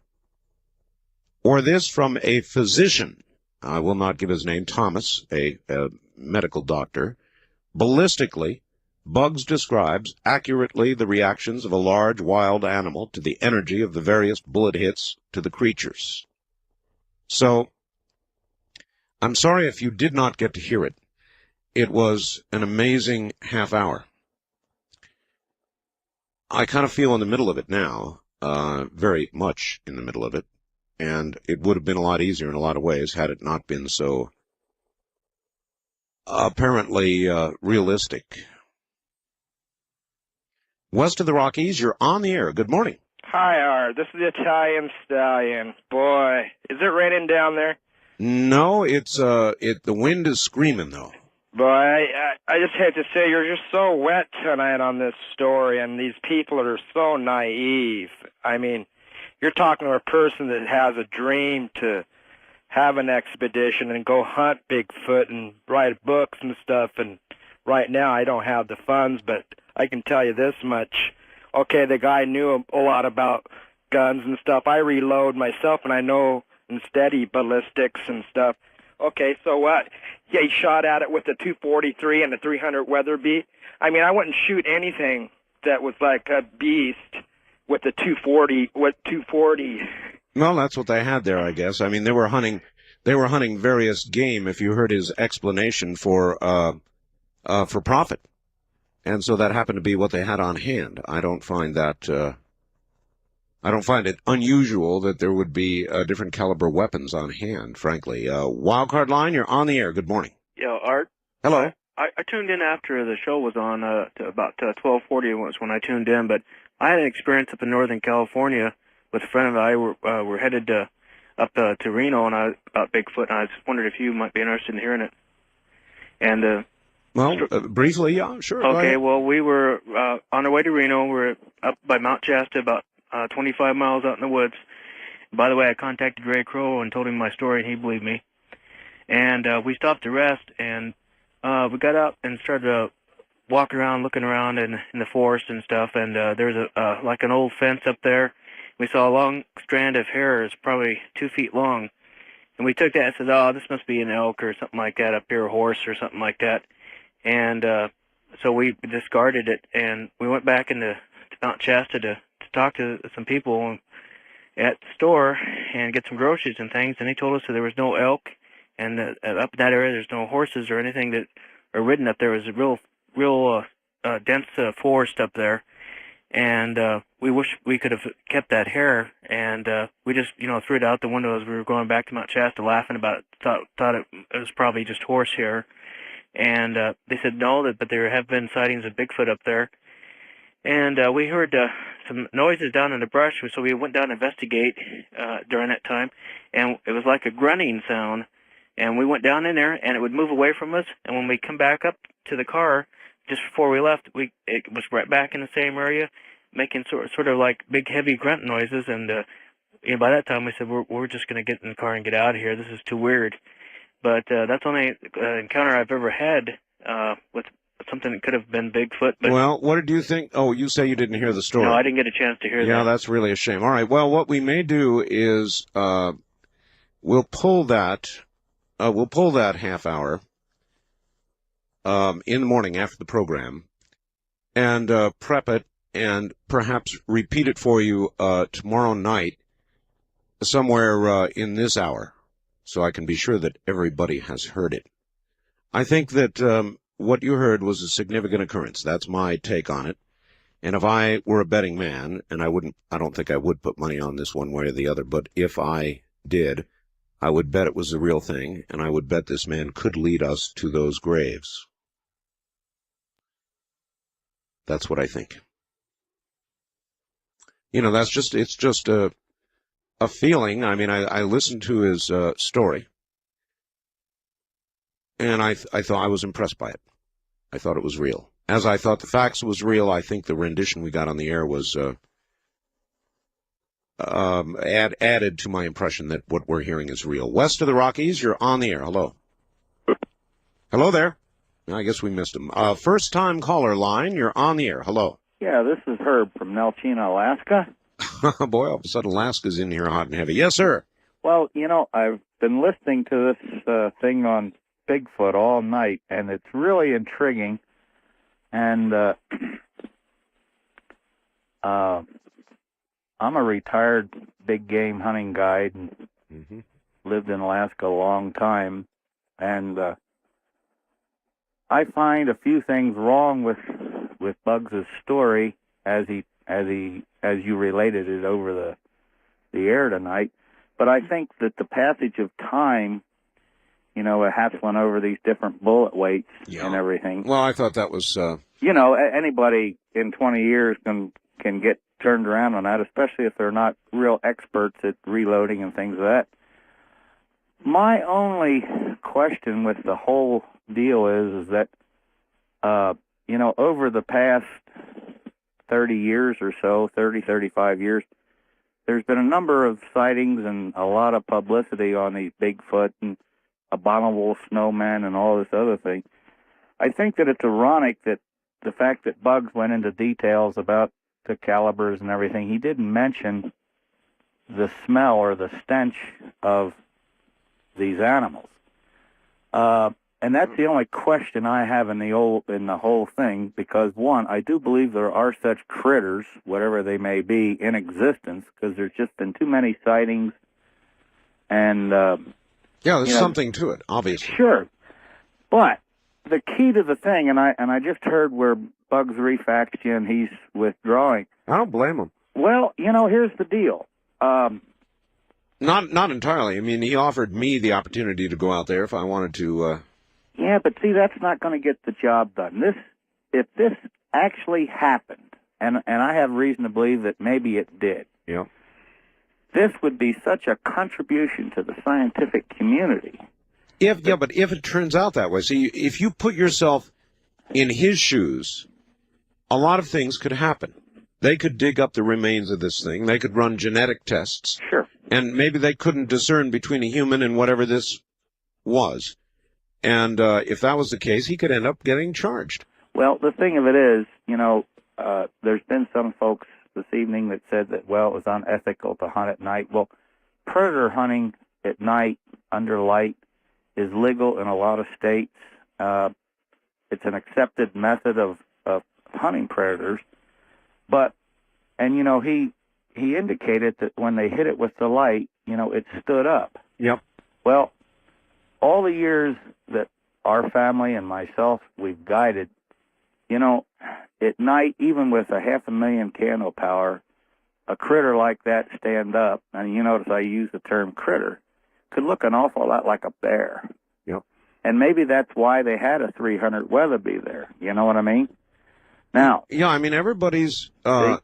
Or this from a physician, I will not give his name, Thomas, a medical doctor. Ballistically, Bugs describes accurately the reactions of a large wild animal to the energy of the various bullet hits to the creatures. So, I'm sorry if you did not get to hear it. It was an amazing half hour. I kind of feel in the middle of it now, very much in the middle of it, and it would have been a lot easier in a lot of ways had it not been so apparently realistic. West of the Rockies, you're on the air. Good morning. Hi, Art. This is the Italian Stallion. Boy, is it raining down there? No, the wind is screaming, though. Boy, I just had to say, you're just so wet tonight on this story, and these people are so naive. I mean, you're talking to a person that has a dream to have an expedition and go hunt Bigfoot and write books and stuff, and right now I don't have the funds, but I can tell you this much. Okay, the guy knew a lot about guns and stuff. I reload myself, and I know and steady ballistics and stuff. Okay, so what? Yeah, he shot at it with the 243 and the 300 Weatherby. I mean, I wouldn't shoot anything that was like a beast with the 240. Well, that's what they had there, I guess. I mean, they were hunting various game. If you heard his explanation for profit, and so that happened to be what they had on hand. I don't find it unusual that there would be different caliber weapons on hand, frankly. Wildcard Line, you're on the air. Good morning. Yo, Art. Hello. I tuned in after the show was on to about 12:40 was when I tuned in, but I had an experience up in Northern California with a friend of mine. We're headed up to Reno and about Bigfoot, and I just wondered if you might be interested in hearing it. And briefly, yeah, sure. Okay, well, we were on our way to Reno. We're up by Mount Shasta, about 25 miles out in the woods. By the way, I contacted Ray Crow and told him my story, and he believed me. And we stopped to rest, and we got out and started to walk around, looking around in the forest and stuff. And there's like an old fence up there. We saw a long strand of hair, it's probably 2 feet long. And we took that and said, oh, this must be an elk or something like that up here, a horse or something like that. And so we discarded it, and we went back into Mount Shasta to talk to some people at the store and get some groceries and things, and they told us that there was no elk, and up in that area there's no horses or anything that are ridden up there. It was a real dense forest up there, and we wish we could have kept that hair, and we just threw it out the window as we were going back to Mount Shasta, laughing about it. Thought it was probably just horse hair, and they said no, but there have been sightings of Bigfoot up there. And we heard some noises down in the brush, so we went down to investigate during that time, and it was like a grunting sound. And we went down in there, and it would move away from us. And when we come back up to the car, just before we left, it was right back in the same area, making sort of like big, heavy grunt noises. And by that time, we said, we're just going to get in the car and get out of here. This is too weird. But that's the only encounter I've ever had with something that could have been Bigfoot. But well, what did you think? Oh, you say you didn't hear the story. No, I didn't get a chance to hear that. Yeah, that's really a shame. All right, well, what we may do is we'll pull that half hour in the morning after the program and prep it and perhaps repeat it for you tomorrow night somewhere in this hour so I can be sure that everybody has heard it. I think that what you heard was a significant occurrence. That's my take on it. And if I were a betting man, and I don't think I would put money on this one way or the other, but if I did, I would bet it was the real thing, and I would bet this man could lead us to those graves. That's what I think. It's just a feeling. I mean, I listened to his story, and I thought I was impressed by it. I thought it was real. As I thought the facts was real, I think the rendition we got on the air was added to my impression that what we're hearing is real. West of the Rockies, you're on the air. Hello. Hello there. I guess we missed him. First-time caller line, you're on the air. Hello. Yeah, this is Herb from Nelchina, Alaska. Boy, all of a sudden Alaska's in here hot and heavy. Yes, sir. Well, you know, I've been listening to this thing on Bigfoot all night, and it's really intriguing. And I'm a retired big game hunting guide and lived in Alaska a long time. And I find a few things wrong with Bugs' story as you related it over the air tonight. But I think that the passage of time, you know, hassling over these different bullet weights and everything. Well, I thought that was... You know, anybody in 20 years can get turned around on that, especially if they're not real experts at reloading and things like that. My only question with the whole deal is that, you know, over the past 30 years or so, 35 years, there's been a number of sightings and a lot of publicity on these Bigfoot and abominable snowmen and all this other thing. I think that it's ironic that the fact that Bugs went into details about the calibers and everything, he didn't mention the smell or the stench of these animals. And that's the only question I have in the whole thing, because one, I do believe there are such critters, whatever they may be, in existence, because there's just been too many sightings, and yeah, there's something to it, obviously. Sure, but the key to the thing, and I just heard where Bugs refaxed you and he's withdrawing. I don't blame him. Well, you know, here's the deal. Not entirely. I mean, he offered me the opportunity to go out there if I wanted to. Yeah, but see, that's not going to get the job done. If this actually happened, and I have reason to believe that maybe it did. Yeah. This would be such a contribution to the scientific community. But if it turns out that way, see, if you put yourself in his shoes, a lot of things could happen. They could dig up the remains of this thing. They could run genetic tests. Sure. And maybe they couldn't discern between a human and whatever this was. And if that was the case, he could end up getting charged. Well, the thing of it is, you know, there's been some folks this evening that said that, well, it was unethical to hunt at night. Well, predator hunting at night under light is legal in a lot of states. It's an accepted method of hunting predators. But, and, you know, he indicated that when they hit it with the light, you know, it stood up. Yep. Well, all the years that our family and myself, we've guided, you know, at night, even with a 500,000 candle power, a critter like that stand up, and you notice I use the term critter, could look an awful lot like a bear. Yep. And maybe that's why they had a 300 Weatherby there. You know what I mean? Now, yeah, I mean, everybody's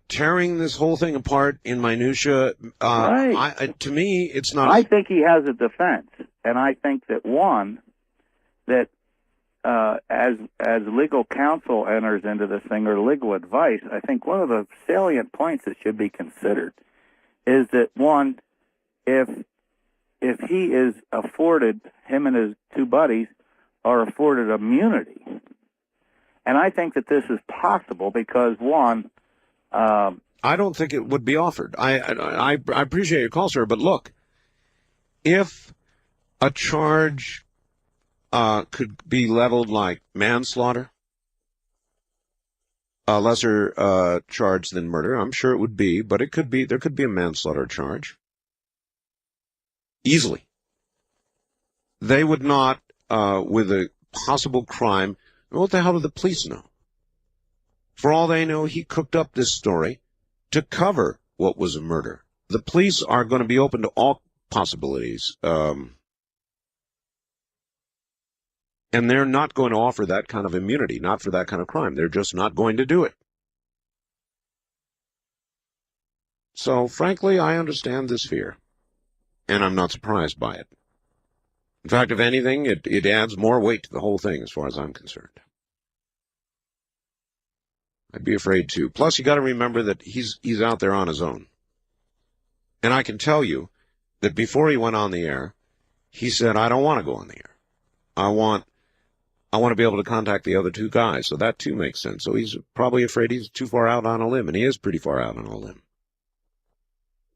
tearing this whole thing apart in minutia. Right. To me, it's not. I think he has a defense, and I think that one, that as legal counsel enters into this thing, or legal advice, I think one of the salient points that should be considered is that one, if he is afforded, him and his two buddies are afforded immunity. And I think that this is possible because, one... I don't think it would be offered. I appreciate your call, sir, but look, if a charge could be leveled like manslaughter, a lesser charge than murder, I'm sure it would be, but there could be a manslaughter charge. Easily. They would not, with a possible crime... What the hell do the police know? For all they know, he cooked up this story to cover what was a murder. The police are going to be open to all possibilities. And they're not going to offer that kind of immunity, not for that kind of crime. They're just not going to do it. So, frankly, I understand this fear. And I'm not surprised by it. In fact, if anything, it adds more weight to the whole thing as far as I'm concerned. I'd be afraid too. Plus, you got to remember that he's out there on his own. And I can tell you that before he went on the air, he said, I don't want to go on the air. I want to be able to contact the other two guys. So that too makes sense. So he's probably afraid he's too far out on a limb, and he is pretty far out on a limb.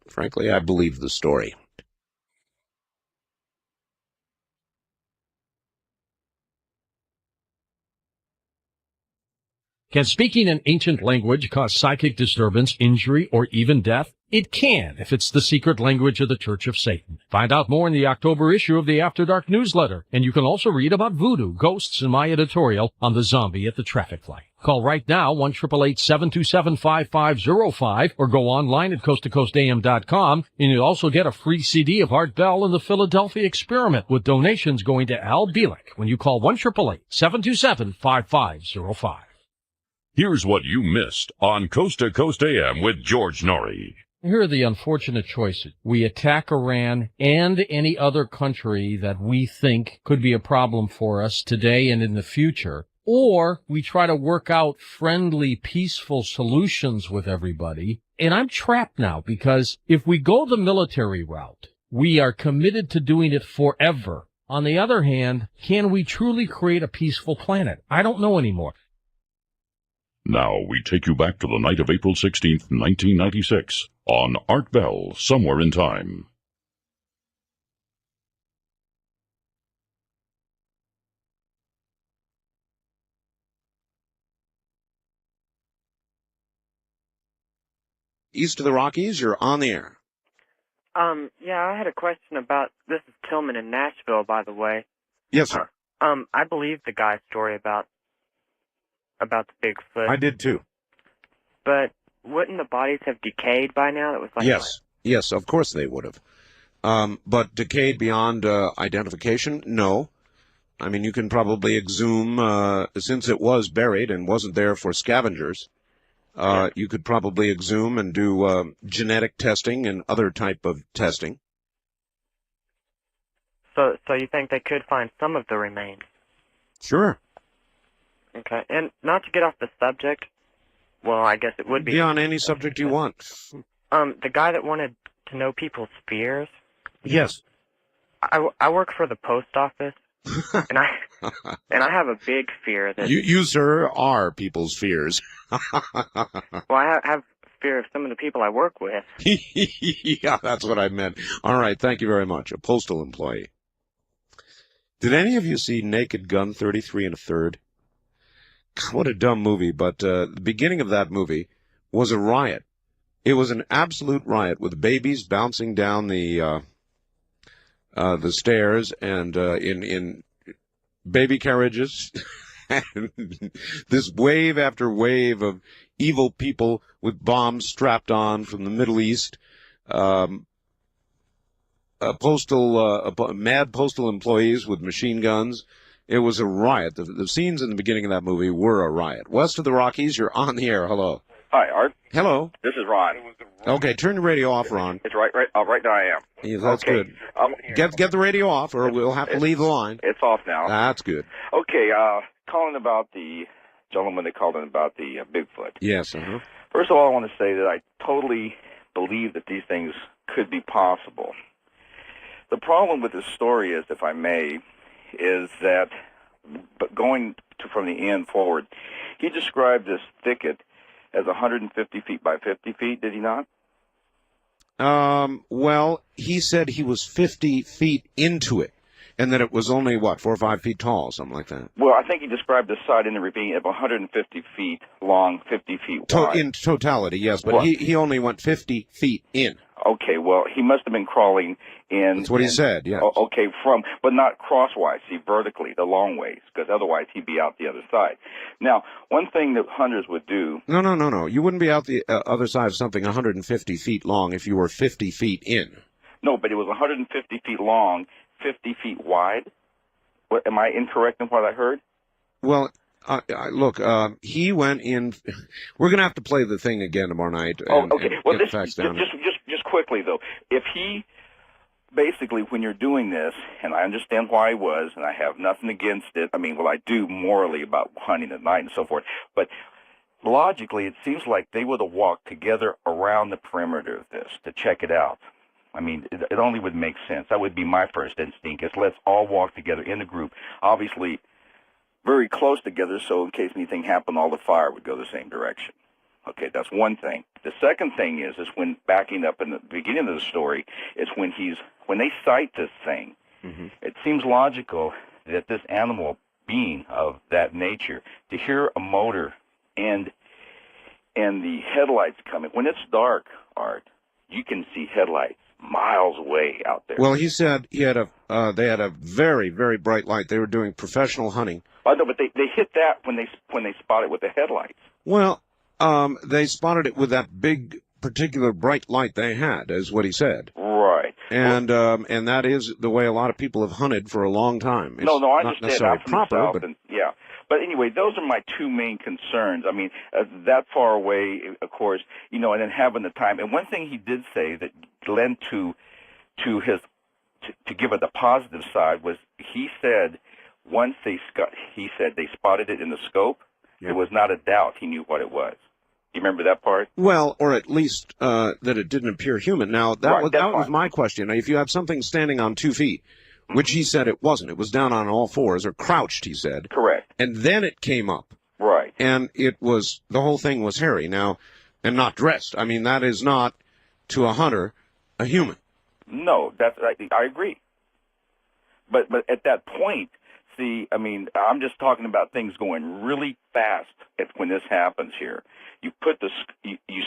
Frankly, I believe the story. Can speaking an ancient language cause psychic disturbance, injury, or even death? It can, if it's the secret language of the Church of Satan. Find out more in the October issue of the After Dark newsletter. And you can also read about voodoo, ghosts, and my editorial on the zombie at the traffic light. Call right now, 1-888-727-5505, or go online at coasttocoastam.com, and you'll also get a free CD of Art Bell and the Philadelphia Experiment, with donations going to Al Bielek when you call 1-888-727-5505. Here's what you missed on Coast to Coast AM with George Norrie. Here are the unfortunate choices. We attack Iran and any other country that we think could be a problem for us today and in the future, or we try to work out friendly, peaceful solutions with everybody. And I'm trapped now, because if we go the military route, we are committed to doing it forever. On the other hand, can we truly create a peaceful planet? I don't know anymore. Now we take you back to the night of April 16th, 1996, on Art Bell, Somewhere in Time. East of the Rockies, you're on the air. Yeah, I had a question about, this is Tillman in Nashville, by the way. Yes, sir. I believe the guy's story about the Bigfoot. I did too. But wouldn't the bodies have decayed by now? That was like Yes, of course they would have. But decayed beyond identification? No. I mean, you can probably exhume, since it was buried and wasn't there for scavengers, you could probably exhume and do genetic testing and other type of testing. So you think they could find some of the remains? Sure. Okay, and not to get off the subject, well, I guess it would be. Be on any subject you want. The guy that wanted to know people's fears. Yes. I work for the post office, and I have a big fear that You, sir, are people's fears. well, I have fear of some of the people I work with. Yeah, that's what I meant. All right, thank you very much. A postal employee. Did any of you see Naked Gun 33 1/3? What a dumb movie, but the beginning of that movie was a riot. It was an absolute riot, with babies bouncing down the stairs and in baby carriages. And this wave after wave of evil people with bombs strapped on from the Middle East. Mad postal employees with machine guns. It was a riot. The scenes in the beginning of that movie were a riot. West of the Rockies, you're on the air. Hello. Hi, Art. Hello. This is Ron. Okay, turn the radio off, Ron. It's right now I am. Yeah, that's okay. good. Get the radio off, or we'll have to leave the line. It's off now. That's good. Okay, calling about the gentleman that called in about the Bigfoot. Yes, First of all, I want to say that I totally believe that these things could be possible. The problem with this story is, if I may, is that, but going from the end forward, he described this thicket as 150 feet by 50 feet, did he not? Well, he said he was 50 feet into it, and that it was only, 4 or 5 feet tall, something like that. Well, I think he described the site in the ravine of 150 feet long, 50 feet wide. In totality, yes, but he only went 50 feet in. Okay, well, he must have been crawling in. That's what he said, yeah. Okay, but not crosswise, see, vertically, the long ways, because otherwise he'd be out the other side. Now, one thing that hunters would do... No. You wouldn't be out the other side of something 150 feet long if you were 50 feet in. No, but it was 150 feet long, 50 feet wide. Am I incorrect in what I heard? Well... look, he went in. We're going to have to play the thing again tomorrow night. And, okay. Well, get the facts down. Just quickly, though. If he, basically, when you're doing this, and I understand why he was, and I have nothing against it. I mean, well, I do morally about hunting at night and so forth. But logically, it seems like they would have walked together around the perimeter of this to check it out. I mean, it only would make sense. That would be my first instinct, is let's all walk together in a group, obviously very close together, so in case anything happened, all the fire would go the same direction. Okay, that's one thing. The second thing is when backing up in the beginning of the story, is when they cite this thing, it seems logical that this animal being of that nature, to hear a motor and the headlights coming, when it's dark, Art, you can see headlights miles away out there. Well, he said they had a very, very bright light. They were doing professional hunting. I know, but they hit that when they spot it with the headlights. Well, they spotted it with that big, particular bright light they had, is what he said. Right. And that is the way a lot of people have hunted for a long time. It's No, I not understand. necessarily I'm from proper, the South, but and yeah. But anyway, those are my two main concerns. I mean, that far away, of course, and then having the time. And one thing he did say that led to give it the positive side was he said once they spotted it in the scope, there was not a doubt he knew what it was. You remember that part? well, or at least that it didn't appear human. Now that was my question. If you have something standing on 2 feet, which he said it wasn't, it was down on all fours or crouched, he said. Correct. And then it came up. Right. And the whole thing was hairy now, and not dressed. I mean, that is not, to a hunter, a human. No, I agree. But at that point, see, I mean, I'm just talking about things going really fast when this happens here. You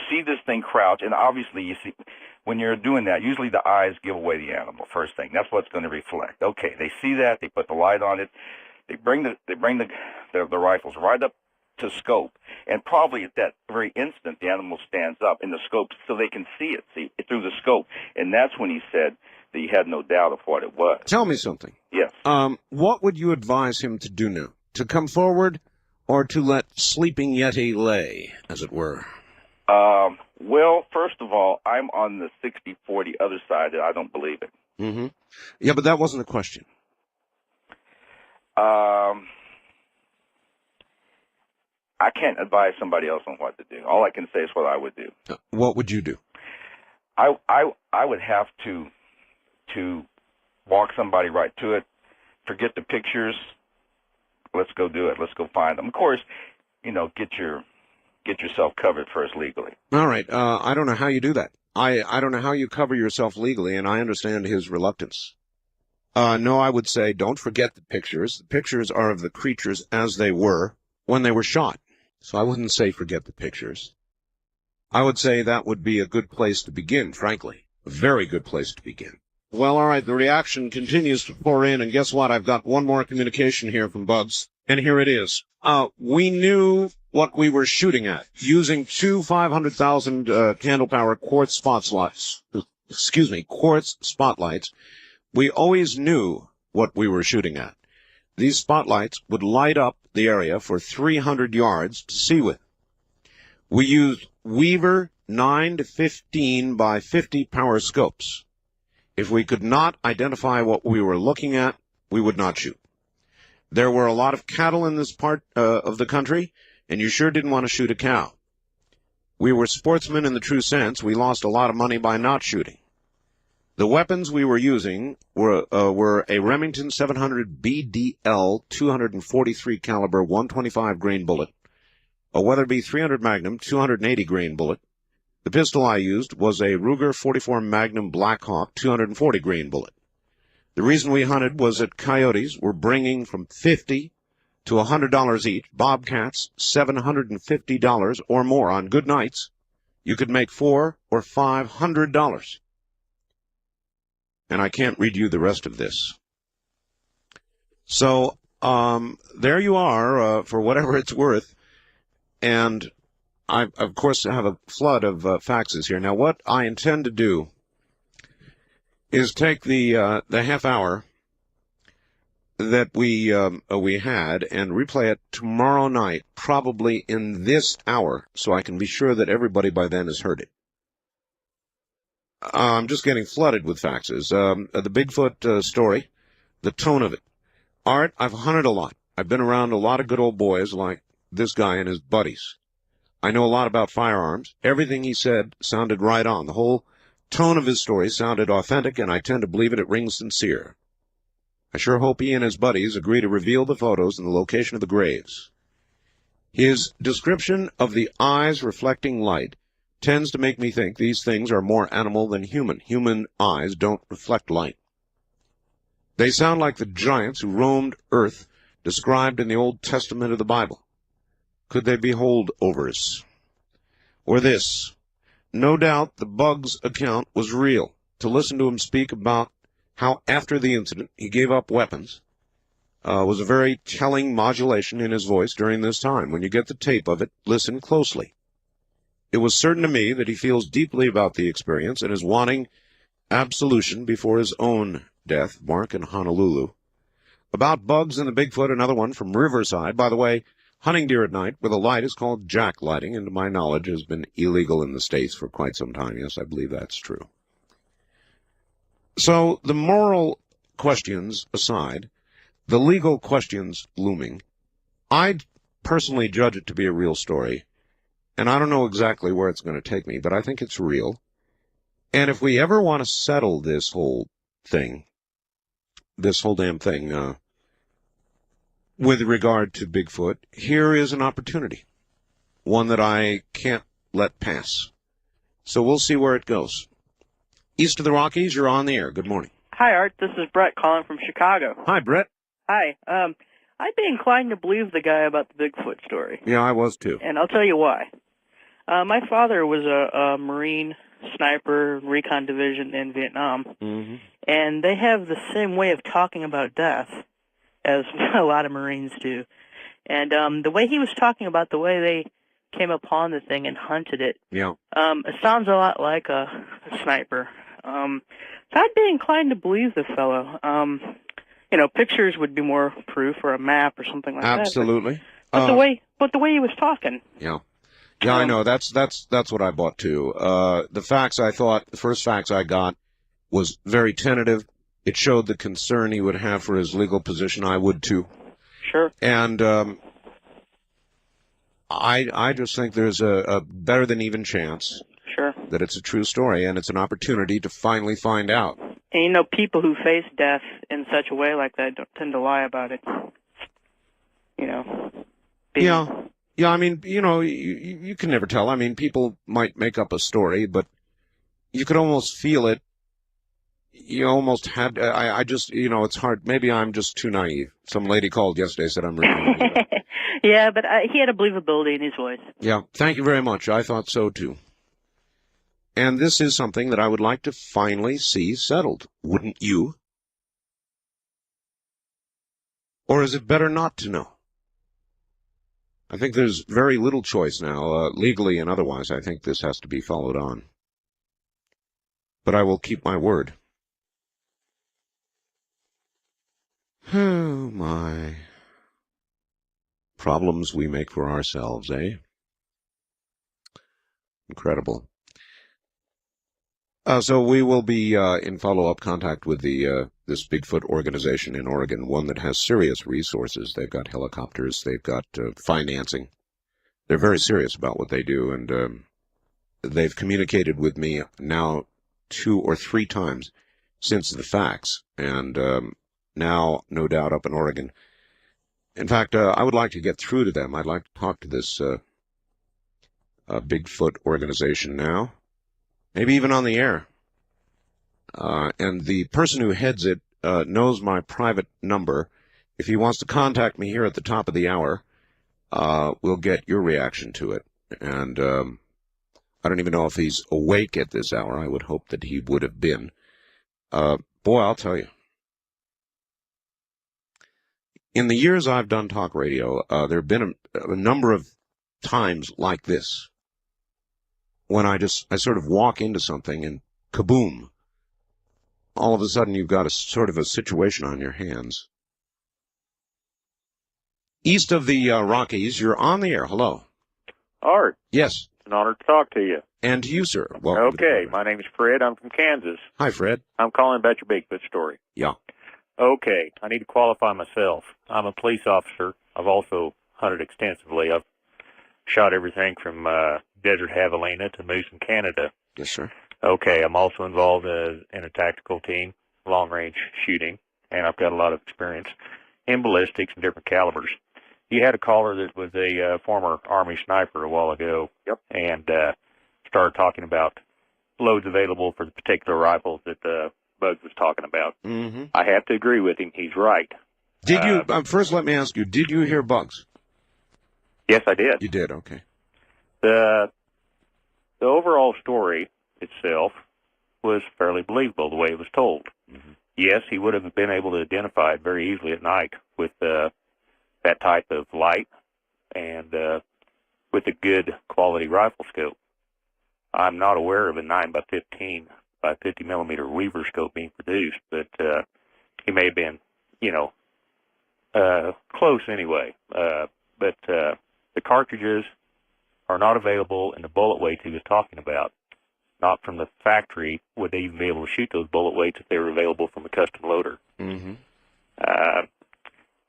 see this thing crouch, and obviously you see when you're doing that, usually the eyes give away the animal first thing. That's what's going to reflect. Okay, they see that, they put the light on it, they bring the rifles right up to scope, and probably at that very instant the animal stands up in the scope so they can see it through the scope, and that's when he said that he had no doubt of what it was. Tell me something. Yes. What would you advise him to do now? To come forward, or to let sleeping Yeti lay, as it were? Well, first of all, I'm on the 60-40 other side that I don't believe it. Mm-hmm. Yeah, but that wasn't the question. I can't advise somebody else on what to do. All I can say is what I would do. What would you do? I would have to walk somebody right to it. Forget the pictures. Let's go do it. Let's go find them. Of course, get yourself covered first legally. All right. I don't know how you do that. I don't know how you cover yourself legally, and I understand his reluctance. No, I would say don't forget the pictures. The pictures are of the creatures as they were when they were shot. So I wouldn't say forget the pictures. I would say that would be a good place to begin, frankly. A very good place to begin. Well, all right, the reaction continues to pour in, and guess what? I've got one more communication here from Bugs, and here it is. We knew what we were shooting at using two 500,000 candle power quartz spotlights. Quartz spotlights. We always knew what we were shooting at. These spotlights would light up the area for 300 yards to see with. We used Weaver 9 to 15 by 50 power scopes. If we could not identify what we were looking at, we would not shoot. There were a lot of cattle in this part of the country, and you sure didn't want to shoot a cow. We were sportsmen in the true sense. We lost a lot of money by not shooting. The weapons we were using were a Remington 700 BDL 243 caliber 125 grain bullet, a Weatherby 300 Magnum 280 grain bullet. The pistol I used was a Ruger 44 Magnum Blackhawk 240 grain bullet. The reason we hunted was that coyotes were bringing from $50 to $100 each, bobcats $750 or more on good nights. You could make $400 or $500. And I can't read you the rest of this. So, there you are, for whatever it's worth. And I, of course, have a flood of faxes here. Now, what I intend to do is take the half hour that we had and replay it tomorrow night, probably in this hour, so I can be sure that everybody by then has heard it. I'm just getting flooded with faxes. The Bigfoot story, the tone of it. Art, I've hunted a lot. I've been around a lot of good old boys like this guy and his buddies. I know a lot about firearms. Everything he said sounded right on. The whole tone of his story sounded authentic, and I tend to believe it rings sincere. I sure hope he and his buddies agree to reveal the photos and the location of the graves. His description of the eyes reflecting light tends to make me think these things are more animal than human. Human eyes don't reflect light. They sound like the giants who roamed earth described in the Old Testament of the Bible. Could they be holdovers? Or this: no doubt the Bug's account was real. To listen to him speak about how after the incident he gave up weapons was a very telling modulation in his voice during this time. When you get the tape of it, listen closely. It was certain to me that he feels deeply about the experience and is wanting absolution before his own death. Mark in Honolulu. About Bugs and the Bigfoot, another one from Riverside. By the way, hunting deer at night with a light is called jack lighting, and to my knowledge has been illegal in the States for quite some time. Yes, I believe that's true. So, the moral questions aside, the legal questions looming, I personally judge it to be a real story, and I don't know exactly where it's going to take me, but I think it's real. And if we ever want to settle this whole thing, this whole damn thing, with regard to Bigfoot, here is an opportunity, one that I can't let pass. So we'll see where it goes. East of the Rockies, you're on the air. Good morning. Hi, Art. This is Brett calling from Chicago. Hi, Brett. Hi. I'd be inclined to believe the guy about the Bigfoot story. Yeah, I was too. And I'll tell you why. My father was a Marine sniper, recon division in Vietnam. Mm-hmm. And they have the same way of talking about death as a lot of Marines do. And the way he was talking about the way they came upon the thing and hunted it, Yeah. it sounds a lot like a sniper. So I'd be inclined to believe the fellow. Pictures would be more proof, or a map or something like Absolutely. that. But the way he was talking. Yeah. Yeah, I know. That's what I bought too. The first facts I got was very tentative. It showed the concern he would have for his legal position. I would too. Sure. And I just think there's a better than even chance. Sure. That it's a true story, and it's an opportunity to finally find out. And people who face death in such a way like that don't tend to lie about it. Yeah, I mean, you can never tell. I mean, people might make up a story, but you could almost feel it. You almost had, it's hard. Maybe I'm just too naive. Some lady called yesterday, said I'm recording. Yeah, but he had a believability in his voice. Yeah, thank you very much. I thought so too. And this is something that I would like to finally see settled. Wouldn't you? Or is it better not to know? I think there's very little choice now, legally and otherwise. I think this has to be followed on. But I will keep my word. Oh, my. Problems we make for ourselves, eh? Incredible. So we will be in follow-up contact with this Bigfoot organization in Oregon, one that has serious resources. They've got helicopters, they've got financing. They're very serious about what they do, and they've communicated with me now 2 or 3 times since the facts, and now, no doubt, up in Oregon. In fact, I would like to get through to them. I'd like to talk to this Bigfoot organization now. Maybe even on the air. And the person who heads it knows my private number. If he wants to contact me here at the top of the hour, we'll get your reaction to it. And I don't even know if he's awake at this hour. I would hope that he would have been. Boy, I'll tell you. In the years I've done talk radio, there have been a number of times like this, when I sort of walk into something and kaboom, all of a sudden you've got a sort of a situation on your hands. East of the Rockies, you're on the air. Hello. Art. Yes. It's an honor to talk to you. And to you, sir. Welcome. Okay, my name is Fred. I'm from Kansas. Hi, Fred. I'm calling about your Bigfoot story. Yeah. Okay, I need to qualify myself. I'm a police officer. I've also hunted extensively. I've shot everything from desert javelina to moose in Canada. Yes, sir. Okay, I'm also involved in a tactical team, long-range shooting, and I've got a lot of experience in ballistics and different calibers. You had a caller that was a former Army sniper a while ago, and started talking about loads available for the particular rifles that Bugs was talking about. Mm-hmm. I have to agree with him. He's right. Did you, first let me ask you, did you hear Bugs? Yes, I did. You did, okay. The overall story itself was fairly believable the way it was told. Mm-hmm. Yes, he would have been able to identify it very easily at night with that type of light and with a good quality rifle scope. I'm not aware of a 9x15 by 50 millimeter Weaver scope being produced, but he may have been, close anyway. But the cartridges are not available in the bullet weights he was talking about. Not from the factory would they even be able to shoot those bullet weights if they were available from a custom loader. Mm-hmm.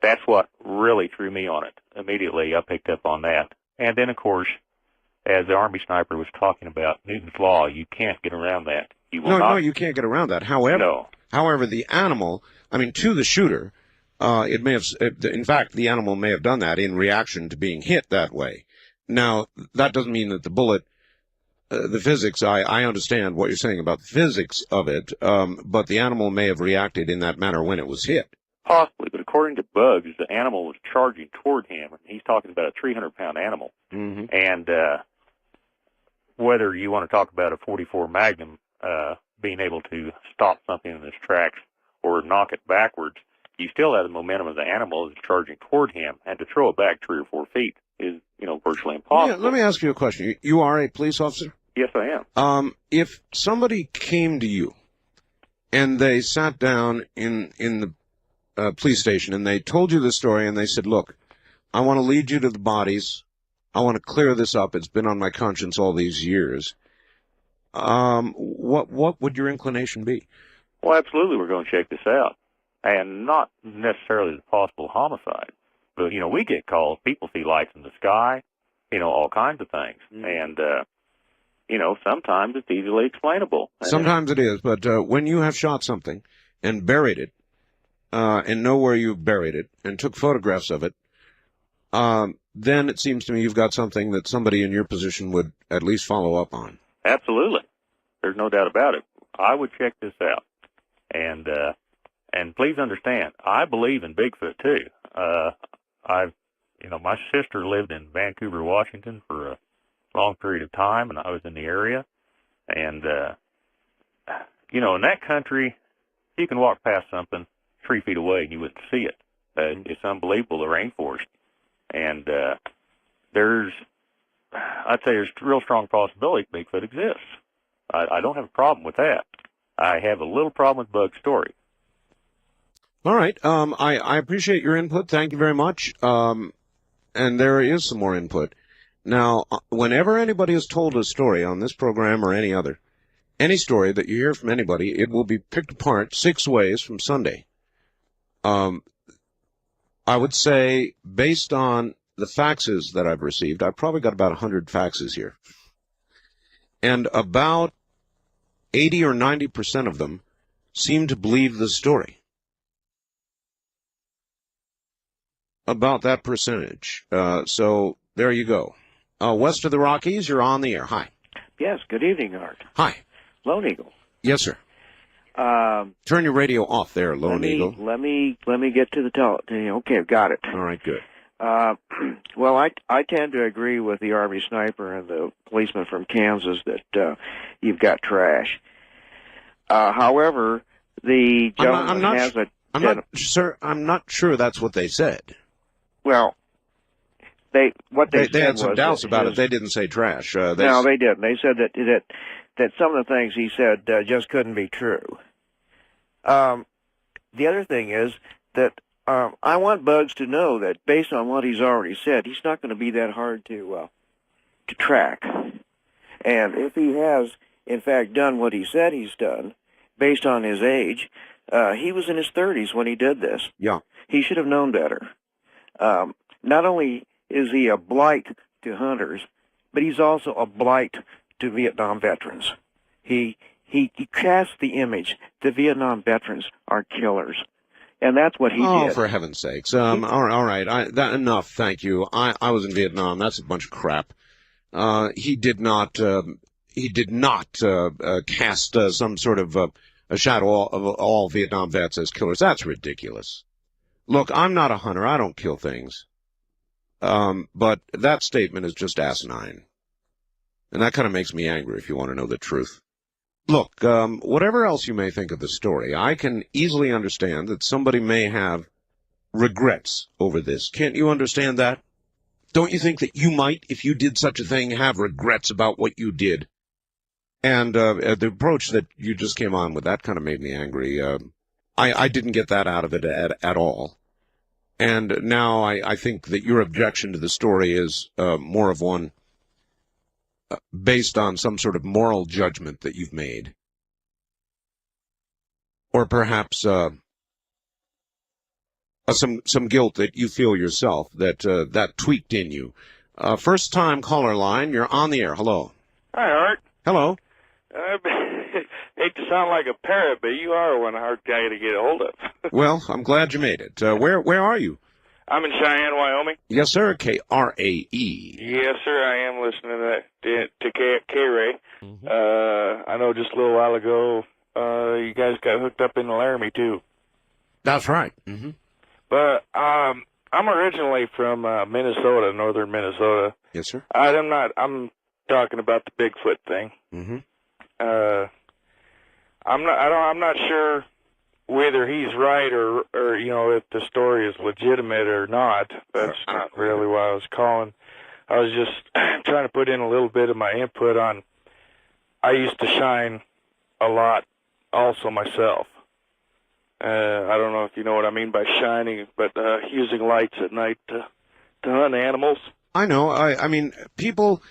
That's what really threw me on it. Immediately, I picked up on that. And then, of course, as the Army sniper was talking about Newton's Law, you can't get around that. You will not. No, you can't get around that. However, the animal, to the shooter, it may have, in fact, the animal may have done that in reaction to being hit that way. Now, that doesn't mean that the bullet, the physics, I understand what you're saying about the physics of it, but the animal may have reacted in that manner when it was hit. Possibly, but according to Bugs, the animal was charging toward him, and he's talking about a 300-pound animal. Mm-hmm. And whether you want to talk about a .44 Magnum being able to stop something in its tracks or knock it backwards, you still have the momentum of the animal that's charging toward him, and to throw it back 3 or 4 feet is, virtually impossible. Yeah, let me ask you a question. You are a police officer? Yes, I am. If somebody came to you and they sat down in the police station and they told you the story and they said, look, I want to lead you to the bodies. I want to clear this up. It's been on my conscience all these years. What would your inclination be? Well, absolutely, we're going to check this out. And not necessarily the possible homicide. But, we get calls. People see lights in the sky, all kinds of things. And, sometimes it's easily explainable. Sometimes it is, but when you have shot something and buried it, and know where you buried it, and took photographs of it, then it seems to me you've got something that somebody in your position would at least follow up on. Absolutely. There's no doubt about it. I would check this out. And please understand, I believe in Bigfoot, too. My sister lived in Vancouver, Washington for a long period of time, and I was in the area. And, in that country, you can walk past something 3 feet away and you wouldn't see it. It's unbelievable, the rainforest. And I'd say there's a real strong possibility Bigfoot exists. I don't have a problem with that. I have a little problem with Bug's story. All right. I appreciate your input. Thank you very much. And there is some more input. Now, whenever anybody has told a story on this program or any other, any story that you hear from anybody, it will be picked apart 6 ways from Sunday. I would say, based on the faxes that I've received, I've probably got about 100 faxes here. And about 80 or 90% of them seem to believe the story. About that percentage. So there you go. West of the Rockies, you're on the air. Hi. Yes, good evening, Art. Hi. Lone Eagle. Yes, sir. Turn your radio off there, Lone Eagle. Let me get to the okay, I've got it. All right, good. Well, I tend to agree with the Army sniper and the policeman from Kansas that you've got trash. However, the gentleman has a... I'm not sure that's what they said. Well, they had some doubts about it. They didn't say trash. No, they didn't. They said that some of the things he said just couldn't be true. The other thing is that I want Bugs to know that based on what he's already said, he's not going to be that hard to track. And if he has, in fact, done what he said he's done, based on his age, he was in his 30s when he did this. Yeah. He should have known better. Not only is he a blight to hunters, but he's also a blight to Vietnam veterans. he cast the image. The Vietnam veterans are killers. And that's what he Oh, did. for heaven's sakes. All right. Enough, thank you. I was in Vietnam. That's a bunch of crap. He did not cast some sort of a shadow of all Vietnam vets as killers. That's ridiculous. Look, I'm not a hunter. I don't kill things. But that statement is just asinine. And that kind of makes me angry, if you want to know the truth. Look, whatever else you may think of the story, I can easily understand that somebody may have regrets over this. Can't you understand that? Don't you think that you might, if you did such a thing, have regrets about what you did? And the approach that you just came on with, that kind of made me angry. I didn't get that out of it at all. And now I think that your objection to the story is more of one based on some sort of moral judgment that you've made. Or perhaps some guilt that you feel yourself, that tweaked in you. First-time caller line, you're on the air. Hello. Hi, Art. Hello. I hate to sound like a parrot, but you are one hard guy to get a hold of. Well, I'm glad you made it. Where are you? I'm in Cheyenne, Wyoming. Yes, sir. KRAE. Yes, sir. I am listening to K-Ray. I know just a little while ago you guys got hooked up in Laramie, too. That's right. Mm-hmm. But I'm originally from Minnesota, northern Minnesota. Yes, sir. I'm talking about the Bigfoot thing. Mm-hmm. I'm not sure whether he's right or if the story is legitimate or not. That's not really why I was calling. I was just trying to put in a little bit of my input on. I used to shine a lot also myself. I don't know if you know what I mean by shining, but using lights at night to hunt animals. I know. I mean, people,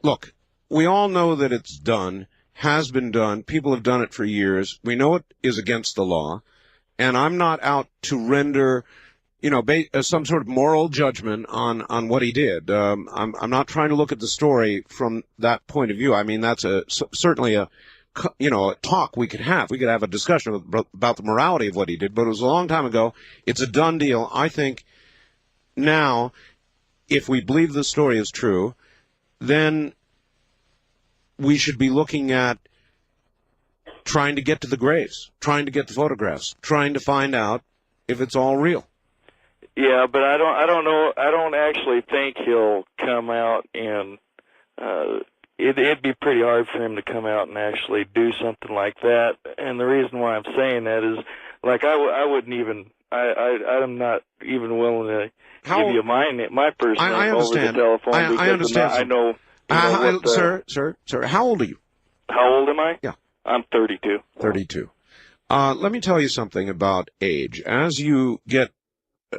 look, we all know that it's done, has been done. People have done it for years. We know it is against the law. And I'm not out to render, some sort of moral judgment on what he did. I'm not trying to look at the story from that point of view. I mean, that's certainly a talk we could have. We could have a discussion about the morality of what he did, but it was a long time ago. It's a done deal. I think now, if we believe the story is true, then we should be looking at trying to get to the graves, trying to get the photographs, trying to find out if it's all real. Yeah, but I don't know. I don't actually think he'll come out and it'd be pretty hard for him to come out and actually do something like that. And the reason why I'm saying that is, like, I wouldn't even. I'm not even willing to give you my personal I over the understand. telephone because I understand. I know. Sir, how old are you? How old am I? Yeah. I'm 32. 32. Let me tell you something about age. As you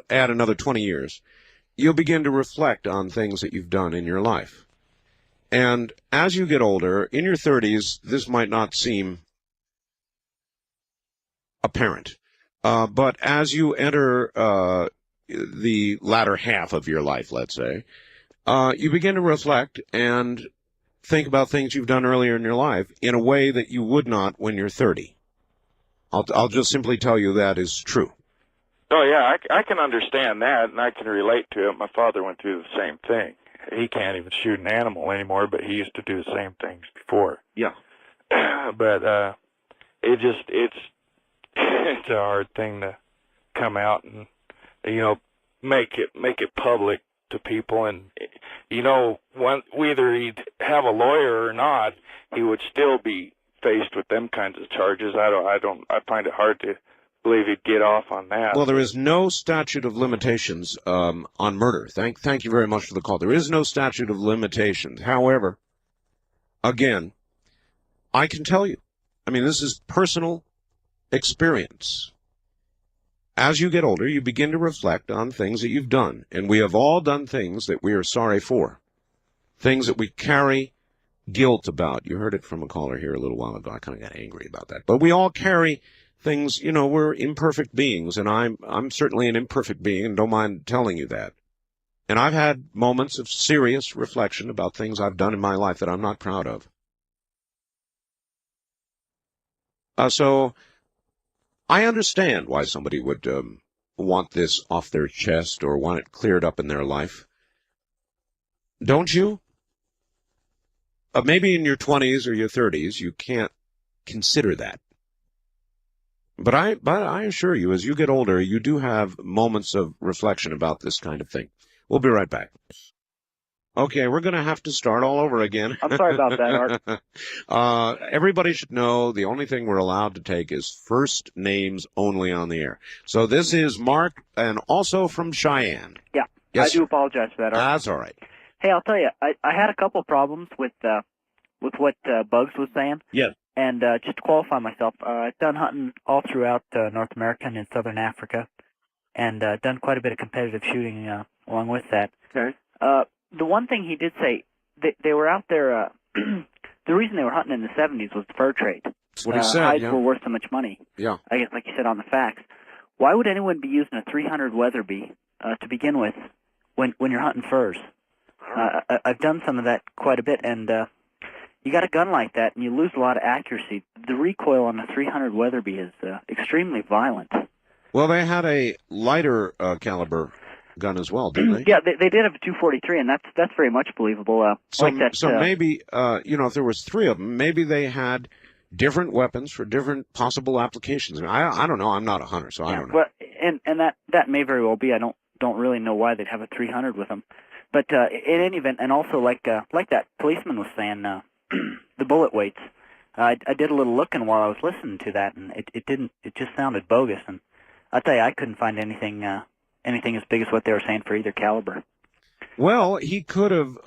add another 20 years, you'll begin to reflect on things that you've done in your life. And as you get older, in your 30s, this might not seem apparent. But as you enter the latter half of your life, let's say, you begin to reflect and think about things you've done earlier in your life in a way that you would not when you're 30. I'll just simply tell you that is true. Oh, yeah, I can understand that, and I can relate to it. My father went through the same thing. He can't even shoot an animal anymore, but he used to do the same things before. Yeah. But it's a hard thing to come out and make it public to people, and whether he'd have a lawyer or not, he would still be faced with them kinds of charges. I find it hard to believe he'd get off on that. Well, there is no statute of limitations on murder. Thank you very much for the call. There is no statute of limitations. However, again, I can tell you, I mean, this is personal experience. As you get older, you begin to reflect on things that you've done. And we have all done things that we are sorry for. Things that we carry guilt about. You heard it from a caller here a little while ago. I kind of got angry about that. But we all carry things, we're imperfect beings. And I'm certainly an imperfect being and don't mind telling you that. And I've had moments of serious reflection about things I've done in my life that I'm not proud of. So I understand why somebody would want this off their chest or want it cleared up in their life. Don't you? Maybe in your 20s or your 30s you can't consider that. But I assure you, as you get older, you do have moments of reflection about this kind of thing. We'll be right back. Okay, we're going to have to start all over again. I'm sorry about that, Art. Everybody should know the only thing we're allowed to take is first names only on the air. So this is Mark, and also from Cheyenne. Yeah, Yes, I do apologize for that, Art. That's all right. Hey, I'll tell you, I had a couple problems with what Bugs was saying. Yes. And just to qualify myself, I've done hunting all throughout North America and in Southern Africa, and done quite a bit of competitive shooting along with that. Okay. The one thing he did say, they were out there, the reason they were hunting in the 70s was the fur trade. That's what he said, hides yeah. were worth so much money. Yeah. I guess, like you said on the facts. Why would anyone be using a 300 Weatherby to begin with when you're hunting furs? I've done some of that quite a bit, and you got a gun like that, and you lose a lot of accuracy. The recoil on a 300 Weatherby is extremely violent. Well, they had a lighter caliber gun as well, didn't they? Yeah, they did have a 243, and that's very much believable. So maybe, if there was three of them, maybe they had different weapons for different possible applications. I don't know. I'm not a hunter, so I don't know. Well, and that may very well be. I don't really know why they'd have a 300 with them. But in any event, and also like that policeman was saying, the bullet weights. I did a little looking while I was listening to that, and it just sounded bogus. And I'll tell you, I couldn't find anything as big as what they were saying for either caliber. Well, he could have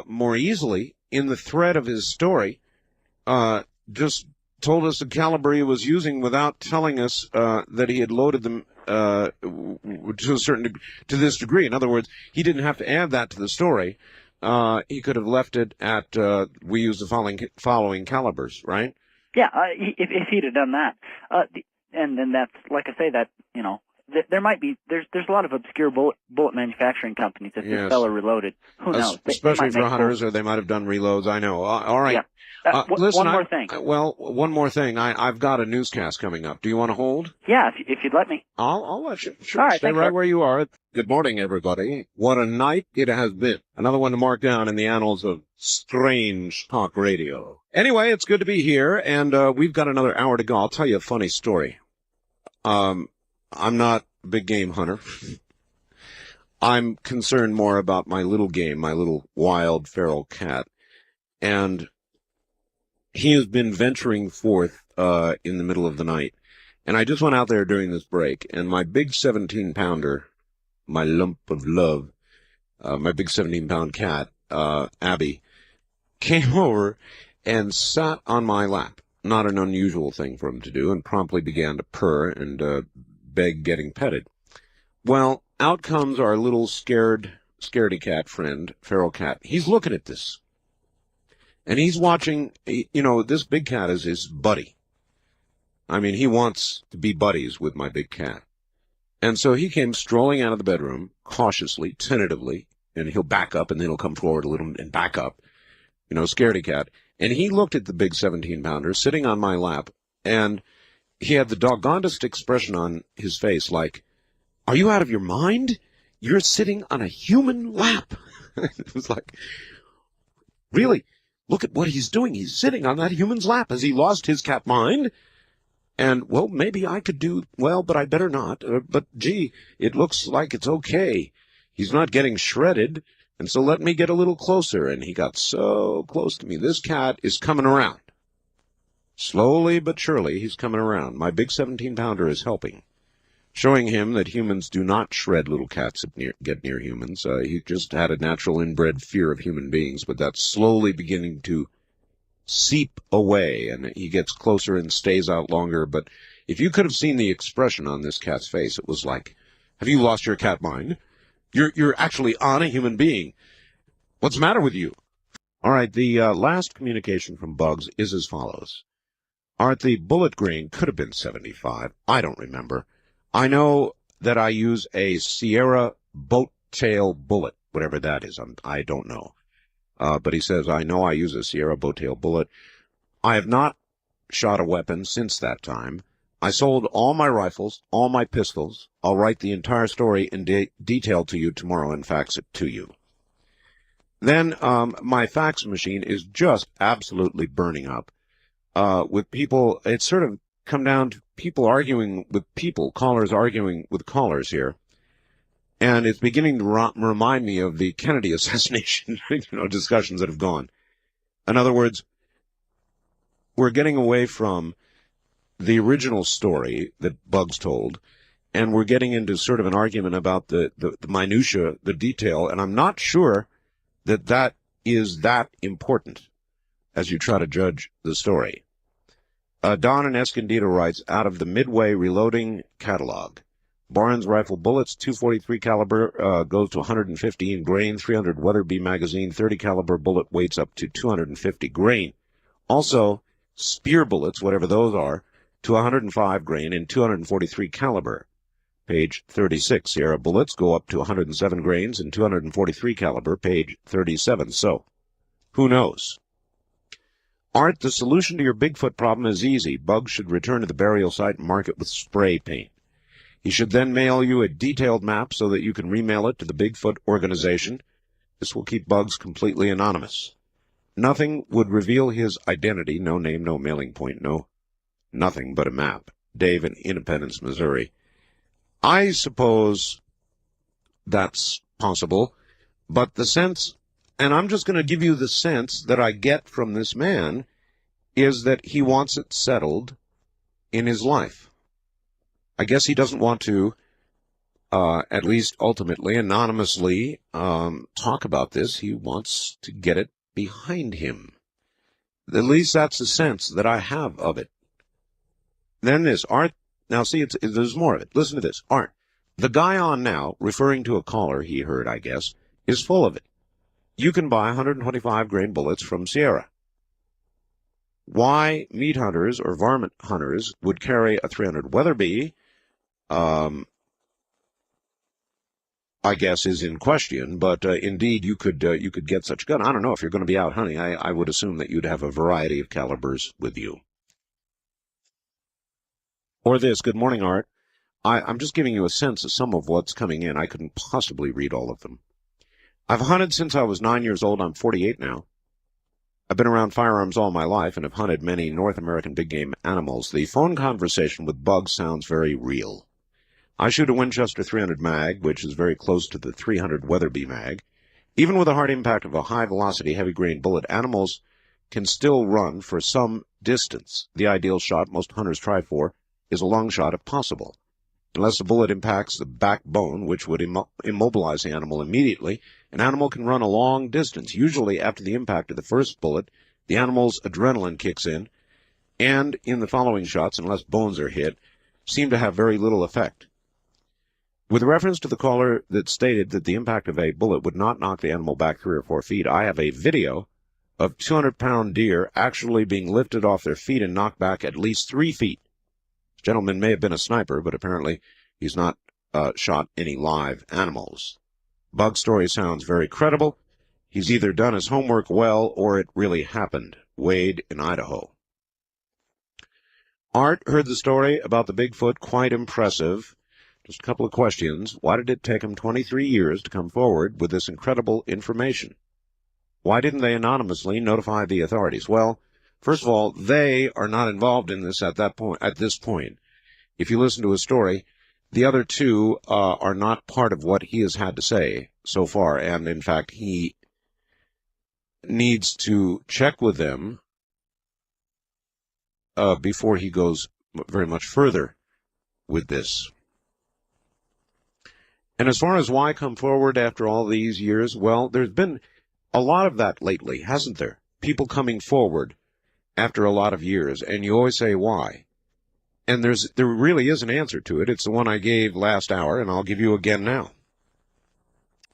more easily, in the thread of his story, just told us the caliber he was using without telling us that he had loaded them to this degree. In other words, he didn't have to add that to the story. He could have left it at we use the following calibers, right? Yeah, if he'd have done that, and that's like I say that there might be there's a lot of obscure bullet manufacturing companies. If this fellow reloaded, who knows? Especially for hunters, or they might have done reloads. I know. All right. Yeah. Listen, one more thing. One more thing. I've got a newscast coming up. Do you want to hold? Yeah, if you'd let me. I'll let you. Sure. All right, Stay thanks, right Art. where you are. Good morning, everybody. What a night it has been. Another one to mark down in the annals of strange talk radio. Anyway, it's good to be here, and we've got another hour to go. I'll tell you a funny story. I'm not a big game hunter. I'm concerned more about my little game, my little wild feral cat. And he has been venturing forth in the middle of the night. And I just went out there during this break, and my big 17-pounder, my lump of love, my big 17-pound cat, Abby, came over and sat on my lap. Not an unusual thing for him to do, and promptly began to purr and beg getting petted. Well, out comes our little scaredy cat friend, feral cat. He's looking at this. And he's watching, this big cat is his buddy. I mean, he wants to be buddies with my big cat. And so he came strolling out of the bedroom, cautiously, tentatively, and he'll back up and then he'll come forward a little and back up, scaredy cat. And he looked at the big 17-pounder sitting on my lap, and he had the doggonedest expression on his face, like, "Are you out of your mind? You're sitting on a human lap." It was like, really? Look at what he's doing. He's sitting on that human's lap. Has he lost his cat mind? And, well, maybe I could do well, but I better not. But, gee, it looks like it's okay. He's not getting shredded, and so let me get a little closer. And he got so close to me. This cat is coming around. Slowly but surely, he's coming around. My big 17-pounder is helping, showing him that humans do not shred little cats that get near humans. He just had a natural inbred fear of human beings, but that's slowly beginning to seep away, and he gets closer and stays out longer. But if you could have seen the expression on this cat's face, it was like, have you lost your cat mind? You're actually on a human being. What's the matter with you? All right, the last communication from Bugs is as follows. Art, the bullet grain could have been 75. I don't remember. I know that I use a Sierra boat tail bullet, whatever that is. I don't know. But he says, I know I use a Sierra boat tail bullet. I have not shot a weapon since that time. I sold all my rifles, all my pistols. I'll write the entire story in detail to you tomorrow and fax it to you. Then my fax machine is just absolutely burning up with people. It's sort of come down to people arguing with people, callers arguing with callers here. And it's beginning to remind me of the Kennedy assassination discussions that have gone. In other words, we're getting away from the original story that Bugs told, and we're getting into sort of an argument about the minutia, the detail, and I'm not sure that that is that important as you try to judge the story. Don in Escondido writes, out of the Midway Reloading Catalog, Barnes rifle bullets, 243 caliber, goes to 115 grain, 300 Weatherby magazine, 30 caliber bullet weights up to 250 grain. Also, spear bullets, whatever those are, to 105 grain and 243 caliber. Page 36. Sierra bullets go up to 107 grains and 243 caliber. Page 37. So, who knows? Art, the solution to your Bigfoot problem is easy. Bugs should return to the burial site and mark it with spray paint. He should then mail you a detailed map so that you can remail it to the Bigfoot organization. This will keep Bugs completely anonymous. Nothing would reveal his identity. No name, no mailing point, no nothing but a map. Dave in Independence, Missouri. I suppose that's possible, but the sense, and I'm just going to give you the sense that I get from this man, is that he wants it settled in his life. I guess he doesn't want to, at least ultimately, anonymously, talk about this. He wants to get it behind him. At least that's the sense that I have of it. Then this, Art, now see, there's more of it. Listen to this. Art, the guy on now, referring to a caller he heard, I guess, is full of it. You can buy 125 grain bullets from Sierra. Why meat hunters or varmint hunters would carry a 300 Weatherby, I guess, is in question, but indeed you could get such a gun. I don't know if you're going to be out hunting. I would assume that you'd have a variety of calibers with you. Or this, good morning, Art. I'm just giving you a sense of some of what's coming in. I couldn't possibly read all of them. I've hunted since I was 9 years old. I'm 48 now. I've been around firearms all my life and have hunted many North American big game animals. The phone conversation with Bugs sounds very real. I shoot a Winchester 300 mag, which is very close to the 300 Weatherby mag. Even with the hard impact of a high-velocity, heavy-grain bullet, animals can still run for some distance. The ideal shot most hunters try for is a long shot if possible. Unless the bullet impacts the backbone, which would immobilize the animal immediately, an animal can run a long distance. Usually after the impact of the first bullet, the animal's adrenaline kicks in, and in the following shots, unless bones are hit, seem to have very little effect. With reference to the caller that stated that the impact of a bullet would not knock the animal back 3 or 4 feet, I have a video of 200-pound deer actually being lifted off their feet and knocked back at least 3 feet. This gentleman may have been a sniper, but apparently he's not shot any live animals. Bug's story sounds very credible. He's either done his homework well or it really happened. Wade in Idaho. Art heard the story about the Bigfoot, quite impressive. Just a couple of questions. Why did it take him 23 years to come forward with this incredible information? Why didn't they anonymously notify the authorities? Well, first of all, they are not involved in this at this point. If you listen to his story, the other two are not part of what he has had to say so far, and in fact, he needs to check with them before he goes very much further with this. And as far as why come forward after all these years, well, there's been a lot of that lately, hasn't there? People coming forward after a lot of years, and you always say why. And there really is an answer to it. It's the one I gave last hour, and I'll give you again now.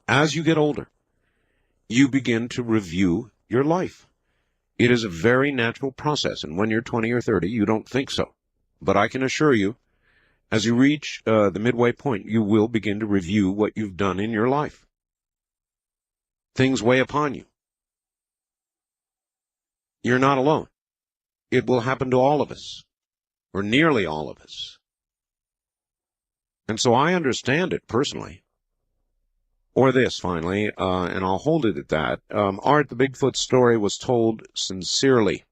As you get older, you begin to review your life. It is a very natural process, and when you're 20 or 30, you don't think so. But I can assure you, as you reach the midway point, you will begin to review what you've done in your life. Things weigh upon you. You're not alone. it will happen to all of us, or nearly all of us. And so I understand it personally. Or this, finally, and I'll hold it at that. Art, the Bigfoot story was told sincerely.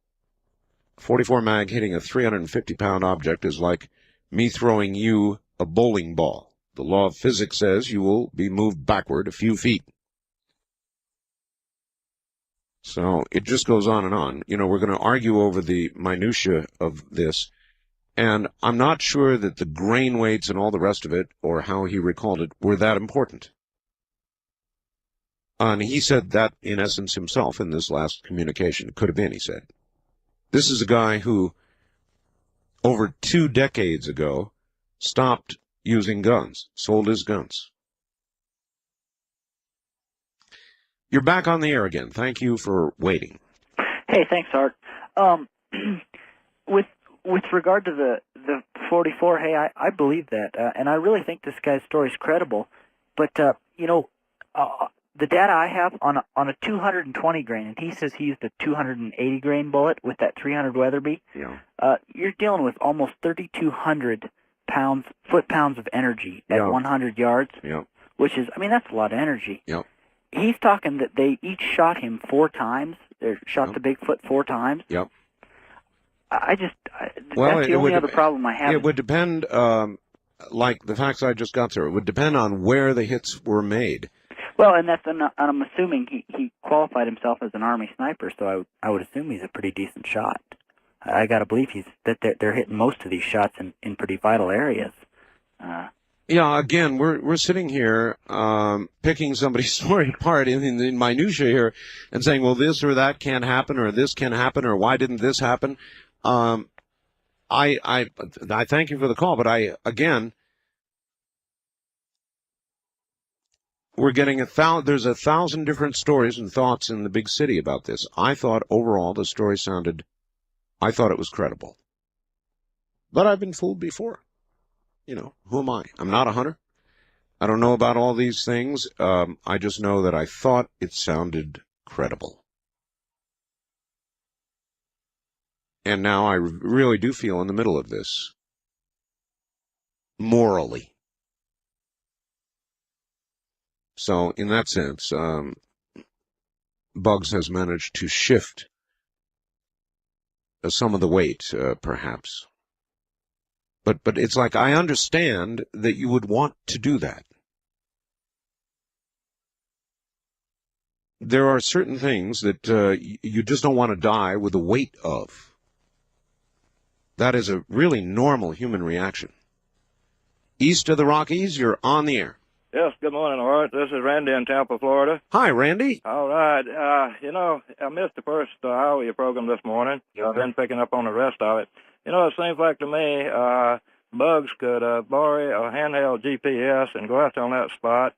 44 mag hitting a 350-pound object is like me throwing you a bowling ball. The law of physics says you will be moved backward a few feet. So it just goes on and on. You know, we're going to argue over the minutia of this, and I'm not sure that the grain weights and all the rest of it, or how he recalled it, were that important. And he said that, in essence, himself in this last communication. It could have been, he said. This is a guy who, over 2 decades ago, stopped using guns, sold his guns. You're back on the air again. Thank you for waiting. Hey, thanks, Art. With regard to the 44, hey, I believe that, and I really think this guy's story is credible. But the data I have on a 220 grain, and he says he used a 280 grain bullet with that 300 Weatherby. Yeah. You're dealing with almost 3,200 foot-pounds of energy at 100 yards. Yeah. Which is, I mean, that's a lot of energy. Yeah. He's talking that they each shot him 4 times. They shot the Bigfoot 4 times. Yep. That's the only other problem I have. It would depend, like the facts I just got through, it would depend on where the hits were made. Well, and I'm assuming he qualified himself as an Army sniper, so I would assume he's a pretty decent shot. I got to believe that they're hitting most of these shots in pretty vital areas. Yeah, again, we're sitting here picking somebody's story apart in minutia here and saying, well, this or that can't happen, or this can happen, or why didn't this happen? I thank you for the call, but we're getting there's 1,000 different stories and thoughts in the big city about this. I thought overall the story I thought it was credible. But I've been fooled before. You know, who am I? I'm not a hunter. I don't know about all these things. I just know that I thought it sounded credible. And now I really do feel in the middle of this. Morally. So, in that sense, Bugs has managed to shift some of the weight, perhaps. But it's like, I understand that you would want to do that. There are certain things that you just don't want to die with the weight of. That is a really normal human reaction. East of the Rockies, you're on the air. Yes, good morning, Art. This is Randy in Tampa, Florida. Hi, Randy. All right. I missed the first hour of your program this morning. I've been picking up on the rest of it. It seems like to me Bugs could borrow a handheld GPS and go out on that spot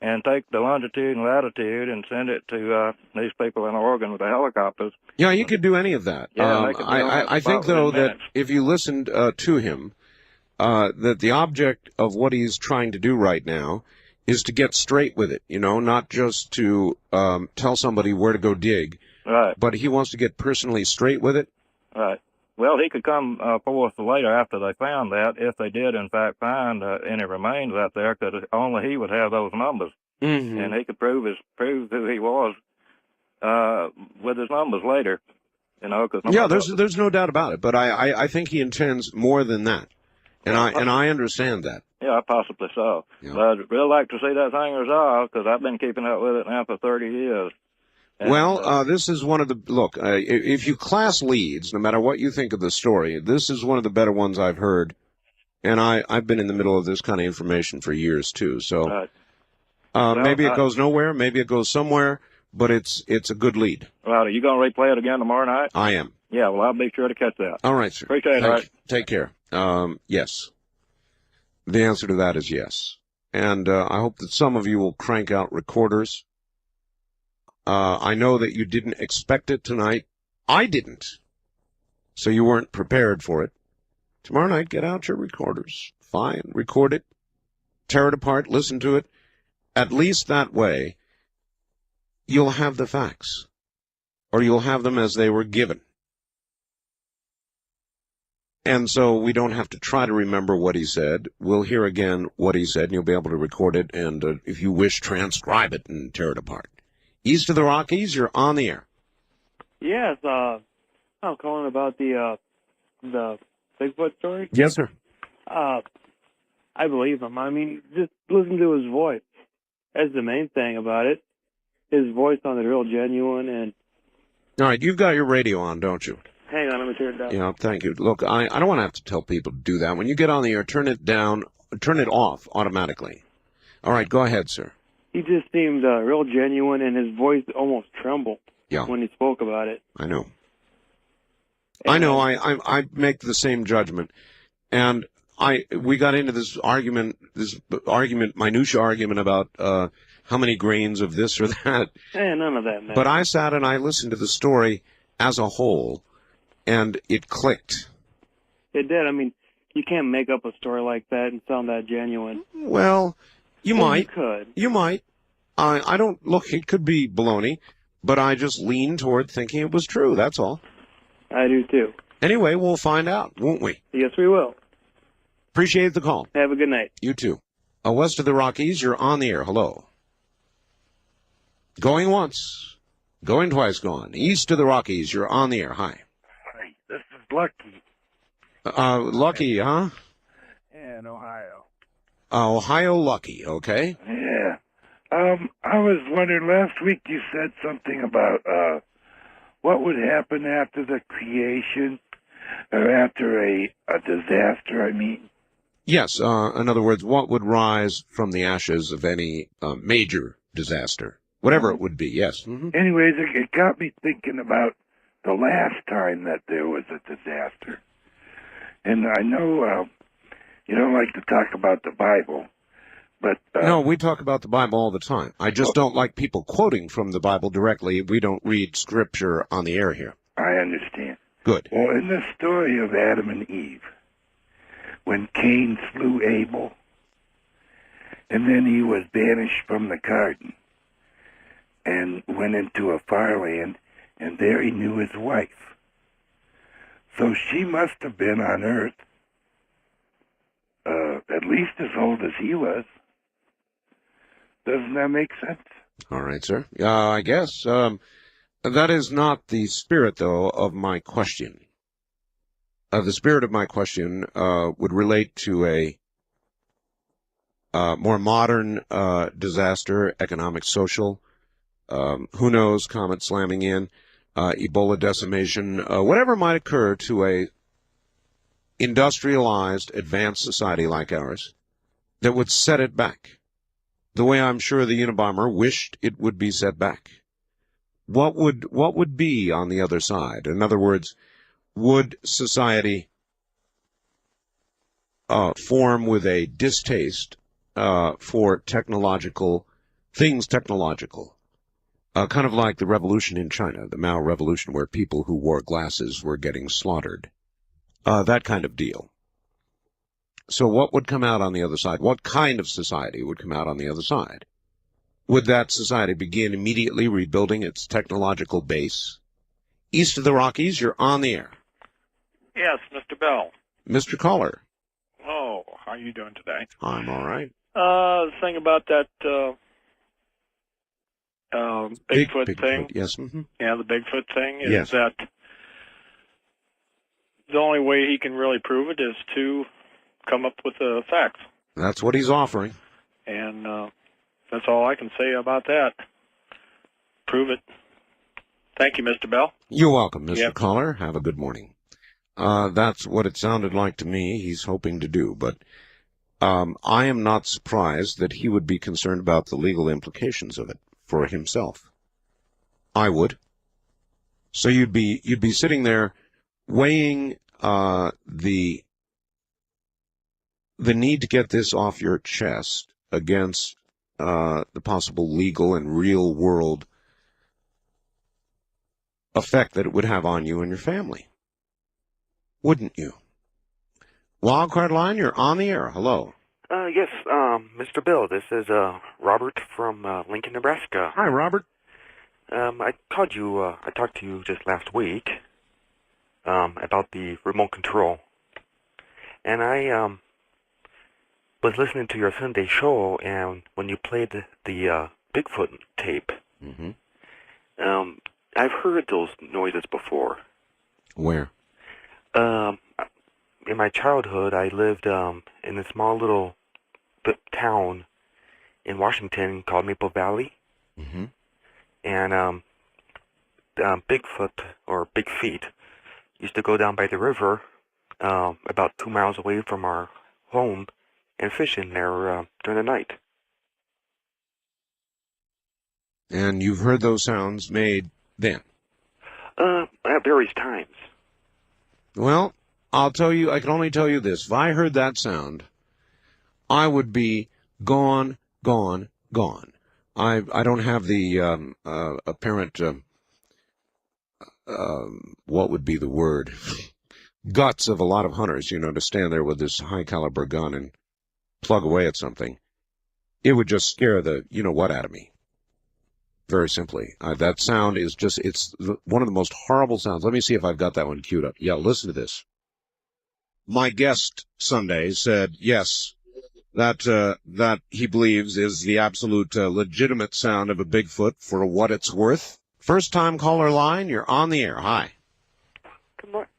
and take the longitude and latitude and send it to these people in Oregon with the helicopters. Yeah, you could do any of that. Yeah, I think, though, that if you listened to him, that the object of what he's trying to do right now is to get straight with it, not just to tell somebody where to go dig. Right. But he wants to get personally straight with it. Right. Well, he could come forth later after they found that, if they did, in fact, find any remains out there, because only he would have those numbers. Mm-hmm. And he could prove who he was with his numbers later. Yeah, there's no doubt about it. But I think he intends more than that. And I understand that. Yeah, possibly so. Yeah. But I'd really like to see that thing resolved, because I've been keeping up with it now for 30 years. And, this is one of the, if you class leads, no matter what you think of the story, this is one of the better ones I've heard. And I've been in the middle of this kind of information for years, too. So maybe it goes nowhere, maybe it goes somewhere, but it's a good lead. Well, are you going to replay it again tomorrow night? I am. Yeah, well, I'll be sure to catch that. All right, sir. Appreciate it, all right. Take care. Yes. The answer to that is yes. And I hope that some of you will crank out recorders. I know that you didn't expect it tonight. I didn't. So you weren't prepared for it. Tomorrow night, get out your recorders. Fine. Record it. Tear it apart. Listen to it. At least that way, you'll have the facts. Or you'll have them as they were given. And so we don't have to try to remember what he said. We'll hear again what he said, and you'll be able to record it, and if you wish, transcribe it and tear it apart. East of the Rockies, you're on the air. Yes, I'm calling about the Bigfoot story. Yes, sir. I believe him. I mean, just listen to his voice. That's the main thing about it. His voice sounded real genuine, and... All right, you've got your radio on, don't you? Hang on, let me turn it down. Yeah, thank you. Look, I don't want to have to tell people to do that. When you get on the air, turn it off automatically. All right, go ahead, sir. He just seemed real genuine, and his voice almost trembled when he spoke about it. I know. I make the same judgment. And we got into this minutia argument about how many grains of this or that. None of that, man. But I sat and I listened to the story as a whole, and it clicked. It did. I mean, you can't make up a story like that and sound that genuine. Well, you might. You could. You might. I don't, look, it could be baloney, but I just lean toward thinking it was true, that's all. I do too. Anyway, we'll find out, won't we? Yes, we will. Appreciate the call. Have a good night. You too. West of the Rockies, you're on the air. Hello. Going once. Going twice gone. East of the Rockies, you're on the air. Hi. Hi, this is Lucky. Lucky, huh? Yeah, in Ohio. Ohio Lucky, okay. Yeah. I was wondering, last week you said something about what would happen after the creation, or after a disaster, I mean. Yes, in other words, what would rise from the ashes of any major disaster? Whatever it would be, yes. Mm-hmm. Anyways, it got me thinking about the last time that there was a disaster. And I know you don't like to talk about the Bible, but... no, we talk about the Bible all the time. I just don't like people quoting from the Bible directly. We don't read Scripture on the air here. I understand. Good. Well, in the story of Adam and Eve, when Cain slew Abel, and then he was banished from the garden, and went into a far land, and there he knew his wife. So she must have been on earth at least as old as he was. Doesn't that make sense? All right, sir. I guess. That is not the spirit, though, of my question. The spirit of my question would relate to a more modern disaster, economic, social. Who knows, comet slamming in, Ebola decimation, whatever might occur to a industrialized, advanced society like ours that would set it back, the way I'm sure the Unabomber wished it would be set back. What would be on the other side? In other words, would society form with a distaste for technological things, kind of like the revolution in China, the Mao Revolution, where people who wore glasses were getting slaughtered. That kind of deal. So what would come out on the other side? What kind of society would come out on the other side? Would that society begin immediately rebuilding its technological base? East of the Rockies, you're on the air. Yes, Mr. Bell. Mr. Caller. Oh, how are you doing today? I'm all right. The thing about that Bigfoot thing. Yes. Mm-hmm. Yeah, the Bigfoot thing is Yes. that the only way he can really prove it is to come up with the facts. That's what he's offering. And that's all I can say about that. Prove it. Thank you, Mr. Bell. You're welcome, Mr. Yep. Caller. Have a good morning. That's what it sounded like to me he's hoping to do, but I am not surprised that he would be concerned about the legal implications of it for himself. I would. So you'd be sitting there weighing the need to get this off your chest against the possible legal and real world effect that it would have on you and your family. Wouldn't you? Wildcard line, you're on the air. Hello. Yes, Mr. Bill, this is Robert from Lincoln, Nebraska. Hi, Robert. I called you, I talked to you just last week about the remote control And I was listening to your Sunday show, and when you played the Bigfoot tape, I've heard those noises before. Where? In my childhood, I lived in a small little town in Washington called Maple Valley. And Bigfoot, or Big Feet, used to go down by the river about 2 miles away from our home and fish in there during the night. And you've heard those sounds made then? At various times. Well, I'll tell you, I can only tell you this. If I heard that sound, I would be gone, gone, gone. I don't have the apparent, what would be the word, guts of a lot of hunters, you know, to stand there with this high-caliber gun and plug away at something. It would just scare the you-know-what out of me. Very simply. That sound is just, it's one of the most horrible sounds. Let me see if I've got that one queued up. Yeah, listen to this. My guest Sunday said, yes, that he believes is the absolute legitimate sound of a Bigfoot for what it's worth. First-time caller line, you're on the air. Hi. Good morning.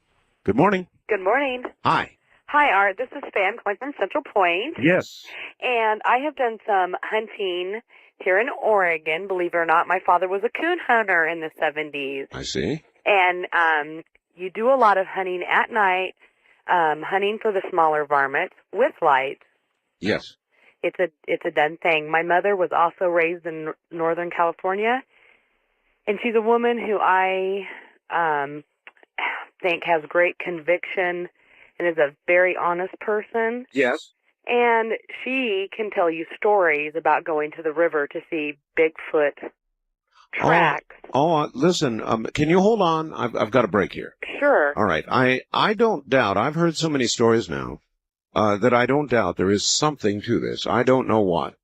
Good morning. Good morning. Hi. Hi, Art. This is Fan calling from Central Point. Yes. And I have done some hunting here in Oregon. Believe it or not, my father was a coon hunter in the 70s. I see. And you do a lot of hunting at night, hunting for the smaller varmints with lights. Yes. It's a done thing. My mother was also raised in Northern California, and she's a woman who I think has great conviction and is a very honest person. Yes. And she can tell you stories about going to the river to see Bigfoot tracks. Listen, can you hold on? I've got a break here. Sure. All right. I don't doubt, I've heard so many stories now, that I don't doubt there is something to this. I don't know what.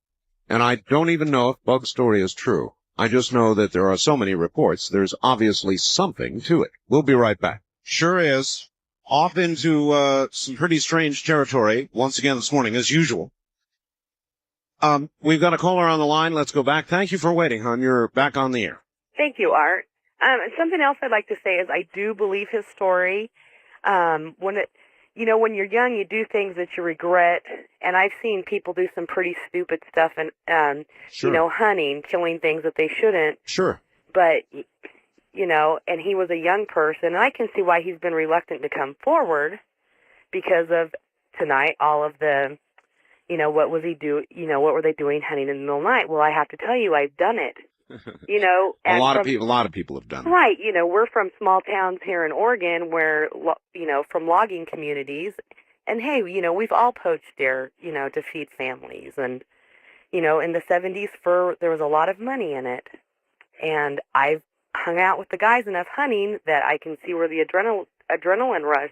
And I don't even know if Bug's story is true. I just know that there are so many reports, there's obviously something to it. We'll be right back. Sure is. Off into some pretty strange territory, once again this morning, as usual. We've got a caller on the line. Let's go back. Thank you for waiting, hon. You're back on the air. Thank you, Art. Something else I'd like to say is I do believe his story. When you're young, you do things that you regret, and I've seen people do some pretty stupid stuff, and Sure. hunting, killing things that they shouldn't. Sure. But and he was a young person, and I can see why he's been reluctant to come forward because of tonight, all of the, what was he do? What were they doing hunting in the middle of the night? Well, I have to tell you, I've done it. A lot of people have done it. Right. We're from small towns here in Oregon where, from logging communities. And hey, we've all poached deer, to feed families. And, in the 70s, there was a lot of money in it. And I've hung out with the guys enough hunting that I can see where the adrenaline rush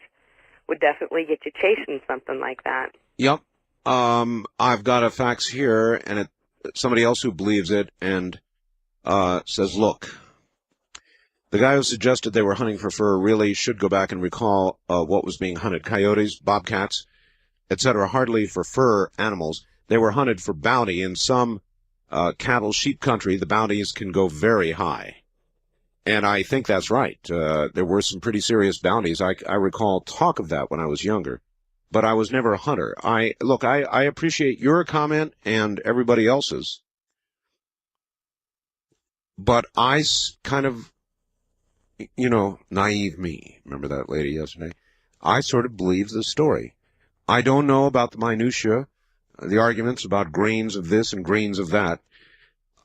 would definitely get you chasing something like that. Yep. I've got a fax here, and somebody else who believes it, and says, look, the guy who suggested they were hunting for fur really should go back and recall what was being hunted. Coyotes, bobcats, etc., hardly for fur animals. They were hunted for bounty. In some cattle, sheep country, the bounties can go very high. And I think that's right. There were some pretty serious bounties. I recall talk of that when I was younger. But I was never a hunter. I appreciate your comment and everybody else's. But I kind of, naive me. Remember that lady yesterday? I sort of believe the story. I don't know about the minutiae, the arguments about grains of this and grains of that.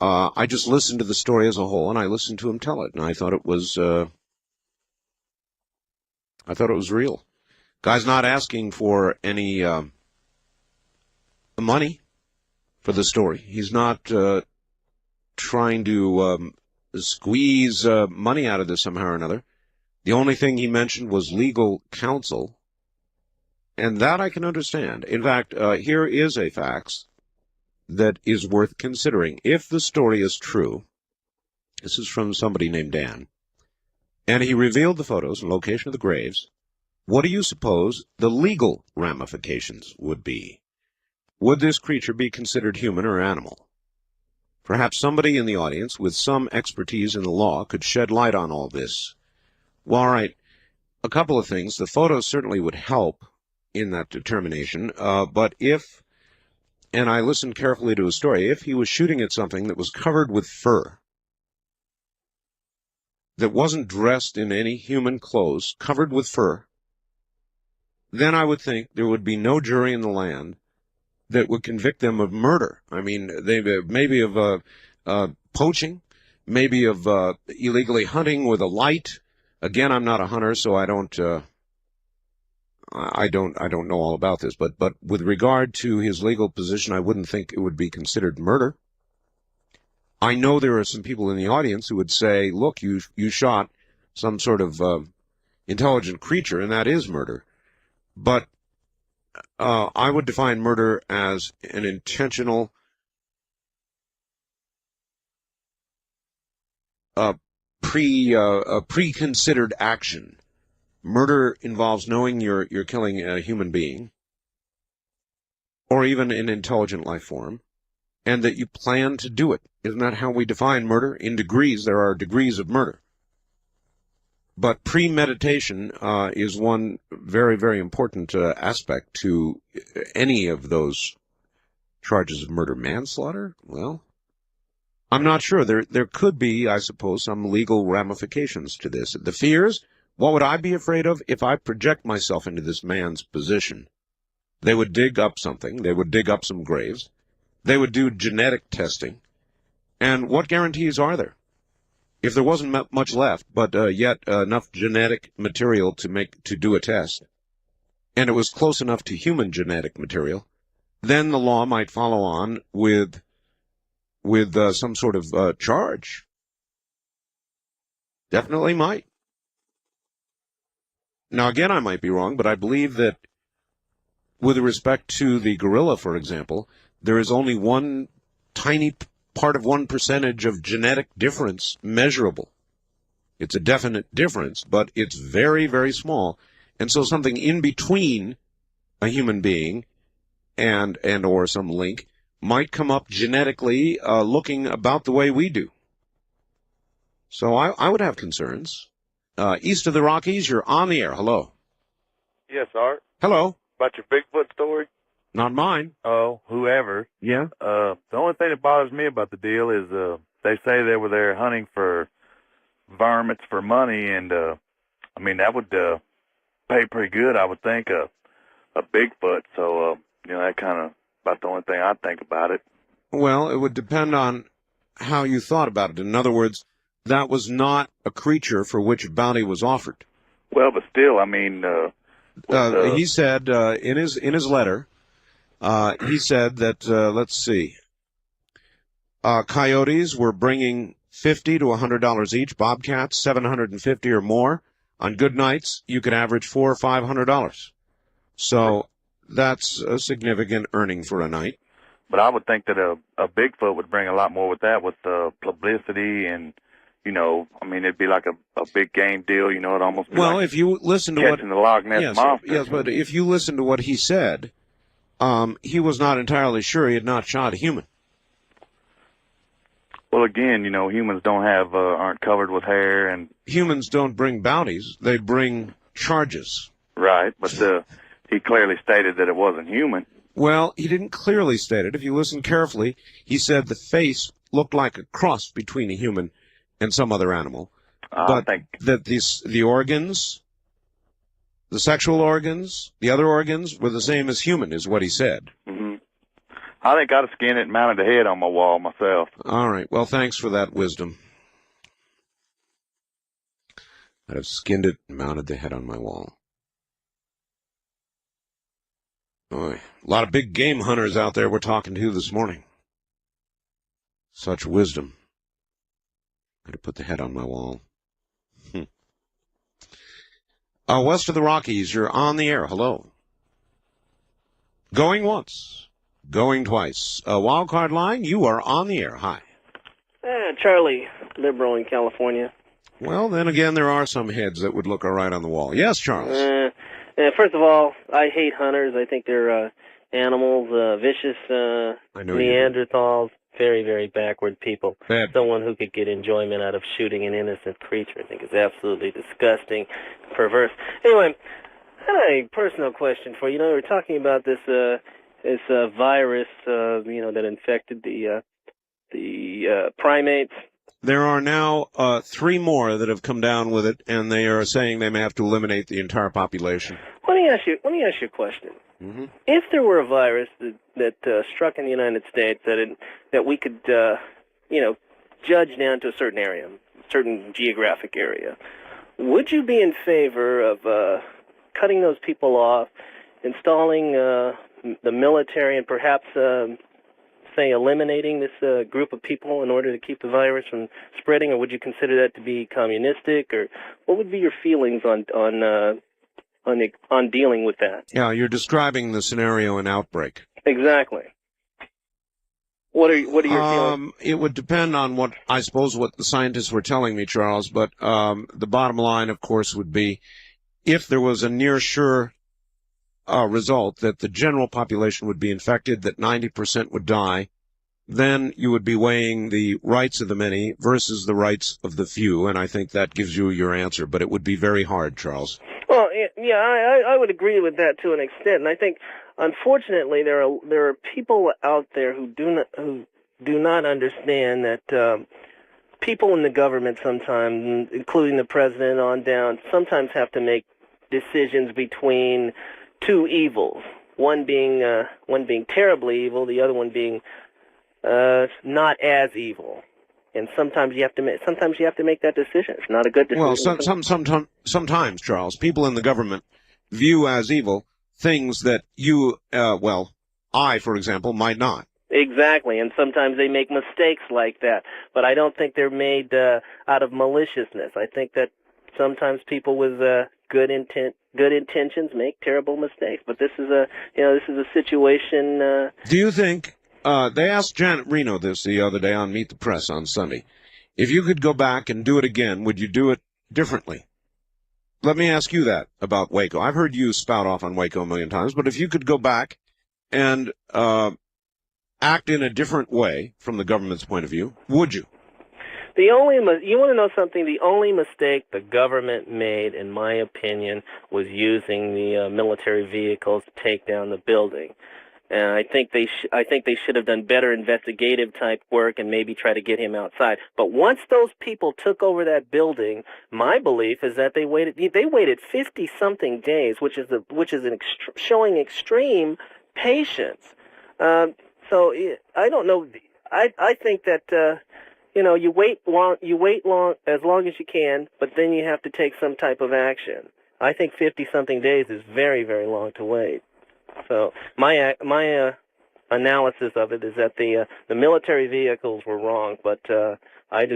I just listened to the story as a whole, and I listened to him tell it, and I thought it was real. Guy's not asking for any money for the story. He's not trying to squeeze money out of this somehow or another. The only thing he mentioned was legal counsel, and that I can understand. In fact, here is a fax that is worth considering. If the story is true, this is from somebody named Dan, and he revealed the photos and location of the graves, what do you suppose the legal ramifications would be? Would this creature be considered human or animal? Perhaps somebody in the audience with some expertise in the law could shed light on all this. Well, all right, a couple of things. The photos certainly would help in that determination, but if, and I listened carefully to his story, if he was shooting at something that was covered with fur, that wasn't dressed in any human clothes, covered with fur, then I would think there would be no jury in the land that would convict them of murder. I mean, they maybe of poaching, maybe of illegally hunting with a light. Again, I'm not a hunter, so I don't know all about this. But with regard to his legal position, I wouldn't think it would be considered murder. I know there are some people in the audience who would say, look, you shot some sort of intelligent creature, and that is murder. But I would define murder as an intentional pre-considered action. Murder involves knowing you're killing a human being, or even an intelligent life form, and that you plan to do it. Isn't that how we define murder? In degrees, there are degrees of murder. But premeditation is one very, very important aspect to any of those charges of murder. Manslaughter? Well, I'm not sure. There could be, I suppose, some legal ramifications to this. The fears, what would I be afraid of if I project myself into this man's position? They would dig up something. They would dig up some graves. They would do genetic testing. And what guarantees are there? If there wasn't much left, but yet enough genetic material to do a test, and it was close enough to human genetic material, then the law might follow on with some sort of charge. Definitely might. Now, again, I might be wrong, but I believe that with respect to the gorilla, for example, there is only one tiny part of 1% of genetic difference measurable. It's a definite difference, but it's very, very small. And so something in between a human being and or some link might come up genetically looking about the way we do. So I would have concerns. East of the Rockies, you're on the air. Hello. Yes, Art. Hello. About your Bigfoot story? Not mine. Oh, whoever. Yeah? The only thing that bothers me about the deal is they say they were there hunting for varmints for money, and I mean, that would pay pretty good, I would think, a Bigfoot. So, that kind of about the only thing I'd think about it. Well, it would depend on how you thought about it. In other words, that was not a creature for which a bounty was offered. Well, but still, I mean... he said in his letter, he said that, let's see, coyotes were bringing $50 to $100 each, bobcats $750 or more. On good nights, you could average $400 or $500. So that's a significant earning for a night. But I would think that a Bigfoot would bring a lot more with that, with publicity and, I mean, it'd be like a big game deal, it'd almost be if you listen to catching the Loch Ness Monster. Yes, but if you listen to what he said, he was not entirely sure he had not shot a human. Well, again, humans aren't covered with hair, and humans don't bring bounties; they bring charges. Right, but he clearly stated that it wasn't human. Well, he didn't clearly state it. If you listen carefully, he said the face looked like a cross between a human and some other animal, but that the organs, the sexual organs, the other organs were the same as human, is what he said. Mm-hmm. I think I'd have skinned it and mounted the head on my wall myself. All right. Well, thanks for that wisdom. I'd have skinned it and mounted the head on my wall. Boy, a lot of big game hunters out there we're talking to this morning. Such wisdom. I'd have put the head on my wall. West of the Rockies, you're on the air. Hello. Going once. Going twice. Wild card line, you are on the air. Hi. Charlie, liberal in California. Well, then again, there are some heads that would look all right on the wall. Yes, Charles. First of all, I hate hunters. I think they're animals, vicious Neanderthals, very, very backward people. Bad. Someone who could get enjoyment out of shooting an innocent creature, I think, is absolutely disgusting, perverse. Anyway, I had a personal question for you. You know, we were talking about this virus, that infected the primates. There are now 3 more that have come down with it, and they are saying they may have to eliminate the entire population. Let me ask you a question. Mm-hmm. If there were a virus that struck in the United States that we could, judge down to a certain area, certain geographic area, would you be in favor of cutting those people off, installing the military, and perhaps, say, eliminating this group of people in order to keep the virus from spreading, or would you consider that to be communistic, or what would be your feelings on dealing with that? Yeah, you're describing the scenario in outbreak. Exactly. What are your feelings? It would depend on what the scientists were telling me, Charles, but the bottom line, of course, would be if there was a near sure result that the general population would be infected, that 90% would die, then you would be weighing the rights of the many versus the rights of the few, and I think that gives you your answer, but it would be very hard, Charles. Well, yeah, I would agree with that to an extent, and I think, unfortunately, there are people out there who do not understand that people in the government sometimes, including the president on down, sometimes have to make decisions between two evils. One being terribly evil, the other one being not as evil. And sometimes you have to make that decision. It's not a good decision. Well, sometimes, Charles, people in the government view as evil things that you, I, for example, might not. Exactly, and sometimes they make mistakes like that. But I don't think they're made out of maliciousness. I think that sometimes people with good intentions make terrible mistakes. But this is a situation. Do you think? They asked Janet Reno this the other day on Meet the Press on Sunday. If you could go back and do it again, would you do it differently? Let me ask you that about Waco. I've heard you spout off on Waco a million times, but if you could go back and act in a different way from the government's point of view, would you? You want to know something? The only mistake the government made, in my opinion, was using the military vehicles to take down the building. And I think they should have done better investigative type work and maybe try to get him outside. But once those people took over that building, my belief is that they waited 50-something days, which is showing extreme patience. So I don't know. I think that you wait long as long as you can, but then you have to take some type of action. I think 50-something days is very, very long to wait. So my analysis of it is that the military vehicles were wrong, but I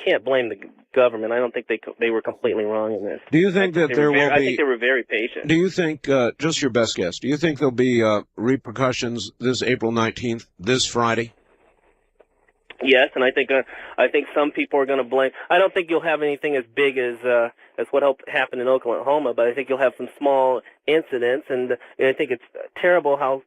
can't blame the government. I don't think they were completely wrong in this. Do you think that there will be? I think they were very patient. Do you think, just your best guess, do you think there'll be repercussions this April 19th, this Friday? Yes, and I think some people are going to blame. I don't think you'll have anything as big as what happened in Oklahoma, but I think you'll have some small incidents, and I think it's terrible how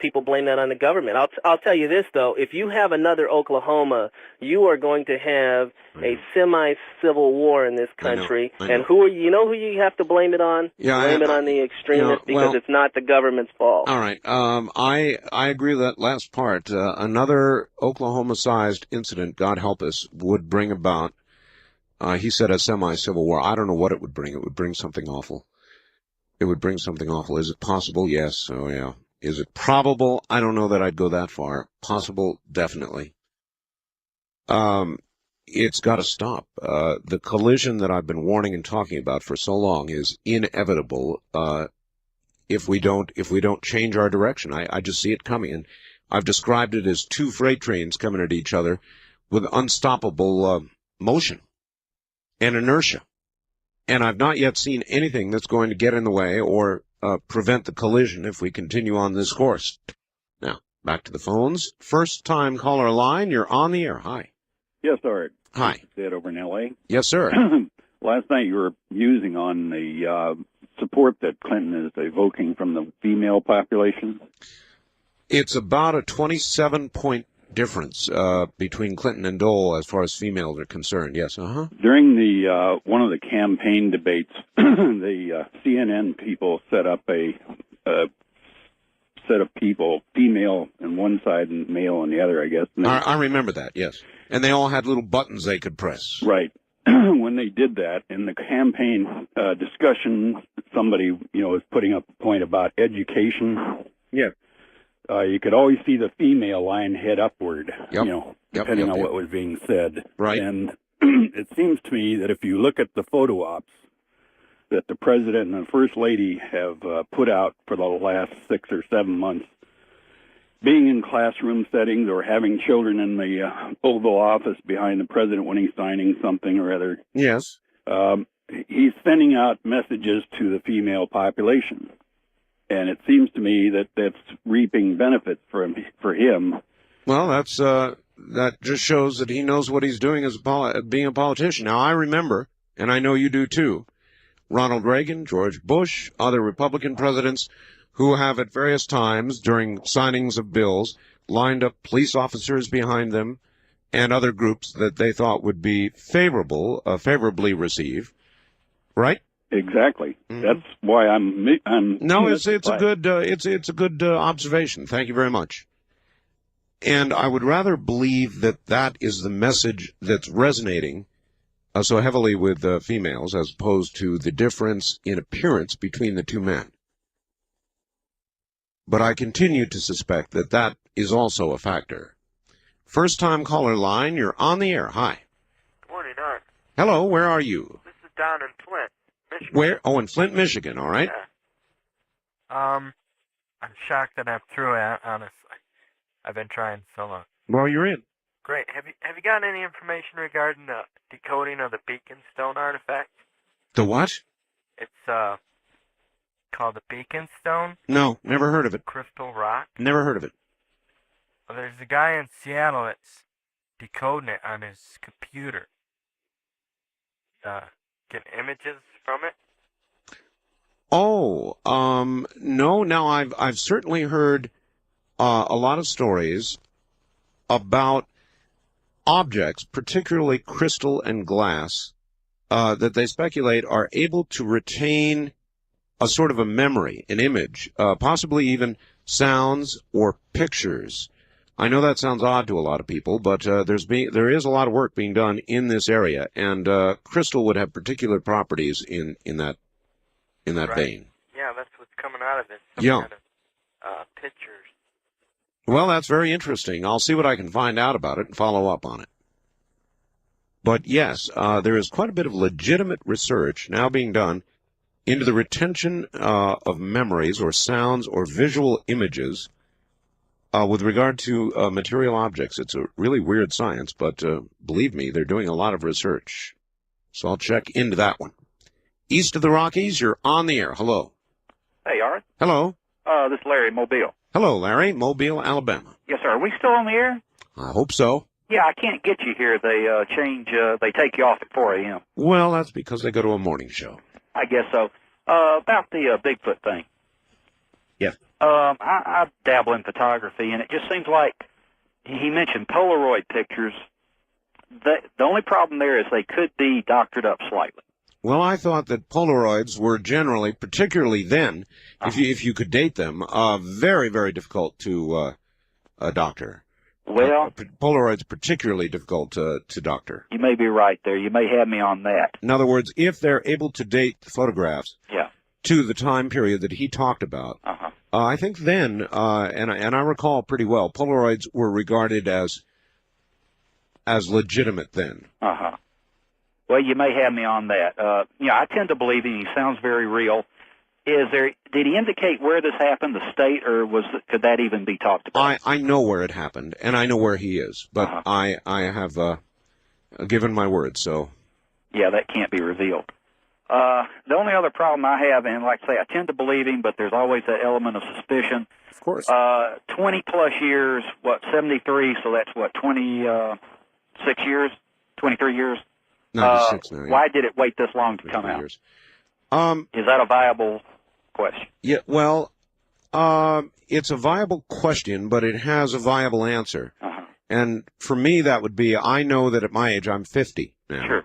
people blame that on the government. I'll tell you this though: if you have another Oklahoma, you are going to have a semi-civil war in this country. I know. And who you have to blame it on? Yeah, blame it on the extremists because it's not the government's fault. All right. I agree with that last part. Another Oklahoma-sized incident, God help us, would bring about. He said a semi-civil war. I don't know what it would bring. It would bring something awful. Is it possible? Yes. Oh, yeah. Is it probable? I don't know that I'd go that far. Possible? Definitely. It's got to stop. The collision that I've been warning and talking about for so long is inevitable if we don't change our direction. I just see it coming, and I've described it as two freight trains coming at each other with unstoppable motion and inertia. And I've not yet seen anything that's going to get in the way or prevent the collision if we continue on this course. Now, back to the phones. First-time caller line, you're on the air. Hi. Yes, Art. Hi. Ed over in L.A. Yes, sir. Last night you were musing on the support that Clinton is evoking from the female population? It's about a 27-point difference between Clinton and Dole as far as females are concerned. Yes, During the one of the campaign debates, the CNN people set up a set of people, female on one side and male on the other, I guess. I remember that, yes. And they all had little buttons they could press. Right. When they did that, in the campaign discussion, somebody, was putting up a point about education. Yeah. You could always see the female line head upward, depending on what was being said. Right. And it seems to me that if you look at the photo ops that the president and the first lady have put out for the last 6 or 7 months, being in classroom settings or having children in the Oval Office behind the president when he's signing something or other. Yes. He's sending out messages to the female population. And it seems to me that that's reaping benefits for him. Well, that just shows that he knows what he's doing as being a politician. Now, I remember, and I know you do too, Ronald Reagan, George Bush, other Republican presidents who have at various times during signings of bills lined up police officers behind them and other groups that they thought would be favorably received, right? Exactly. Mm-hmm. That's why I'm. No, it's a good observation. Thank you very much. And I would rather believe that is the message that's resonating so heavily with females, as opposed to the difference in appearance between the two men. But I continue to suspect that is also a factor. First-time caller line, you're on the air. Hi. Good morning, Art. Hello, where are you? This is down in Flint, Michigan. Where? Oh, in Flint, Michigan, all right. Yeah. I'm shocked that I'm through it, honestly. I've been trying so long. Well, you're in. Great. Have you got any information regarding the decoding of the Beacon Stone artifact? The what? It's called the Beacon Stone. No, never heard of it. Crystal rock. Never heard of it. Well, there's a guy in Seattle that's decoding it on his computer. Getting images from it. Oh, no. Now I've certainly heard a lot of stories about objects, particularly crystal and glass, that they speculate are able to retain a sort of a memory, an image, possibly even sounds or pictures. I know that sounds odd to a lot of people, but there is a lot of work being done in this area, and crystal would have particular properties in that vein. Yeah, that's what's coming out of it. Yeah. Kind of, pictures. Well, that's very interesting. I'll see what I can find out about it and follow up on it. But yes, there is quite a bit of legitimate research now being done into the retention of memories or sounds or visual images with regard to material objects. It's a really weird science, but believe me, they're doing a lot of research. So I'll check into that one. East of the Rockies, you're on the air. Hello. Hey, Art. Hello. This is Larry, Mobile. Hello, Larry. Mobile, Alabama. Yes, sir. Are we still on the air? I hope so. Yeah, I can't get you here. They they take you off at 4 a.m. Well, that's because they go to a morning show. I guess so. About the Bigfoot thing. Yes. I dabble in photography, and it just seems like he mentioned Polaroid pictures. The only problem there is they could be doctored up slightly. Well, I thought that Polaroids were generally, particularly then, if you could date them, very, very difficult to doctor. Well, Polaroids particularly difficult to doctor. You may be right there. You may have me on that. In other words, if they're able to date the photographs to the time period that he talked about, I think then, and I recall pretty well, Polaroids were regarded as legitimate then. Well, you may have me on that. I tend to believe him. He sounds very real. Did he indicate where this happened, the state, or could that even be talked about? I know where it happened, and I know where he is, but I have given my word, so. Yeah, that can't be revealed. The only other problem I have, and like I say, I tend to believe him, but there's always that element of suspicion. Of course. 20-plus years, 73, so that's 26 years, 23 years? 96 now, yeah. Why did it wait this long to come out? Years. Is that a viable question? Yeah, well, it's a viable question, but it has a viable answer. And for me, that would be, I know that at my age, I'm 50 now. Sure.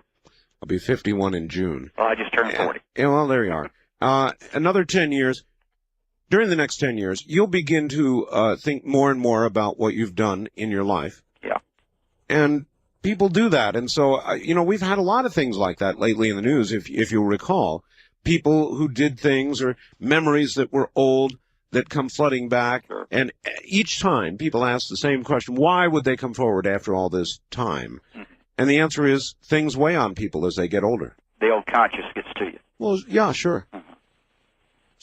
I'll be 51 in June. Well, I just turned 40. Yeah, well, there you are. Another 10 years, during the next 10 years, you'll begin to think more and more about what you've done in your life. Yeah. And people do that. And so, we've had a lot of things like that lately in the news, if you'll recall. People who did things or memories that were old that come flooding back. Sure. And each time people ask the same question, why would they come forward after all this time? And the answer is things weigh on people as they get older. The old conscience gets to you. Well, yeah, sure.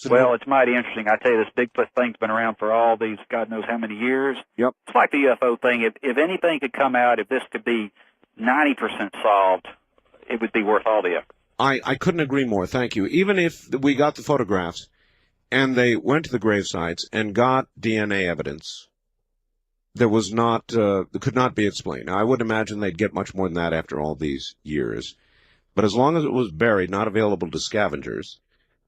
Well, it's mighty interesting. I tell you, this Bigfoot thing's been around for all these God knows how many years. Yep. It's like the UFO thing. If anything could come out, if this could be 90% solved, it would be worth all the effort. I couldn't agree more. Thank you. Even if we got the photographs and they went to the grave sites and got DNA evidence, there was not, could not be explained. Now, I would imagine they'd get much more than that after all these years. But as long as it was buried, not available to scavengers,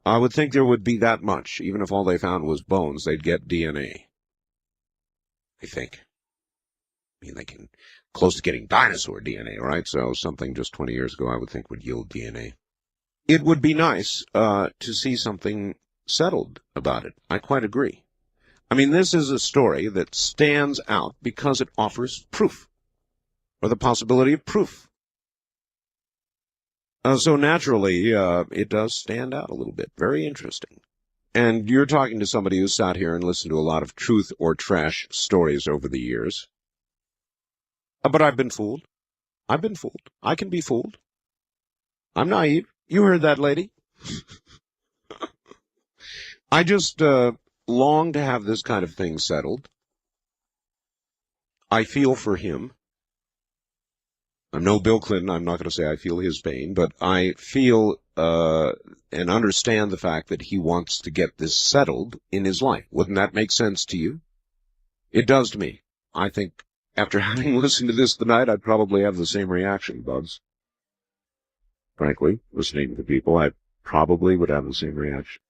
I would think there would be that much. Even if all they found was bones, they'd get DNA. I think. I mean, they can close to getting dinosaur DNA, right? So something just 20 years ago I would think would yield DNA. It would be nice to see something settled about it. I quite agree. I mean, this is a story that stands out because it offers proof, or the possibility of proof. So naturally, it does stand out a little bit. Very interesting. And you're talking to somebody who's sat here and listened to a lot of truth or trash stories over the years. But I've been fooled. I've been fooled. I can be fooled. I'm naive. You heard that, lady. I just long to have this kind of thing settled. I feel for him. I'm no Bill Clinton. I'm not going to say I feel his pain, but I feel and understand the fact that he wants to get this settled in his life. Wouldn't that make sense to you? It does to me. I think after having listened to this tonight, I'd probably have the same reaction, Bugs. Frankly, listening to people, I probably would have the same reaction.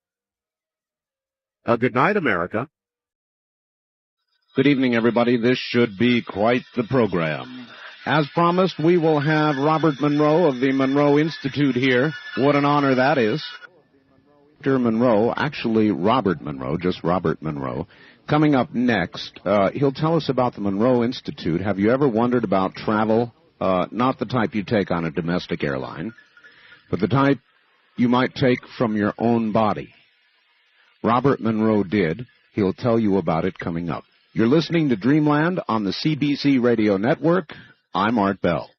Good night, America. Good evening, everybody. This should be quite the program. As promised, we will have Robert Monroe of the Monroe Institute here. What an honor that is. Dr. Monroe, actually Robert Monroe, just Robert Monroe. Coming up next, he'll tell us about the Monroe Institute. Have you ever wondered about travel? Not the type you take on a domestic airline, but the type you might take from your own body. Robert Monroe did. He'll tell you about it coming up. You're listening to Dreamland on the CBC Radio Network. I'm Art Bell.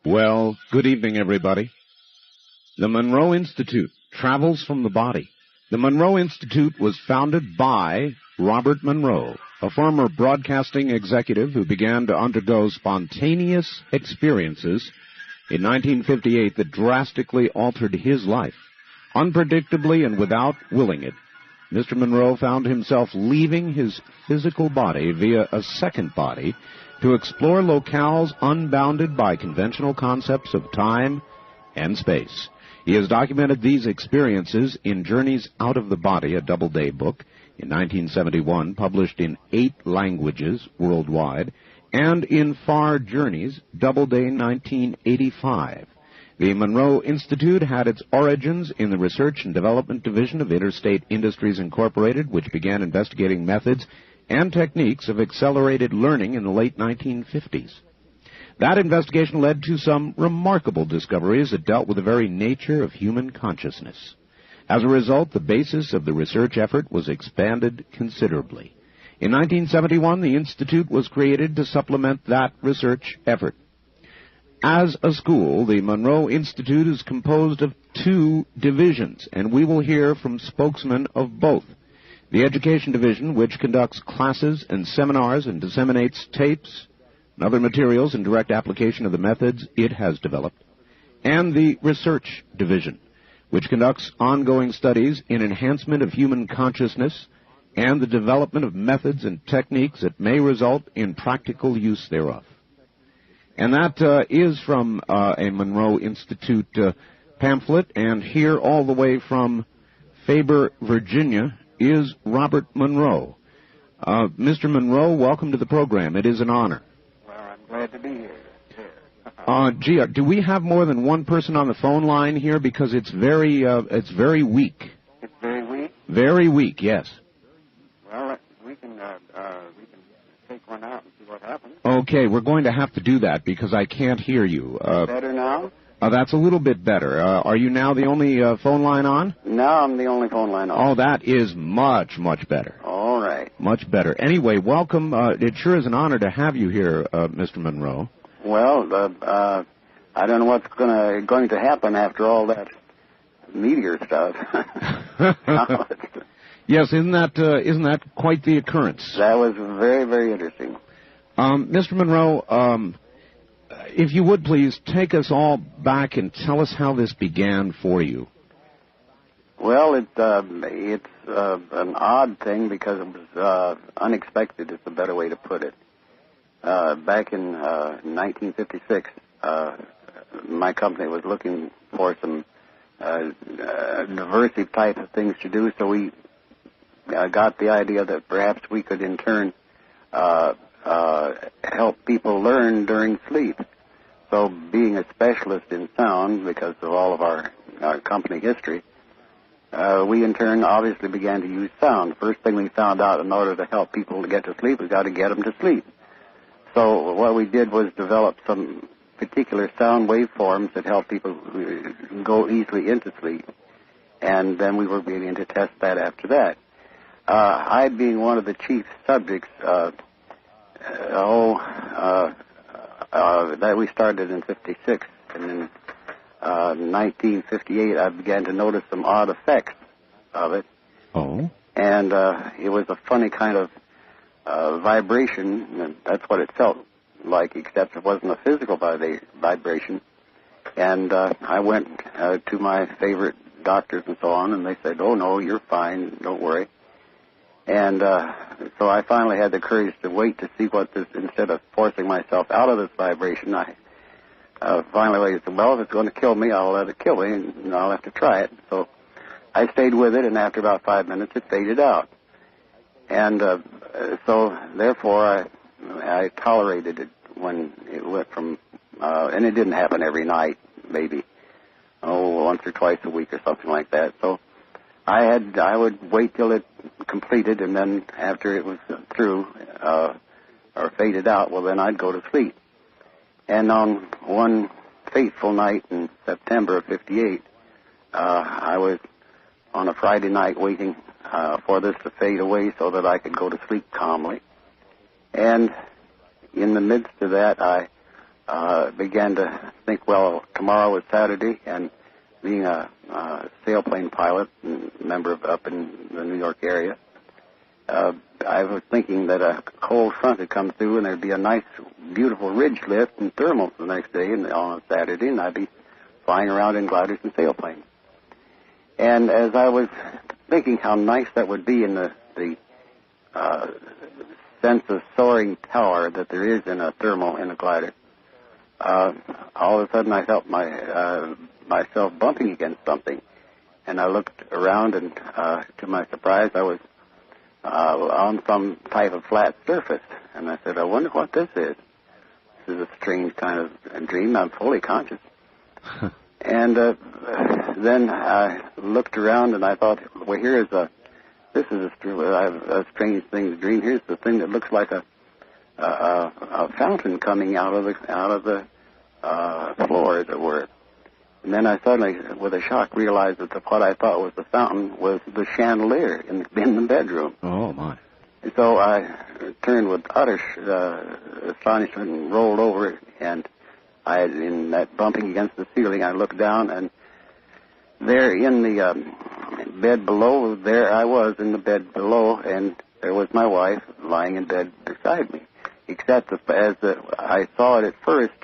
Well, good evening, everybody. The Monroe Institute travels from the body. The Monroe Institute was founded by Robert Monroe, a former broadcasting executive who began to undergo spontaneous experiences in 1958 that drastically altered his life. Unpredictably and without willing it, Mr. Monroe found himself leaving his physical body via a second body to explore locales unbounded by conventional concepts of time and space. He has documented these experiences in Journeys Out of the Body, a Doubleday book, in 1971, published in 8 languages worldwide, and in Far Journeys, Doubleday 1985. The Monroe Institute had its origins in the Research and Development Division of Interstate Industries Incorporated, which began investigating methods and techniques of accelerated learning in the late 1950s. That investigation led to some remarkable discoveries that dealt with the very nature of human consciousness. As a result, the basis of the research effort was expanded considerably. In 1971, the Institute was created to supplement that research effort. As a school, the Monroe Institute is composed of 2 divisions, and we will hear from spokesmen of both. The Education Division, which conducts classes and seminars and disseminates tapes and other materials in direct application of the methods it has developed. And the Research Division, which conducts ongoing studies in enhancement of human consciousness and the development of methods and techniques that may result in practical use thereof. And that is from a Monroe Institute pamphlet, and here all the way from Faber, Virginia, is Robert Monroe. Mr. Monroe, welcome to the program. It is an honor. Well, I'm glad to be here. Gee, do we have more than one person on the phone line here? Because it's very weak. It's very weak? Very weak, yes. Well, we can take one out and see what happens. Okay, we're going to have to do that because I can't hear you. Better now? That's a little bit better. Are you now the only phone line on? Now I'm the only phone line on. Oh, that is much, much better. All right. Much better. Anyway, welcome. It sure is an honor to have you here, Mr. Monroe. Well, I don't know what's going to happen after all that meteor stuff. Yes, isn't that quite the occurrence? That was very, very interesting. Mr. Monroe, if you would please take us all back and tell us how this began for you. Well, it's an odd thing because it was unexpected. Is the better way to put it. Back in 1956, my company was looking for some diversity type of things to do, so we got the idea that perhaps we could in turn help people learn during sleep. So being a specialist in sound, because of all of our company history, we in turn obviously began to use sound. First thing we found out, in order to help people to get to sleep, we got to get them to sleep. So what we did was develop some particular sound waveforms that help people go easily into sleep. And then we were beginning to test that after that. I being one of the chief subjects, that we started in 56, and in 1958 I began to notice some odd effects of it. Oh. And it was a funny kind of vibration, and that's what it felt like, except it wasn't a physical vibration. And I went to my favorite doctors and so on, and they said, "Oh, no, you're fine, don't worry." And so I finally had the courage to wait to see what this, instead of forcing myself out of this vibration, I finally said, well, if it's going to kill me, I'll let it kill me, and I'll have to try it. So I stayed with it, and after about 5 minutes, it faded out. And so, therefore, I tolerated it when it went from, and it didn't happen every night, maybe, once or twice a week or something like that. So I would wait till it completed, and then after it was through, or faded out, well, then I'd go to sleep. And on one fateful night in September of 58, I was on a Friday night waiting for this to fade away so that I could go to sleep calmly. And in the midst of that, I began to think, well, tomorrow is Saturday, and being a sailplane pilot and member up in the New York area, I was thinking that a cold front had come through, and there'd be a nice, beautiful ridge lift and thermals the next day and on a Saturday, and I'd be flying around in gliders and sailplanes. And as I was thinking how nice that would be in the sense of soaring tower that there is in a thermal in a glider, all of a sudden I felt myself bumping against something. And I looked around, and to my surprise, I was on some type of flat surface. And I said, I wonder what this is. This is a strange kind of dream. I'm fully conscious. And then I looked around, and I thought, well, this is a strange thing to dream. Here's the thing that looks like a fountain coming out of the floor, as it were. And then I suddenly, with a shock, realized that what I thought was the fountain was the chandelier in the bedroom. Oh, my. And so I turned with utter astonishment and rolled over, and in that bumping against the ceiling, I looked down, and there in the bed below, there I was in the bed below, and there was my wife lying in bed beside me. Except as I saw it at first,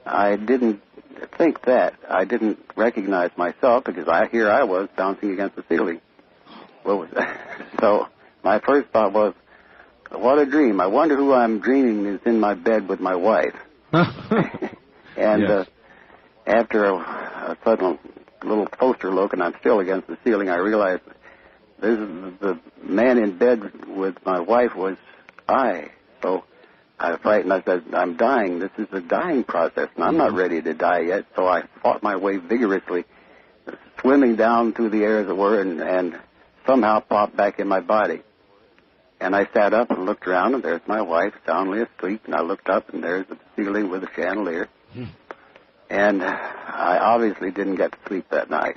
I didn't think that. I didn't recognize myself because here I was bouncing against the ceiling. So my first thought was, what a dream. I wonder who I'm dreaming is in my bed with my wife. And yes. After sudden little closer look, and I'm still against the ceiling. I realized this is the man in bed with my wife was I. So I was frightened. I said, I'm dying. This is a dying process, and I'm not ready to die yet. So I fought my way vigorously, swimming down through the air, as it were, and somehow popped back in my body. And I sat up and looked around, and there's my wife soundly asleep. And I looked up, and there's the ceiling with a chandelier. And I obviously didn't get to sleep that night.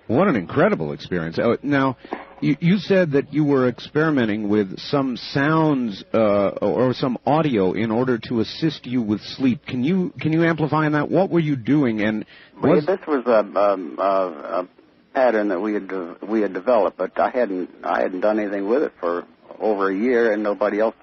What an incredible experience. Now, you said that you were experimenting with some sounds or some audio in order to assist you with sleep. Can you amplify on that? What were you doing? And this was a pattern that we had developed, but I hadn't done anything with it for over a year, and nobody else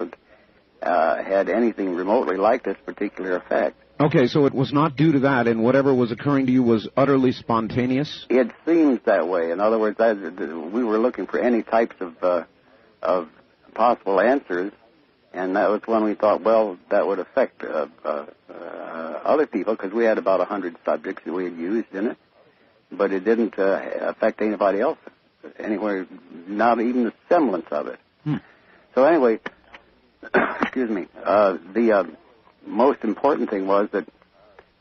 had anything remotely like this particular effect. Okay, so it was not due to that, and whatever was occurring to you was utterly spontaneous? It seems that way. In other words, we were looking for any types of possible answers, and that was when we thought, well, that would affect other people, because we had about 100 subjects that we had used in it, but it didn't affect anybody else anywhere, not even the semblance of it. So anyway, excuse me, the most important thing was that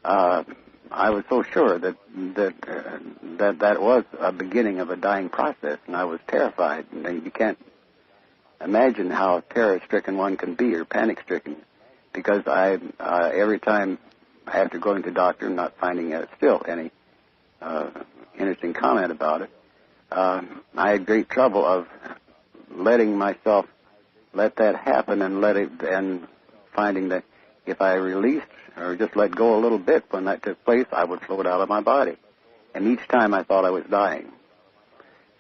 I was so sure that was a beginning of a dying process, and I was terrified. And you can't imagine how terror-stricken one can be, or panic-stricken, because every time after going to the doctor and not finding still any interesting comment about it, I had great trouble of letting myself let that happen and finding that if I released or just let go a little bit when that took place, I would float out of my body. And each time I thought I was dying.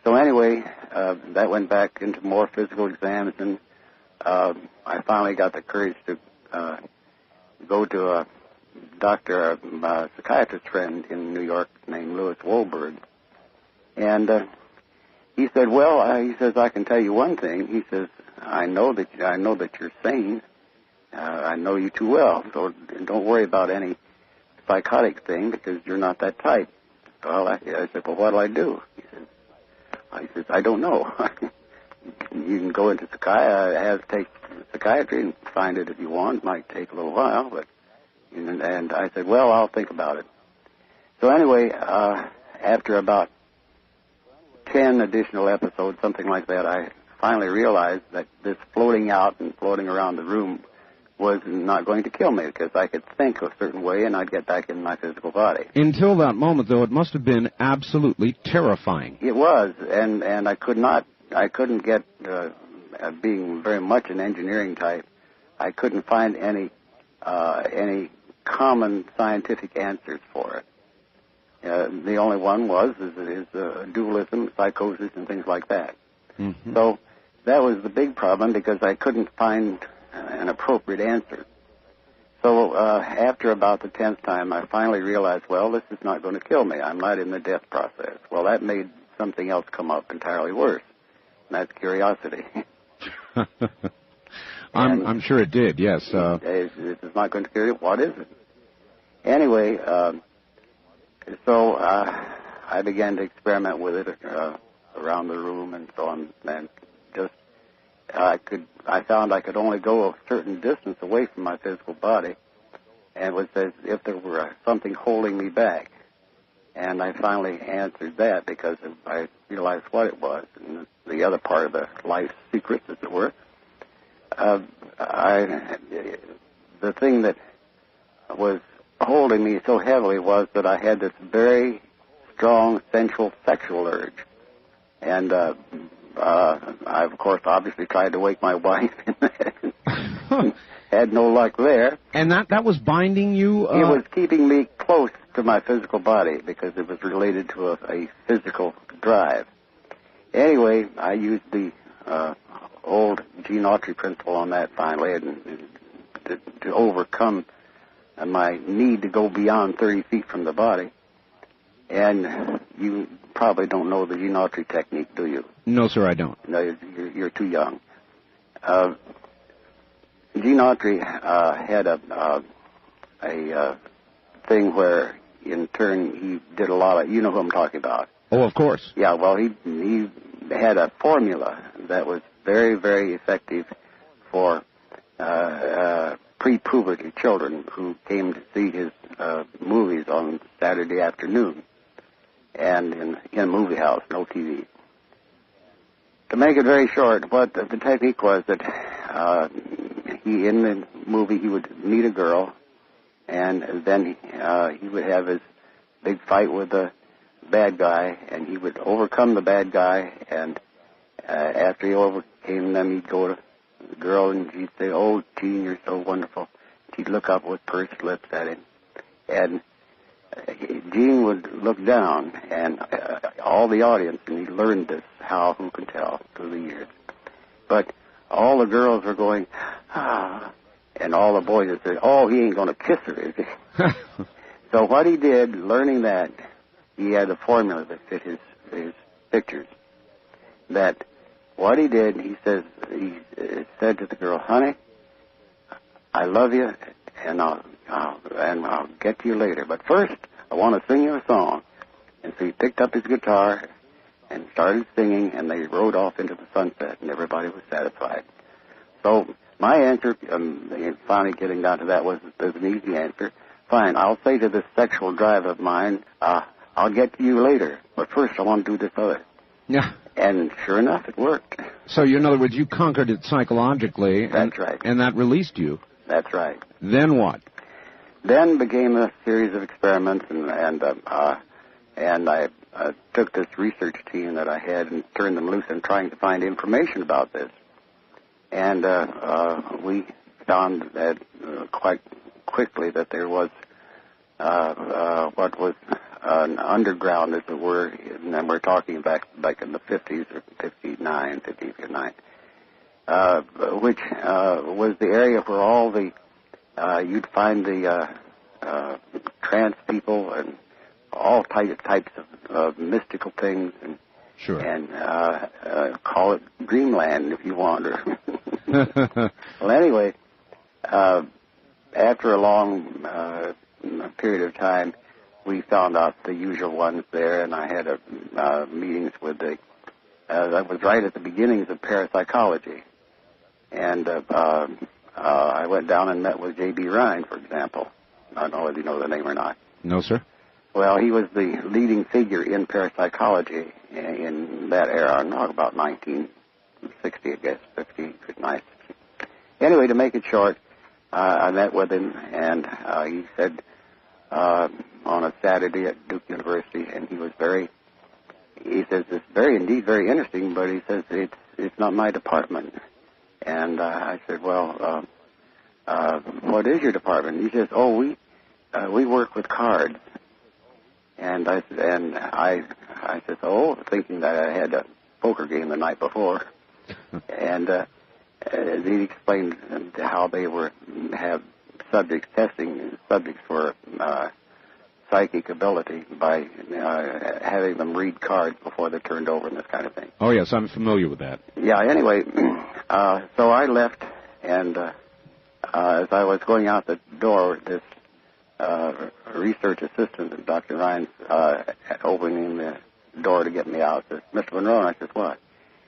So anyway, that went back into more physical exams, and I finally got the courage to go to a doctor, a psychiatrist friend in New York named Louis Wolberg. And he said, well, he says, I can tell you one thing. He says, I know that you're sane. I know you too well, so don't worry about any psychotic thing, because you're not that type. Well, I said, well, what'll I do? He says, I don't know. You can go into take psychiatry and find it if you want. It might take a little while, but and I said, well, I'll think about it. So anyway, after about 10 additional episodes, something like that, I finally realized that this floating out and floating around the room was not going to kill me, because I could think a certain way and I'd get back in my physical body. Until that moment, though, it must have been absolutely terrifying. It was, and I couldn't get, being very much an engineering type, I couldn't find any common scientific answers for it. The only one is dualism, psychosis, and things like that. Mm-hmm. So that was the big problem, because I couldn't find an appropriate answer. So after about the 10th time, I finally realized, well, this is not going to kill me. I'm not in the death process. Well, that made something else come up entirely worse, and that's curiosity. I'm sure it did, yes. This is not going to kill you. What is it? Anyway, so I began to experiment with it around the room and so on, and just I found I could only go a certain distance away from my physical body, and it was as if there were something holding me back. And I finally answered that, because I realized what it was, and the other part of the life secrets, as it were. The thing that was holding me so heavily was that I had this very strong sensual sexual urge. And I, of course, obviously tried to wake my wife and had no luck there. And that was binding you? It was keeping me close to my physical body, because it was related to a physical drive. Anyway, I used the old Gene Autry principle on that finally, and to overcome my need to go beyond 30 feet from the body. And you probably don't know the Gene Autry technique, do you? No, sir, I don't. No, you're too young. Gene Autry had a thing where in turn, he did a lot of, you know who I'm talking about. Oh, of course. Yeah, well, he had a formula that was very, very effective for pre-puberty children who came to see his movies on Saturday afternoon, and in a movie house, no TV. To make it very short, what the technique was that in the movie he would meet a girl, and then he would have his big fight with the bad guy, and he would overcome the bad guy, and after he overcame them, he'd go to the girl and she'd say, "Oh, Gene, you're so wonderful." She'd look up with pursed lips at him, and Gene would look down, and all the audience, and he learned this, who can tell, through the years. But all the girls were going, "Ah," and all the boys would say, "Oh, he ain't going to kiss her, is he?" So what he did, learning that, he had a formula that fit his pictures. That what he did, he said to the girl, "Honey, I love you, and I'll get to you later. But first, I want to sing you a song." And so he picked up his guitar and started singing, and they rode off into the sunset, and everybody was satisfied. So my answer, finally getting down to that, was an easy answer. Fine, I'll say to this sexual drive of mine, I'll get to you later, but first I want to do this other. Yeah. And sure enough, it worked. So, in other words, you conquered it psychologically. That's right. And that released you. That's right. Then what? Then became a series of experiments, and I took this research team that I had and turned them loose in trying to find information about this. And we found that quite quickly that there was what was an underground, as it were, and then we're talking back in the 50s or 59, which was the area where all the you'd find the trance people and all types of mystical things, and sure, and call it dreamland if you want. Well, anyway, after a long period of time, we found out the usual ones there, and I had meetings with that was right at the beginnings of parapsychology, and I went down and met with J.B. Rhine, for example. I don't know whether you know the name or not. No, sir. Well, he was the leading figure in parapsychology in that era, about 1960, I guess, 59. Anyway, to make it short, I met with him, and he said on a Saturday at Duke University, and he says, it's indeed very interesting, but he says, it's not my department. And I said, well, what is your department? He says, oh, we work with cards. And I said, oh, thinking that I had a poker game the night before. And he explained how they have subjects testing subjects for psychic ability by having them read cards before they're turned over and this kind of thing. Oh, yes, I'm familiar with that. Yeah, anyway, so I left, and as I was going out the door, this research assistant, Dr. Ryan's, opening the door to get me out, says, Mr. Monroe, and I says, what?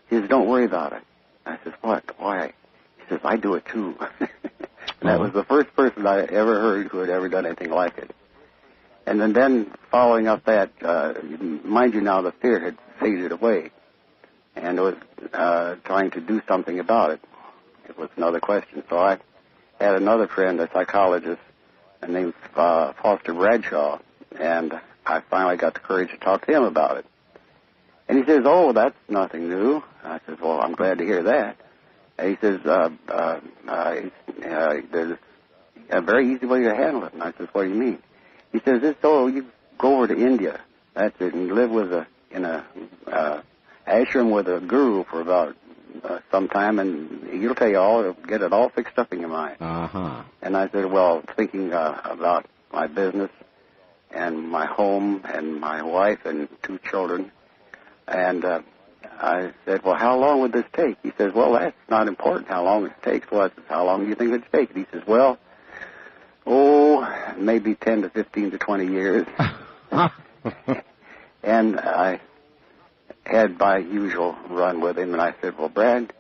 He says, don't worry about it. I says, what? Why? He says, I do it too. That was the first person I ever heard who had ever done anything like it. And then following up that, mind you now, the fear had faded away, and it was trying to do something about it. It was another question. So I had another friend, a psychologist, named Foster Bradshaw, and I finally got the courage to talk to him about it. And he says, oh, that's nothing new. I says, well, I'm glad to hear that. And he says, there's a very easy way to handle it. And I says, what do you mean? He says, you go over to India, that's it, and you live in a ashram with a guru for about some time, and he'll tell you get it all fixed up in your mind. Uh-huh. And I said, well, thinking about my business and my home and my wife and 2 children, and I said, well, how long would this take? He says, well, that's not important how long it takes. Well, I said, how long do you think it would take? And he says, well, Oh, maybe 10 to 15 to 20 years. And I had my usual run with him, and I said, well, Brad,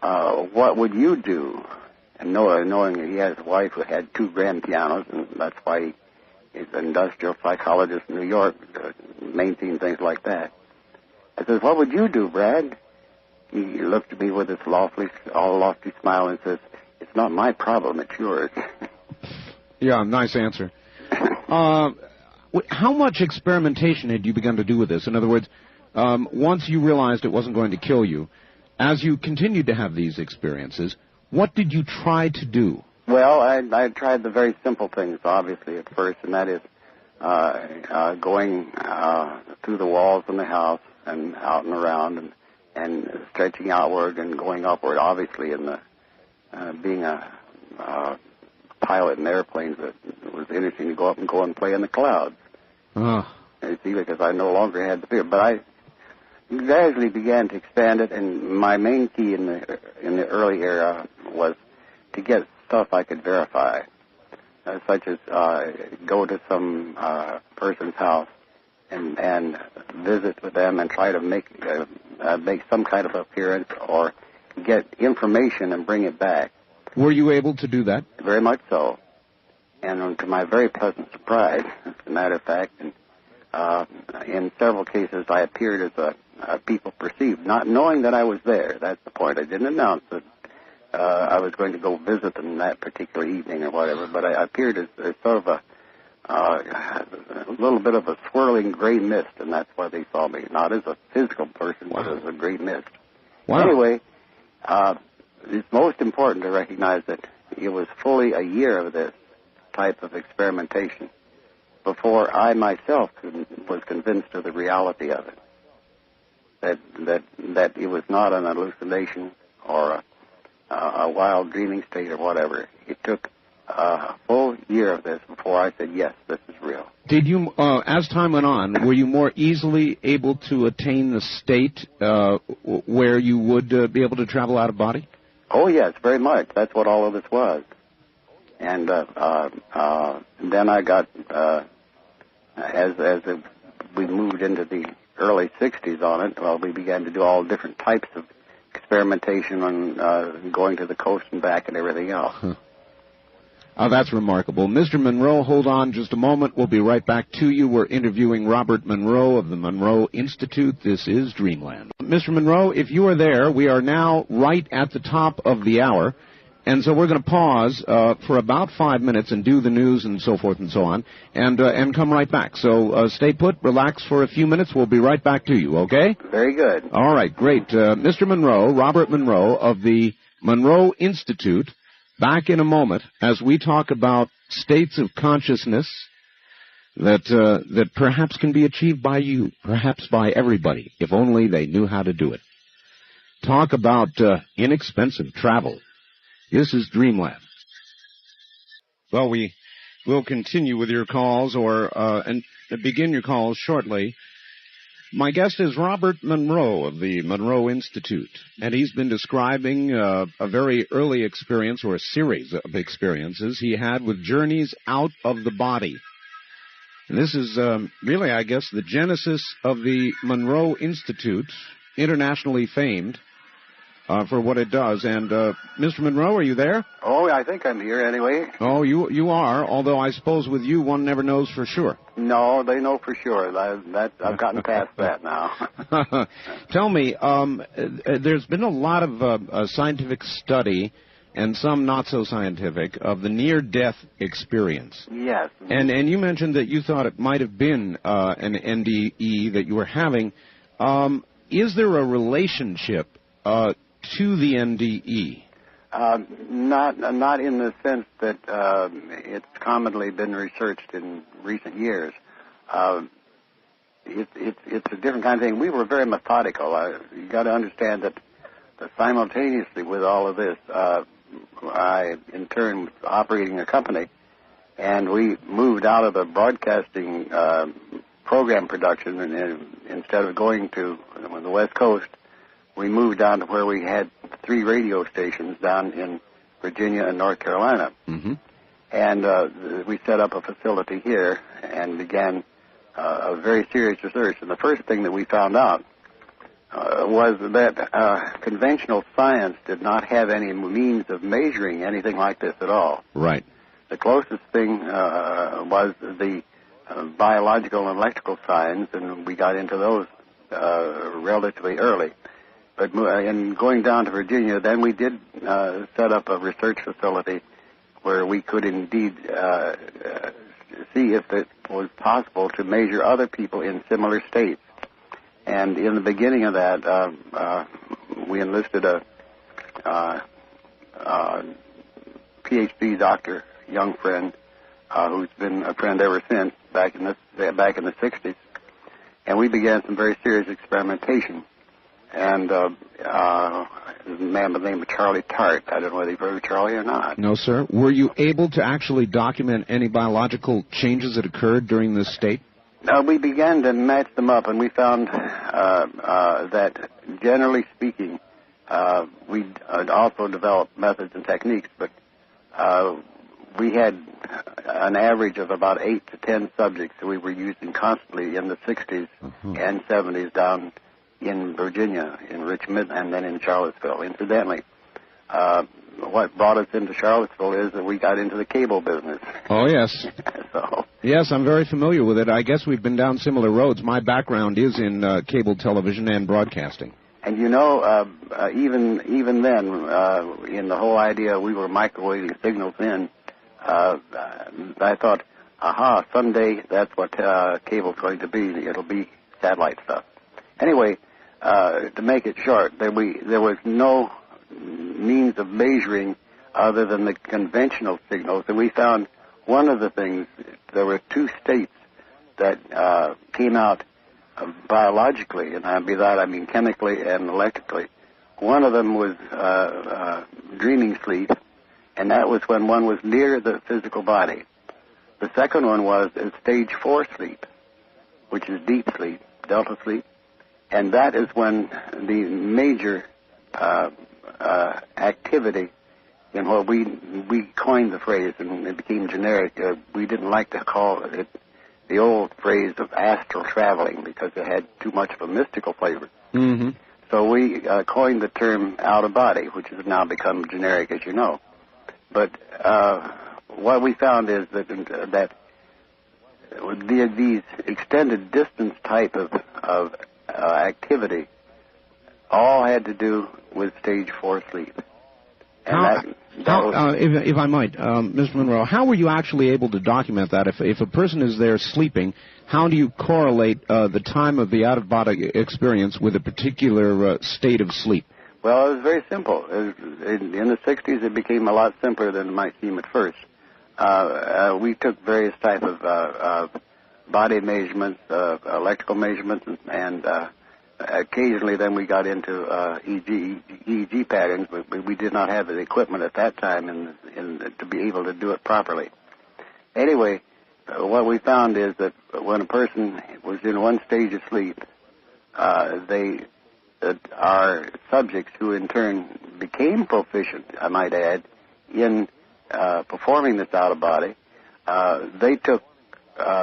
what would you do? And knowing that he has a wife who had 2 grand pianos, and that's why he's an industrial psychologist in New York, maintaining things like that. I said, what would you do, Brad? He looked at me with this lofty smile and says, it's not my problem, it's yours. Yeah, nice answer. How much experimentation had you begun to do with this? In other words, once you realized it wasn't going to kill you, as you continued to have these experiences, what did you try to do? Well, I tried the very simple things, obviously, at first, and that is going through the walls in the house and out and around and stretching outward and going upward. Obviously, in the being a pilot in airplanes, it was interesting to go up and go and play in the clouds. You see, because I no longer had the fear. But I gradually began to expand it, and my main key in the early era was to get stuff I could verify, such as go to some person's house and visit with them and try to make some kind of appearance or get information and bring it back. Were you able to do that? Very much so. And to my very pleasant surprise, as a matter of fact, in several cases I appeared as people perceived, not knowing that I was there. That's the point. I didn't announce that I was going to go visit them that particular evening or whatever, but I appeared as sort of a little bit of a swirling gray mist, and that's why they saw me. Not as a physical person, but as a gray mist. Wow. Anyway, it's most important to recognize that it was fully a year of this type of experimentation before I myself was convinced of the reality of it. That it was not an hallucination or a wild dreaming state or whatever. It took a full year of this before I said, yes, this is real. Did you, as time went on, were you more easily able to attain the state where you would be able to travel out of body? Oh, yes, very much. That's what all of this was. And then I got, as we moved into the early 60s on it, well, we began to do all different types of experimentation on going to the coast and back and everything else. That's remarkable. Mr. Monroe, hold on just a moment. We'll be right back to you. We're interviewing Robert Monroe of the Monroe Institute. This is Dreamland. Mr. Monroe, if you are there, we are now right at the top of the hour. And so we're going to pause for about 5 minutes and do the news and so forth and so on, and come right back. So stay put, relax for a few minutes. We'll be right back to you, okay? Very good. All right, great. Mr. Monroe, Robert Monroe of the Monroe Institute, back in a moment as we talk about states of consciousness that perhaps can be achieved by you, perhaps by everybody, if only they knew how to do it. Talk about inexpensive travel. This is Dreamland. Well, we will continue with your calls and begin your calls shortly. My guest is Robert Monroe of the Monroe Institute, and he's been describing a very early experience, or a series of experiences he had with journeys out of the body. And this is really, I guess, the genesis of the Monroe Institute, internationally famed for what it does. And Mr. Monroe, are you there? Oh, I think I'm here anyway. Oh, you are, although I suppose with you one never knows for sure. No, they know for sure. I've gotten past that now. Tell me, there's been a lot of scientific study, and some not so scientific, of the near-death experience. Yes. And you mentioned that you thought it might have been an NDE that you were having. Is there a relationship to the NDE? Not in the sense that it's commonly been researched in recent years. It's a different kind of thing. We were very methodical. You got to understand that simultaneously with all of this, I in turn was operating a company, and we moved out of the broadcasting program production, and instead of going to the West Coast, we moved down to where we had 3 radio stations down in Virginia and North Carolina. Mm-hmm. And we set up a facility here and began a very serious research. And the first thing that we found out was that conventional science did not have any means of measuring anything like this at all. Right. The closest thing was the biological and electrical science, and we got into those relatively early. But in going down to Virginia, then we did set up a research facility where we could indeed see if it was possible to measure other people in similar states. And in the beginning of that, we enlisted a PhD doctor, young friend, who's been a friend ever since, back in the 60s. And we began some very serious experimentation. And there's a man by the name of Charlie Tart. I don't know whether you've heard of Charlie or not. No, sir. Were you able to actually document any biological changes that occurred during this state? We began to match them up, and we found that, generally speaking, we also developed methods and techniques, but we had an average of about 8 to 10 subjects that we were using constantly in the 60s and 70s down in Virginia, in Richmond, and then in Charlottesville. Incidentally, what brought us into Charlottesville is that we got into the cable business. Oh, yes. So, yes, I'm very familiar with it. I guess we've been down similar roads. My background is in cable television and broadcasting. and you know, even then, in the whole idea we were microwaving signals in, I thought, aha, someday that's what cable's going to be. It'll be satellite stuff. Anyway, to make it short, there was no means of measuring other than the conventional signals. And we found one of the things, there were two states that came out biologically, and by that I mean chemically and electrically. One of them was dreaming sleep, and that was when one was near the physical body. The second one was stage 4 sleep, which is deep sleep, delta sleep, and that is when the major activity in what we coined the phrase, and it became generic. We didn't like to call it the old phrase of astral traveling because it had too much of a mystical flavor. Mm-hmm. So we coined the term out of body, which has now become generic, as you know. But what we found is that these extended distance type of activity all had to do with stage 4 sleep. And if I might, Mr. Monroe, how were you actually able to document that? If a person is there sleeping, how do you correlate the time of the out-of-body experience with a particular state of sleep? Well, it was very simple. In the 60s, it became a lot simpler than it might seem at first. We took various types of body measurements, electrical measurements, and occasionally then we got into EEG patterns, but we did not have the equipment at that time to be able to do it properly. Anyway, what we found is that when a person was in one stage of sleep, our subjects who in turn became proficient, I might add, in performing this out-of-body,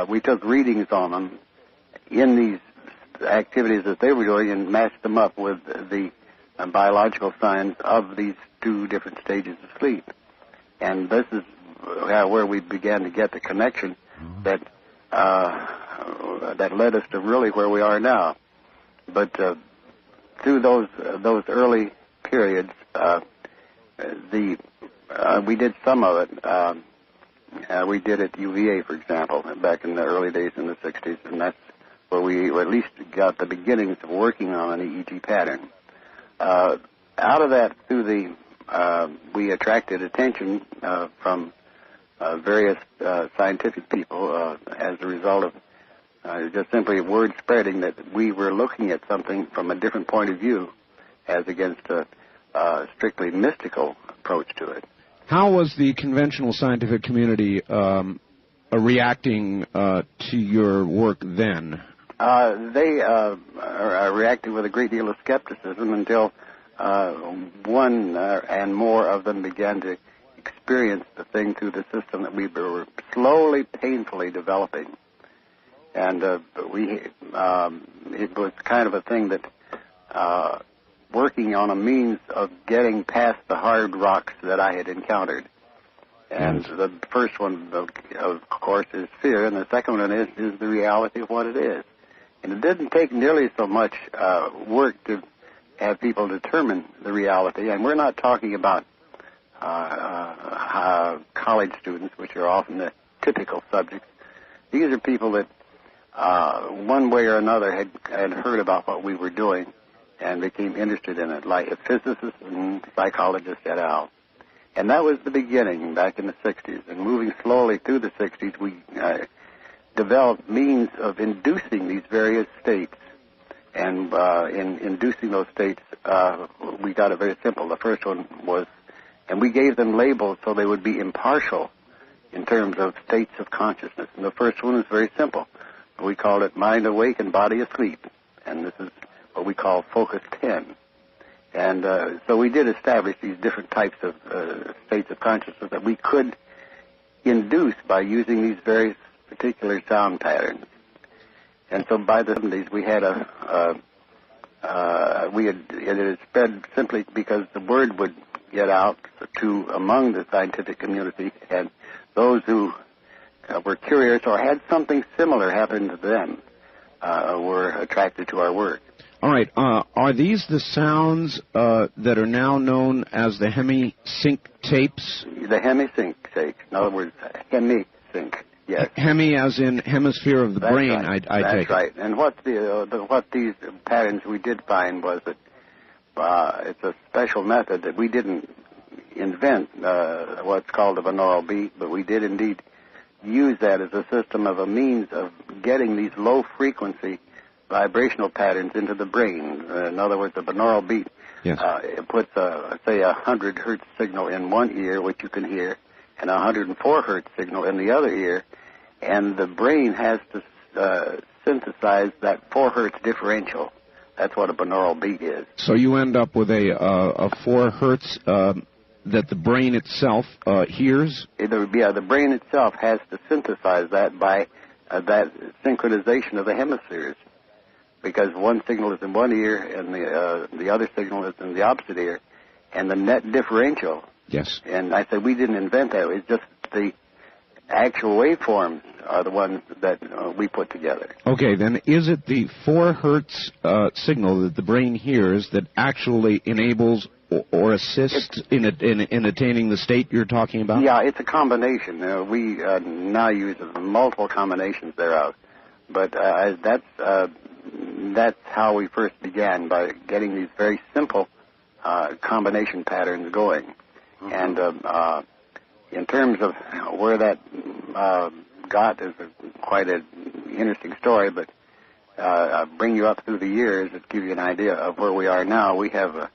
we took readings on them in these activities that they were doing and matched them up with the biological signs of these two different stages of sleep. And this is where we began to get the connection that led us to really where we are now. But through those early periods, we did some of it. We did at UVA, for example, back in the early days in the 60s, and that's where we at least got the beginnings of working on an EEG pattern. Out of that, we attracted attention from various scientific people as a result of just simply word spreading that we were looking at something from a different point of view as against a strictly mystical approach to it. How was the conventional scientific community reacting to your work then? They reacted with a great deal of skepticism until one and more of them began to experienced the thing through the system that we were slowly, painfully developing. And it was kind of a thing that working on a means of getting past the hard rocks that I had encountered. And the first one, of course, is fear, and the second one is the reality of what it is. And it didn't take nearly so much work to have people determine the reality. And we're not talking about college students, which are often the typical subjects. These are people that one way or another had heard about what we were doing and became interested in it, like physicists and psychologists et al. And that was the beginning back in the 60s. And moving slowly through the 60s, we developed means of inducing these various states. And in inducing those states, we got it very simple. The first one was, and we gave them labels so they would be impartial in terms of states of consciousness. And the first one was very simple. We called it mind awake and body asleep. And this is what we call focus 10. And so we did establish these different types of states of consciousness that we could induce by using these various particular sound patterns. And so by the 70s, we had it had spread simply because the word would get out to among the scientific community, and those who were curious or had something similar happen to them were attracted to our work. All right. Are these the sounds that are now known as the hemi-sync tapes? The hemi-sync tapes. In other words, hemi-sync. Yes. Hemi as in hemisphere of the That's brain, right. I take it. That's right. And what these patterns we did find was that it's a special method that we didn't invent, what's called a binaural beat, but we did indeed use that as a system of a means of getting these low-frequency vibrational patterns into the brain. In other words, the binaural beat it puts, say, a 100 hertz signal in one ear, which you can hear, and a 104 hertz signal in the other ear, and the brain has to synthesize that 4 hertz differential. That's what a binaural beat is. So you end up with a 4 hertz that the brain itself hears? The brain itself has to synthesize that by that synchronization of the hemispheres, because one signal is in one ear and the other signal is in the opposite ear, and the net differential. Yes. And I said we didn't invent that. It's just the actual waveforms are the ones that we put together. Okay, then is it the 4 hertz signal that the brain hears that actually enables or assists in attaining the state you're talking about? Yeah, it's a combination. We now use multiple combinations thereof, but that's how we first began, by getting these very simple combination patterns going. Mm-hmm. And in terms of where that got is quite an interesting story, but I'll bring you up through the years to give you an idea of where we are now. We have a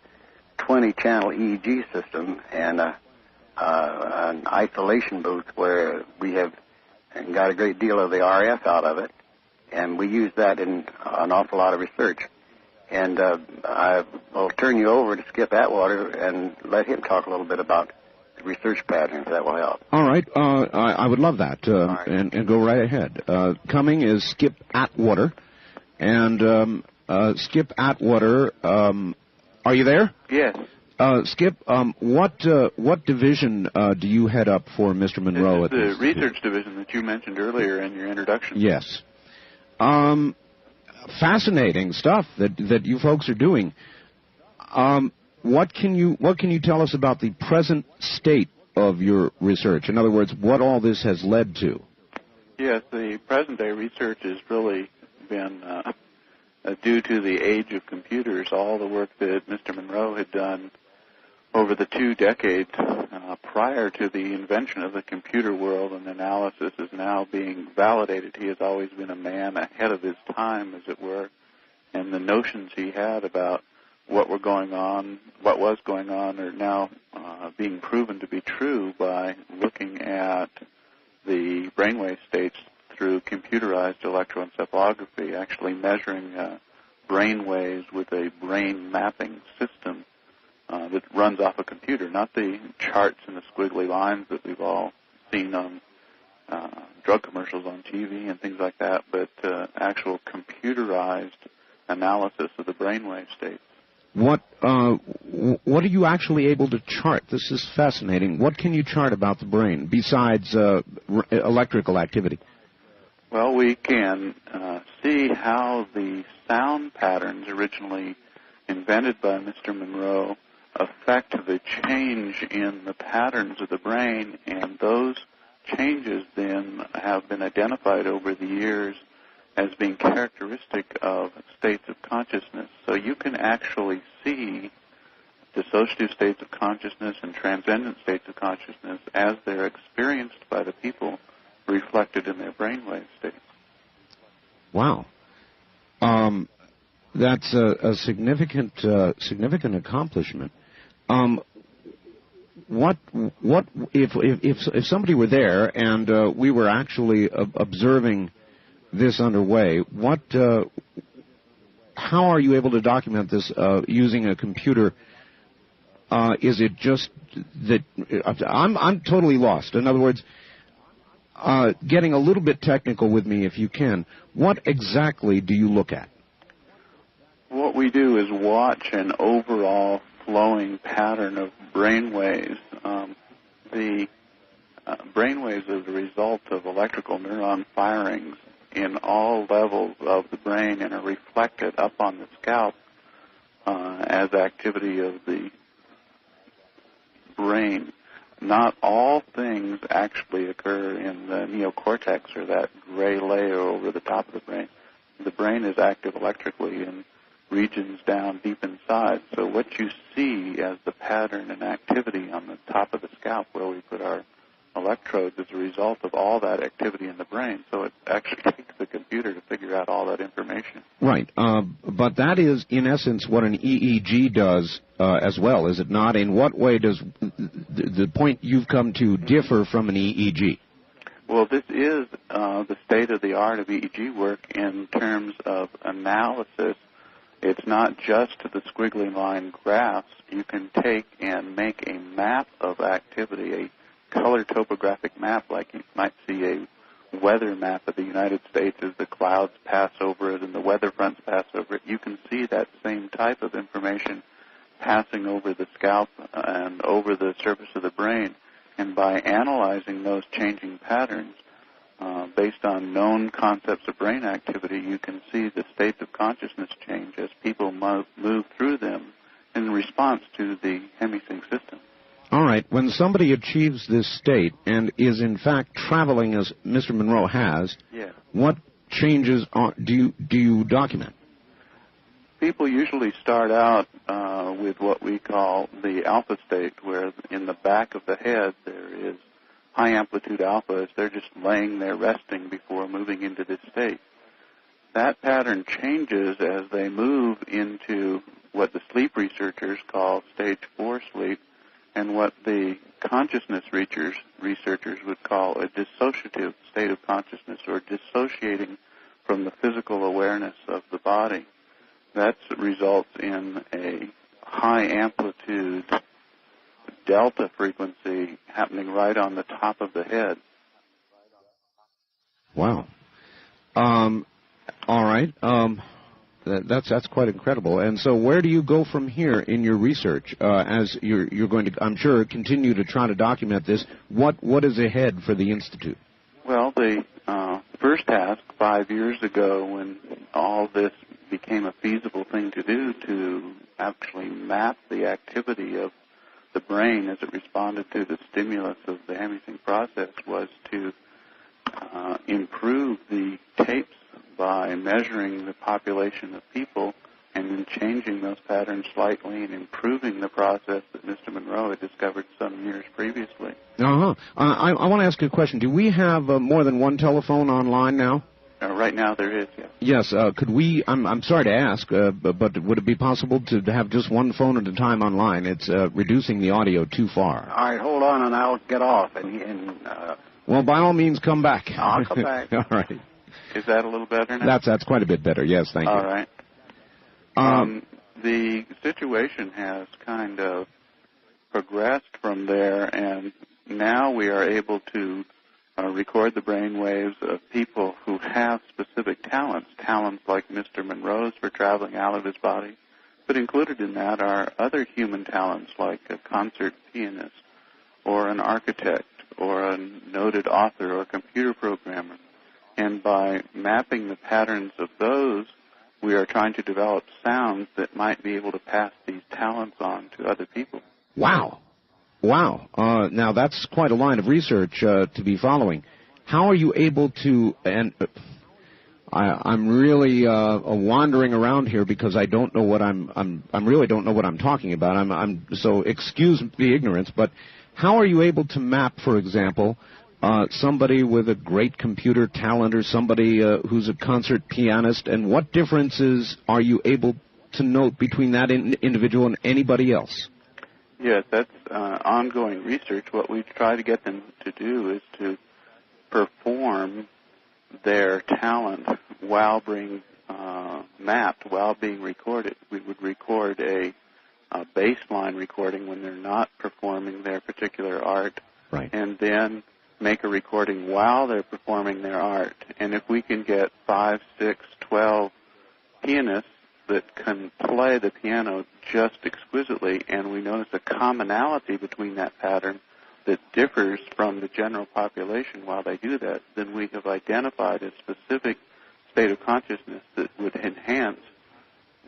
20-channel EEG system and an isolation booth where we have got a great deal of the RF out of it, and we use that in an awful lot of research. And I will turn you over to Skip Atwater and let him talk a little bit about the research pattern, if that will help. All right. I would love that, and go right ahead. Coming is Skip Atwater. And Skip Atwater, are you there? Yes. Skip, what division do you head up for Mr. Monroe? This is the research division that you mentioned earlier in your introduction. Yes. Fascinating stuff that you folks are doing. What can you tell us about the present state of your research? In other words, what all this has led to? Yes, the present day research has really been due to the age of computers. All the work that Mr. Monroe had done over the 2 decades prior to the invention of the computer world and analysis is now being validated. He has always been a man ahead of his time, as it were, and the notions he had about what was going on are now being proven to be true by looking at the brainwave states through computerized electroencephalography, actually measuring brain waves with a brain mapping system that runs off a computer, not the charts in the squiggly lines that we've all seen on drug commercials on TV and things like that, but actual computerized analysis of the brainwave states. What are you actually able to chart? This is fascinating. What can you chart about the brain besides electrical activity? Well, we can see how the sound patterns originally invented by Mr. Monroe affect the change in the patterns of the brain, and those changes then have been identified over the years as being characteristic of states of consciousness. So you can actually see dissociative states of consciousness and transcendent states of consciousness as they're experienced by the people reflected in their brainwave states. Wow. That's a significant accomplishment. What if somebody were there and we were actually observing this underway? How are you able to document this using a computer? Is it just that I'm totally lost? In other words, getting a little bit technical with me, if you can. What exactly do you look at? What we do is watch an overall flowing pattern of brainwaves. The brainwaves are the result of electrical neuron firings in all levels of the brain and are reflected up on the scalp as activity of the brain. Not all things actually occur in the neocortex, or that gray layer over the top of the brain. The brain is active electrically in regions down deep inside. So what you see as the pattern and activity on the top of the scalp where we put our electrodes is a result of all that activity in the brain. So it actually takes the computer to figure out all that information. Right. But that is, in essence, what an EEG does as well, is it not? In what way does the point you've come to differ from an EEG? Well, this is the state-of-the-art of EEG work in terms of analysis. It's not just the squiggly line graphs. You can take and make a map of activity, a color topographic map, like you might see a weather map of the United States as the clouds pass over it and the weather fronts pass over it. You can see that same type of information passing over the scalp and over the surface of the brain. And by analyzing those changing patterns, based on known concepts of brain activity, you can see the states of consciousness change as people move through them in response to the hemisync system. All right. When somebody achieves this state and is in fact traveling as Mr. Monroe has, yeah. What changes do you document? People usually start out with what we call the alpha state, where in the back of the head there is high amplitude alpha as they're just laying there resting before moving into this state. That pattern changes as they move into what the sleep researchers call stage 4 sleep, and what the consciousness researchers would call a dissociative state of consciousness, or dissociating from the physical awareness of the body. That results in a high amplitude delta frequency happening right on the top of the head. Wow. All right. That's quite incredible. And so where do you go from here in your research as you're going to, I'm sure, continue to try to document this? What is ahead for the Institute? Well, the first task 5 years ago, when all this became a feasible thing to do, to actually map the activity of the brain as it responded to the stimulus of the hemisync process, was to improve the tapes by measuring the population of people and then changing those patterns slightly and improving the process that Mr. Monroe had discovered some years previously. Uh-huh. I want to ask you a question. Do we have more than one telephone online now? Right now there is, yes. Yes. Could we, I'm sorry to ask, but would it be possible to have just one phone at a time online? It's reducing the audio too far. All right, hold on, and I'll get off. Well, by all means, come back. I'll come back. All right. Is that a little better now? That's quite a bit better. Yes, thank you. All right. The situation has kind of progressed from there, and now we are able to record the brain waves of people who have specific talents like Mr. Monroe's for traveling out of his body. But included in that are other human talents like a concert pianist or an architect or a noted author or computer programmer. And by mapping the patterns of those, we are trying to develop sounds that might be able to pass these talents on to other people. Wow. Now, that's quite a line of research to be following. How are you able to, and I'm really wandering around here because I don't know what I'm really don't know what I'm talking about. So excuse the ignorance, but how are you able to map, for example, somebody with a great computer talent or somebody who's a concert pianist, and what differences are you able to note between that individual and anybody else? Yes, that's ongoing research. What we try to get them to do is to perform their talent while being mapped, while being recorded. We would record a baseline recording when they're not performing their particular art, right, and then make a recording while they're performing their art. And if we can get 5, 6, 12 pianists that can play the piano just exquisitely, and we notice a commonality between that pattern that differs from the general population while they do that, then we have identified a specific state of consciousness that would enhance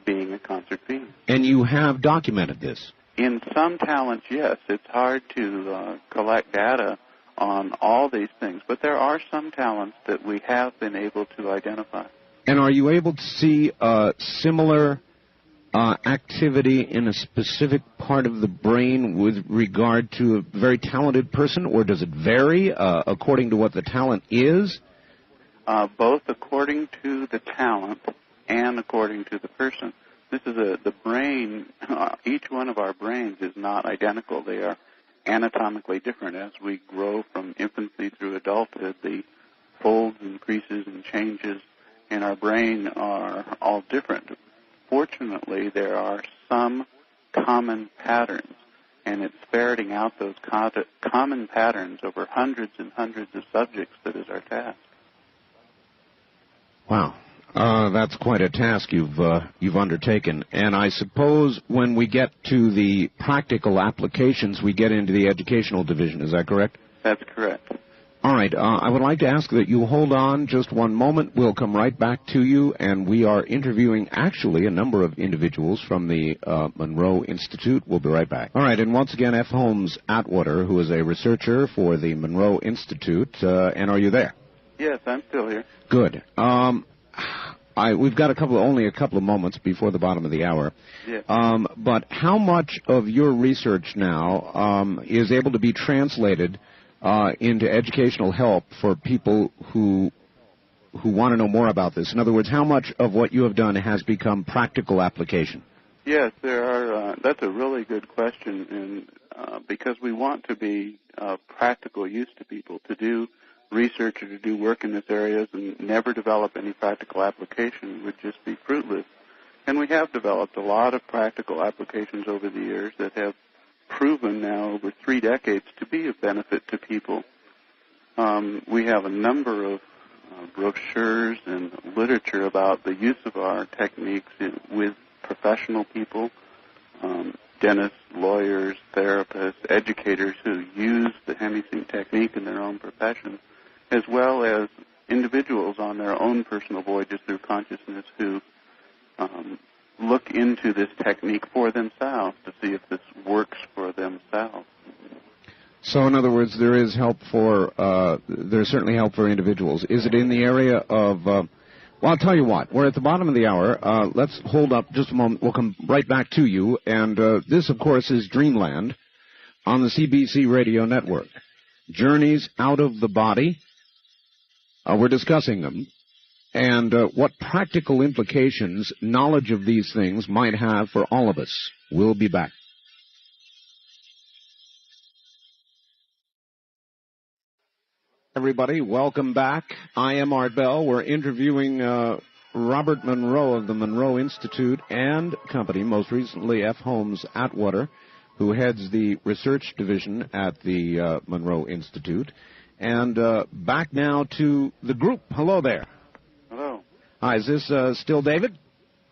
being a concert pianist. And you have documented this? In some talents, yes. It's hard to collect data on all these things, but there are some talents that we have been able to identify. And are you able to see similar activity in a specific part of the brain with regard to a very talented person, or does it vary according to what the talent is? Both according to the talent and according to the person. This is the brain. Each one of our brains is not identical. They are anatomically different. As we grow from infancy through adulthood, the folds and creases and changes in our brain are all different. Fortunately, there are some common patterns, and it's ferreting out those common patterns over hundreds and hundreds of subjects that is our task. Wow. That's quite a task you've undertaken. And I suppose when we get to the practical applications, we get into the educational division. Is that correct? That's correct. All right. I would like to ask that you hold on just one moment. We'll come right back to you, and we are interviewing actually a number of individuals from the Monroe Institute. We'll be right back. All right. And once again, F. Holmes Atwater, who is a researcher for the Monroe Institute. And are you there? Yes, I'm still here. Good. We've got only a couple of moments before the bottom of the hour. Yes. But how much of your research now is able to be translated into educational help for people who want to know more about this? In other words, how much of what you have done has become practical application? Yes, there are. That's a really good question, and because we want to be practical use to people, to do research or to do work in this areas and never develop any practical application would just be fruitless. And we have developed a lot of practical applications over the years that have proven now over 3 decades to be of benefit to people. We have a number of brochures and literature about the use of our techniques with professional people, dentists, lawyers, therapists, educators who use the hemisync technique in their own profession, as well as individuals on their own personal voyages through consciousness who look into this technique for themselves to see if this works for themselves. So, in other words, there is help there's certainly help for individuals. Is it in the area of, well, I'll tell you what, we're at the bottom of the hour. Let's hold up just a moment. We'll come right back to you. And this, of course, is Dreamland on the CBC Radio Network. Journeys out of the body. We're discussing them. And what practical implications knowledge of these things might have for all of us. We'll be back. Everybody, welcome back. I am Art Bell. We're interviewing Robert Monroe of the Monroe Institute and Company, most recently F. Holmes Atwater, who heads the research division at the Monroe Institute. And back now to the group. Hello there. Hello. Hi, is this still David?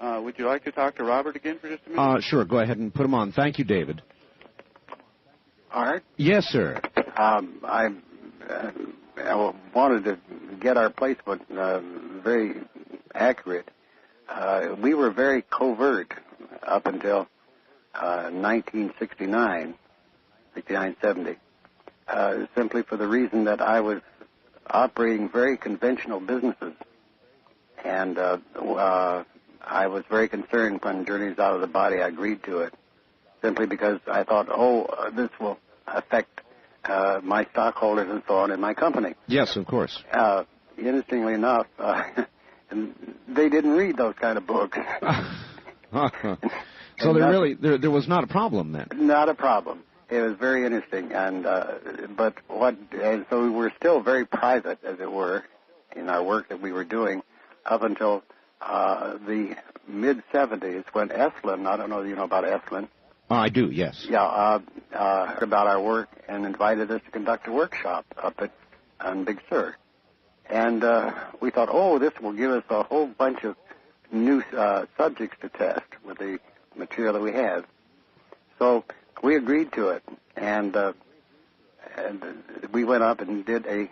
Would you like to talk to Robert again for just a minute? Sure, go ahead and put him on. Thank you, David. Art? Yes, sir. I wanted to get our placement very accurate. We were very covert up until 1969, 69-70, simply for the reason that I was operating very conventional businesses. And I was very concerned when Journeys Out of the Body, I agreed to it, simply because I thought, this will affect my stockholders and so on in my company. Yes, of course. Interestingly enough, and they didn't read those kind of books. So there was not a problem then? Not a problem. It was very interesting, and so we were still very private, as it were, in our work that we were doing up until the mid-'70s when Estlin, I don't know if you know about Estlin. I do, yes. Yeah, heard about our work and invited us to conduct a workshop up on Big Sur. And we thought, this will give us a whole bunch of new subjects to test with the material that we have. So we agreed to it, and we went up and did a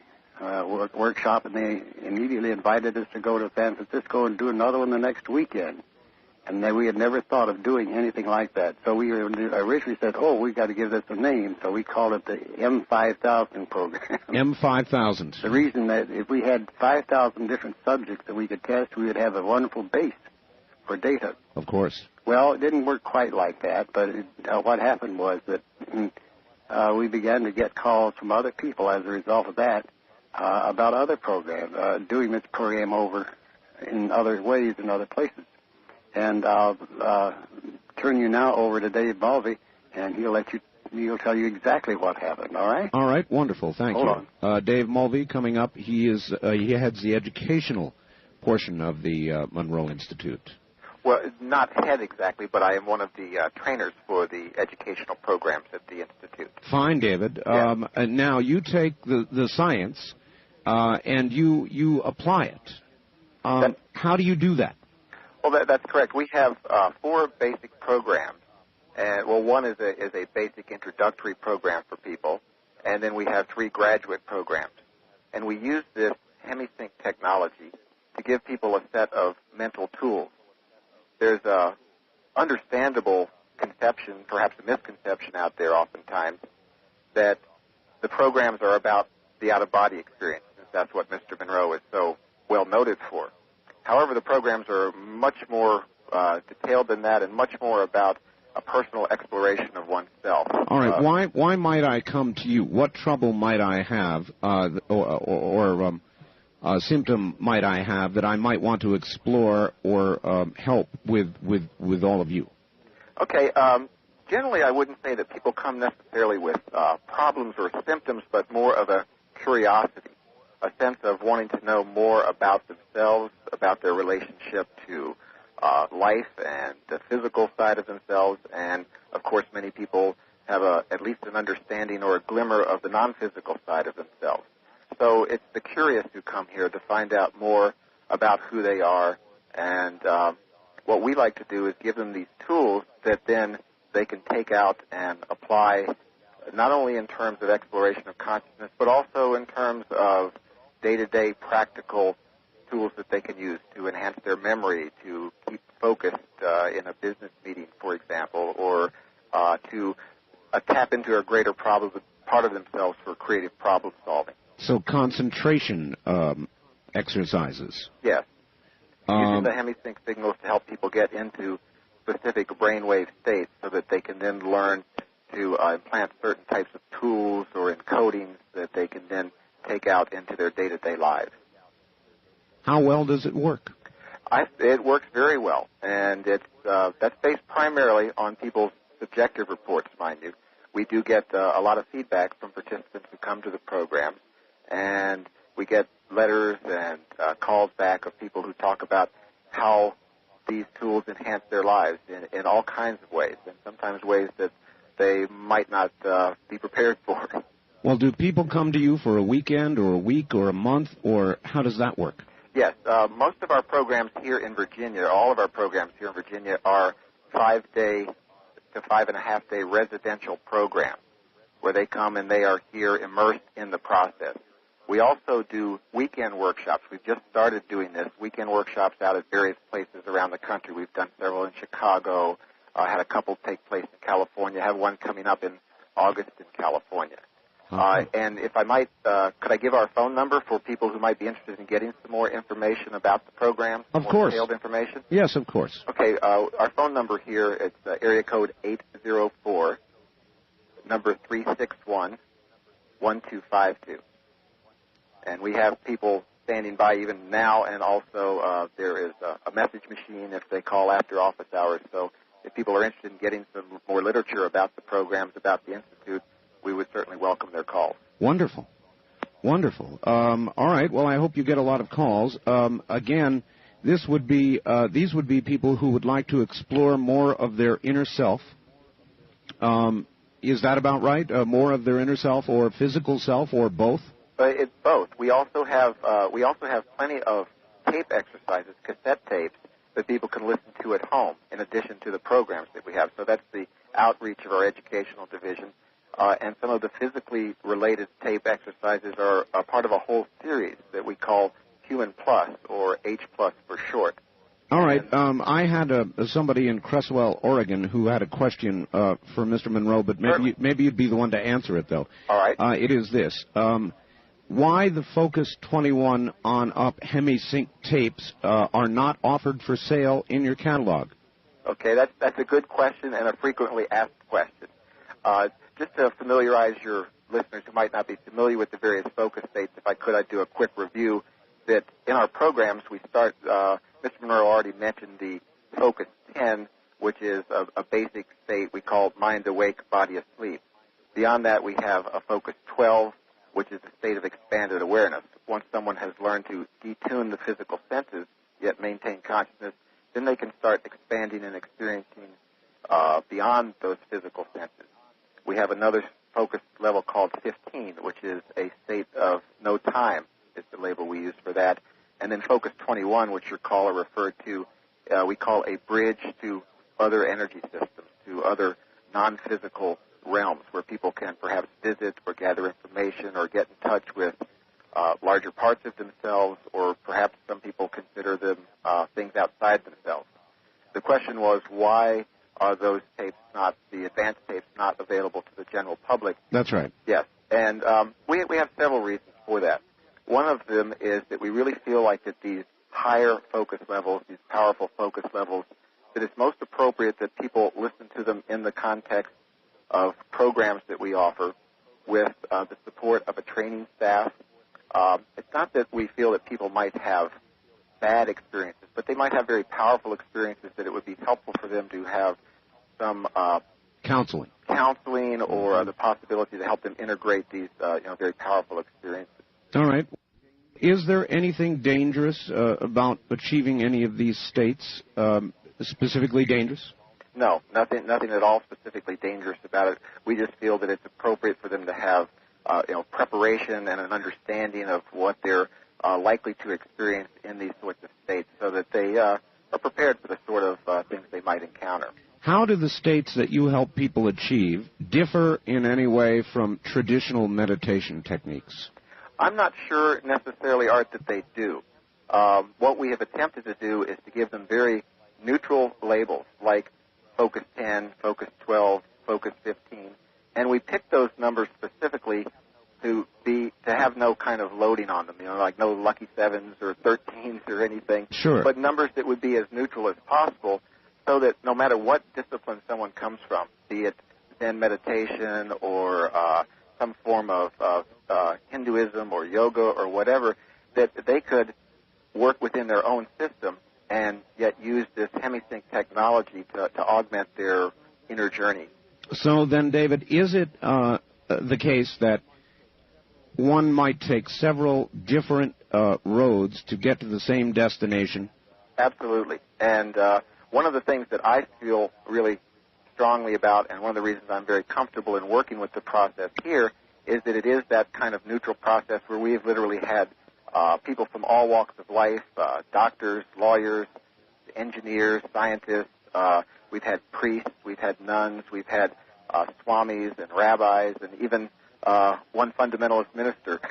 workshop, and they immediately invited us to go to San Francisco and do another one the next weekend. And we had never thought of doing anything like that. So we originally said, we got to give this a name. So we called it the M5000 program. M5000. The reason that if we had 5,000 different subjects that we could test, we would have a wonderful base for data. Of course. Well, it didn't work quite like that, but what happened was that we began to get calls from other people as a result of that about other programs, doing this program over in other ways in other places. And I'll turn you now over to Dave Mulvey, and he'll tell you exactly what happened. All right? All right, wonderful. Thank you. Hold on. Dave Mulvey coming up. He heads the educational portion of the Monroe Institute. Well, not head exactly, but I am one of the trainers for the educational programs at the Institute. Fine, David. Yeah. Now, you take the science and you apply it. How do you do that? Well, that's correct. We have 4 basic programs. And one is a basic introductory program for people, and then we have 3 graduate programs. And we use this HemiSync technology to give people a set of mental tools. There's a understandable conception, perhaps a misconception out there oftentimes, that the programs are about the out-of-body experience, since that's what Mr. Monroe is so well noted for. However, the programs are much more detailed than that and much more about a personal exploration of oneself. All right. Why might I come to you? What trouble might I have, or symptom might I have that I might want to explore or help with all of you? Okay. Generally, I wouldn't say that people come necessarily with problems or symptoms, but more of a curiosity, a sense of wanting to know more about themselves, about their relationship to life and the physical side of themselves, and of course many people have at least an understanding or a glimmer of the non-physical side of themselves. So it's the curious who come here to find out more about who they are, and what we like to do is give them these tools that then they can take out and apply not only in terms of exploration of consciousness, but also in terms of day-to-day practical tools that they can use to enhance their memory, to keep focused in a business meeting, for example, or to tap into a greater part of themselves for creative problem solving. So concentration exercises. Yes. Using the HemiSync signals to help people get into specific brainwave states so that they can then learn to implant certain types of tools or encodings that they can then take out into their day-to-day lives. How well does it work? It works very well, and that's based primarily on people's subjective reports, mind you. We do get a lot of feedback from participants who come to the program, and we get letters and calls back of people who talk about how these tools enhance their lives in all kinds of ways, and sometimes ways that they might not be prepared for. Well, do people come to you for a weekend or a week or a month, or how does that work? Yes, most of our programs here in Virginia, all of our programs here in Virginia are 5-day to 5.5-day residential programs where they come and they are here immersed in the process. We also do weekend workshops. We've just started doing this, weekend workshops out at various places around the country. We've done several in Chicago, had a couple take place in California, have one coming up in August in California. And if I might, could I give our phone number for people who might be interested in getting some more information about the program? Of course. Detailed information? Yes, of course. Okay, our phone number here, it's area code 804, number 361-1252. And we have people standing by even now, and also there is a message machine if they call after office hours. So if people are interested in getting some more literature about the programs, about the Institute, we would certainly welcome their calls. Wonderful. Wonderful. All right. Well, I hope you get a lot of calls. Again, these would be people who would like to explore more of their inner self. Is that about right? More of their inner self or physical self or both? It's both. We also have plenty of tape exercises, cassette tapes, that people can listen to at home in addition to the programs that we have. So that's the outreach of our educational division. And some of the physically related tape exercises are a part of a whole series that we call Human Plus, or H Plus for short. All right. I had somebody in Cresswell, Oregon, who had a question for Mr. Monroe, but maybe you'd be the one to answer it, though. All right. It is this. Why the Focus 21 on-up Hemi-Sync tapes are not offered for sale in your catalog? Okay, that's a good question and a frequently asked question. Just to familiarize your listeners who might not be familiar with the various focus states, if I could, I'd do a quick review. That in our programs, we start, Mr. Monroe already mentioned the Focus 10, which is a basic state we call mind awake, body asleep. Beyond that, we have a Focus 12, which is a state of expanded awareness. Once someone has learned to detune the physical senses, yet maintain consciousness, then they can start expanding and experiencing beyond those physical senses. We have another focus level called 15, which is a state of no time, is the label we use for that. And then Focus 21, which your caller referred to, we call a bridge to other energy systems, to other non-physical realms where people can perhaps visit or gather information or get in touch with larger parts of themselves, or perhaps some people consider them things outside themselves. The question was, why are those tapes not, the advanced tapes, not available to the general public? That's right. Yes, and we have several reasons for that. One of them is that we really feel like that these higher focus levels, these powerful focus levels, that it's most appropriate that people listen to them in the context of programs that we offer with the support of a training staff. It's not that we feel that people might have bad experiences, but they might have very powerful experiences that it would be helpful for them to have some counseling or the possibility to help them integrate these very powerful experiences. All right. Is there anything dangerous about achieving any of these states, specifically dangerous? No, nothing at all specifically dangerous about it. We just feel that it's appropriate for them to have preparation and an understanding of what they're likely to experience in these sorts of states, so that they are prepared for the sort of things they might encounter. How do the states that you help people achieve differ in any way from traditional meditation techniques? I'm not sure necessarily, Art, that they do. What we have attempted to do is to give them very neutral labels, like Focus 10, Focus 12, Focus 15, and we picked those numbers specifically to have no kind of loading on them, like no lucky 7s or 13s or anything. Sure. But numbers that would be as neutral as possible, so that no matter what discipline someone comes from, be it Zen meditation or some form of Hinduism or yoga or whatever, that they could work within their own system and yet use this Hemi-Sync technology to augment their inner journey. So then, David, is it the case that one might take several different roads to get to the same destination? Absolutely. And one of the things that I feel really strongly about, and one of the reasons I'm very comfortable in working with the process here, is that it is that kind of neutral process where we have literally had people from all walks of life, doctors, lawyers, engineers, scientists. We've had priests, we've had nuns, we've had swamis and rabbis, and even one fundamentalist minister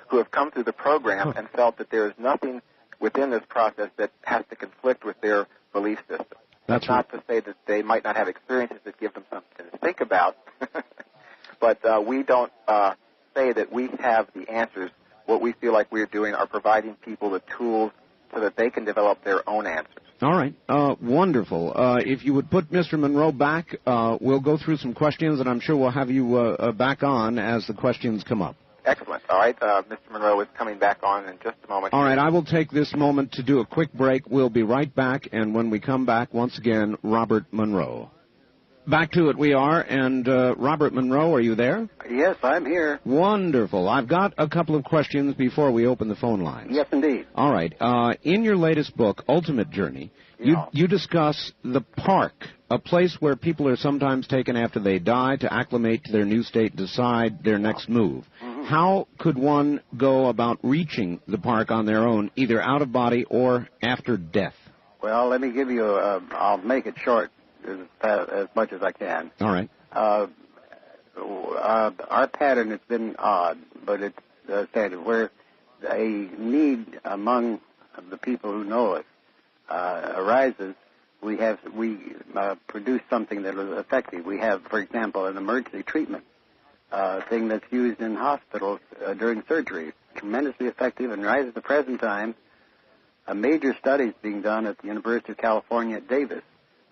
who have come through the program and felt that there is nothing within this process that has to conflict with their belief system. That's not to say that they might not have experiences that give them something to think about, but we don't say that we have the answers. What we feel like we're doing are providing people the tools so that they can develop their own answers. All right. Wonderful. If you would put Mr. Monroe back, we'll go through some questions, and I'm sure we'll have you back on as the questions come up. Excellent. All right. Mr. Monroe is coming back on in just a moment. All right. I will take this moment to do a quick break. We'll be right back, and when we come back, once again, Robert Monroe. Back to it we are, and Robert Monroe, are you there? Yes, I'm here. Wonderful. I've got a couple of questions before we open the phone lines. Yes, indeed. All right. In your latest book, Ultimate Journey, you discuss the park, a place where people are sometimes taken after they die to acclimate to their new state, decide their next move. Mm-hmm. How could one go about reaching the park on their own, either out of body or after death? Well, let me give you I'll make it short as much as I can. All right. Our pattern has been odd, but it's standard. Where a need among the people who know it arises, we produce something that is effective. We have, for example, an emergency treatment thing that's used in hospitals during surgery, tremendously effective, and right at the present time, a major study is being done at the University of California at Davis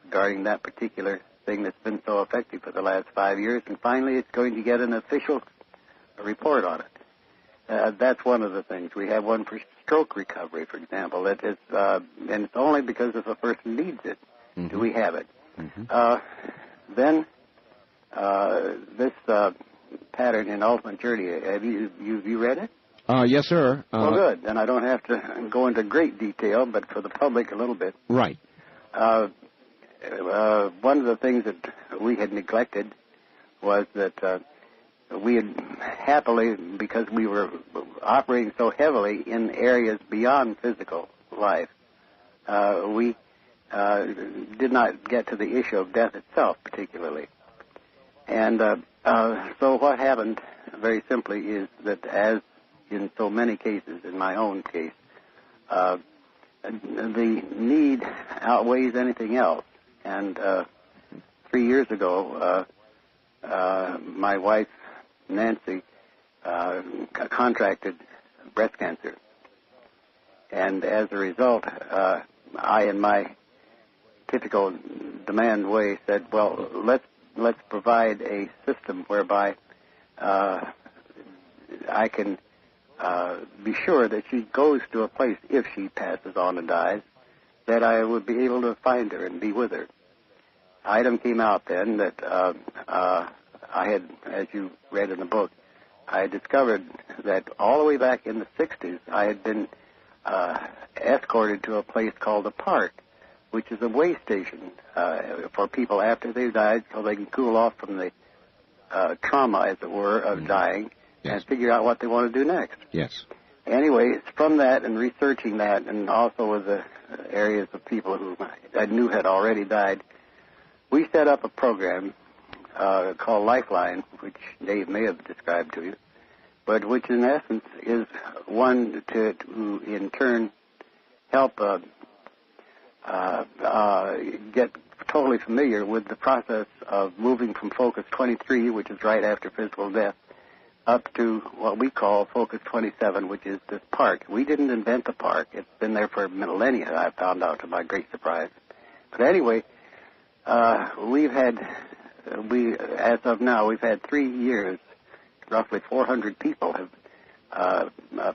regarding that particular thing that's been so effective for the last 5 years, and finally it's going to get an official report on it. That's one of the things. We have one for stroke recovery, for example. That is, and it's only because if a person needs it do we have it. Then this pattern in Ultimate Journey, have you read it? Yes, sir. Well, good. Then I don't have to go into great detail, but for the public a little bit. Right. One of the things that we had neglected was that we had happily, because we were operating so heavily in areas beyond physical life, we did not get to the issue of death itself particularly. And so what happened, very simply, is that as in so many cases, in my own case, the need outweighs anything else. And 3 years ago, my wife, Nancy, contracted breast cancer. And as a result, I, in my typical demand way, said, well, let's provide a system whereby I can be sure that she goes to a place, if she passes on and dies, that I would be able to find her and be with her. Item came out then that I had, as you read in the book, I discovered that all the way back in the 60s, I had been escorted to a place called the Park, which is a way station for people after they've died so they can cool off from the trauma, as it were, of dying and figure out what they want to do next. Yes. Anyway, it's from that and researching that, and also with the areas of people who I knew had already died, we set up a program called Lifeline, which Dave may have described to you, but which in essence is one to in turn help get totally familiar with the process of moving from Focus 23, which is right after physical death, up to what we call Focus 27, which is this park. We didn't invent the park. It's been there for millennia, I found out to my great surprise. But anyway, as of now, we've had 3 years, roughly 400 people have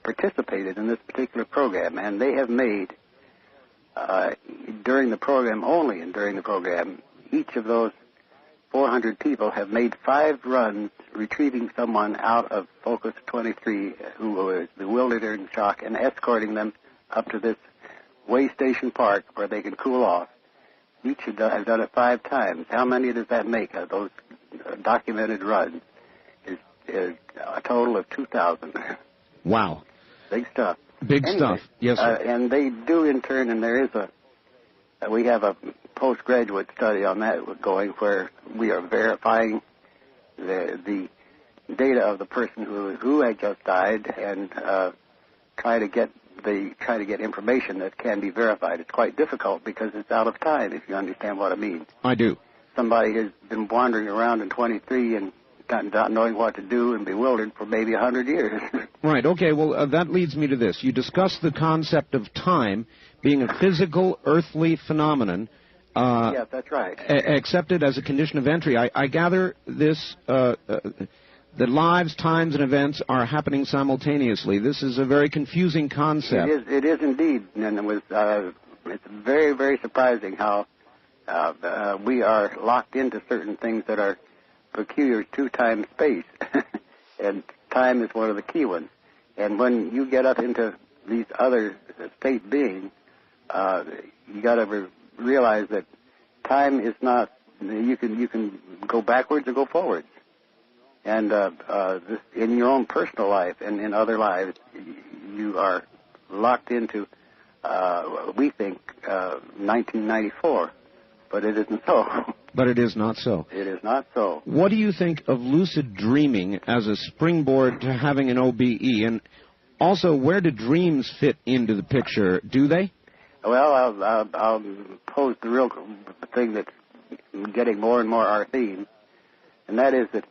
participated in this particular program, and they have made, during the program, only and during the program, each of those 400 people have made 5 runs retrieving someone out of Focus 23 who was bewildered or in shock and escorting them up to this way station park where they can cool off. Each have done it 5 times. How many does that make of those documented runs? Is a total of 2,000. Wow. Big stuff. Big stuff. Yes, sir. And they do in turn, and there is we have a postgraduate study on that going where we are verifying the data of the person who had just died and try to get information that can be verified. It's quite difficult because it's out of time, if you understand what I mean. I do. Somebody has been wandering around in 23 and not knowing what to do and bewildered for maybe 100 years. Right. Okay. Well, that leads me to this. You discussed the concept of time being a physical, earthly phenomenon. Yes, that's right. Accepted as a condition of entry. I gather this, that lives, times, and events are happening simultaneously. This is a very confusing concept. It is indeed, and it's very, very surprising how we are locked into certain things that are peculiar to time space, and time is one of the key ones. And when you get up into these other state beings, you got to realize that time is not. You can go backwards or go forwards, and this, in your own personal life and in other lives, you are locked into. We think 1994, but it isn't so. But it is not so. It is not so. What do you think of lucid dreaming as a springboard to having an OBE? And also, where do dreams fit into the picture? Do they? Well, I'll pose the real thing that's getting more and more our theme, and that is that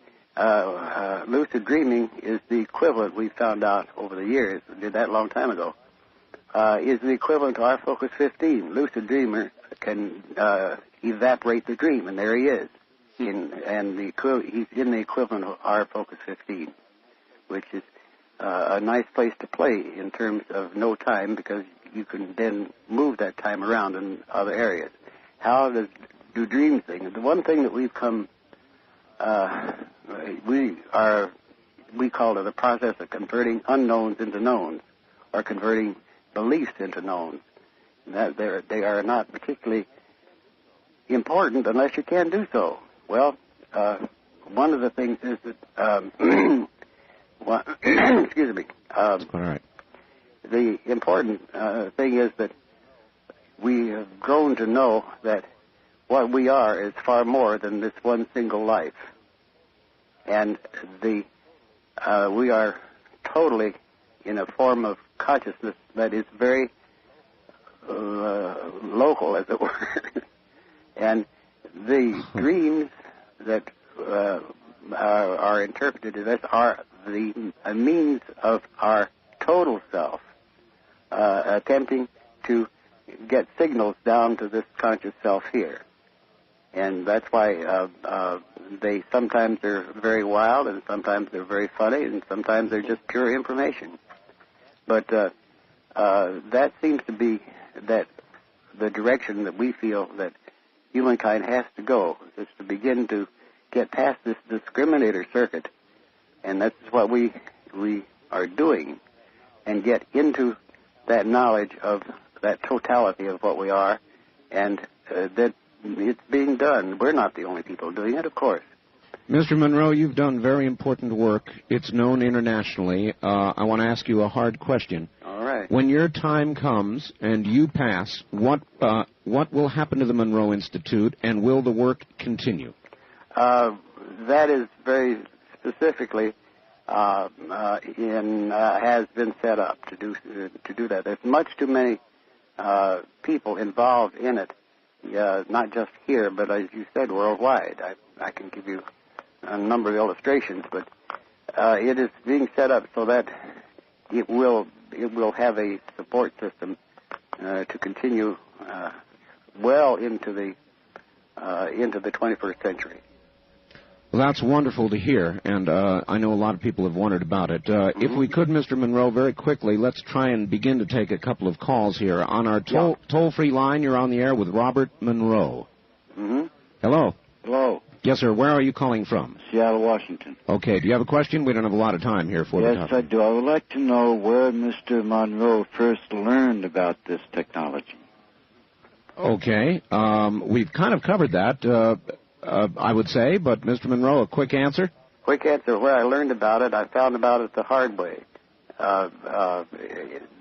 lucid dreaming is the equivalent, we found out over the years, we did that a long time ago, is the equivalent to our Focus 15. Lucid dreamer can evaporate the dream, and there he is. He's in the equivalent of our Focus 15, which is a nice place to play in terms of no time, because you can then move that time around in other areas. How do dreams things? The one thing that we've come, we call it the process of converting unknowns into knowns, or converting beliefs into knowns. That they are not particularly important unless you can do so. Well, one of the things is that, excuse me. All right. The important thing is that we have grown to know that what we are is far more than this one single life, and we are totally in a form of consciousness that is very local, as it were. And the dreams that are interpreted as this are a means of our total self attempting to get signals down to this conscious self here. And that's why they sometimes are very wild, and sometimes they're very funny, and sometimes they're just pure information. But that seems to be the direction that we feel that humankind has to go, is to begin to get past this discriminator circuit, and that's what we are doing, and get into that knowledge of that totality of what we are, and that it's being done. We're not the only people doing it, of course. Mr. Monroe, you've done very important work. It's known internationally. I want to ask you a hard question. All right. When your time comes and you pass, what will happen to the Monroe Institute, and will the work continue? That is very specifically has been set up to do that. There's much too many people involved in it, not just here, but as you said, worldwide. I can give you a number of illustrations, but it is being set up so that it will have a support system to continue well into the 21st century. Well, that's wonderful to hear, and I know a lot of people have wondered about it. If we could, Mr. Monroe, very quickly, let's try and begin to take a couple of calls here. On our toll-free line, you're on the air with Robert Monroe. Mm-hmm. Hello. Hello. Yes, sir. Where are you calling from? Seattle, Washington. Okay. Do you have a question? We don't have a lot of time here for the topic. Yes, I do. I would like to know where Mr. Monroe first learned about this technology. Okay. We've kind of covered that, I would say, but Mr. Monroe, a quick answer? Quick answer. Where I learned about it, I found about it the hard way. I'm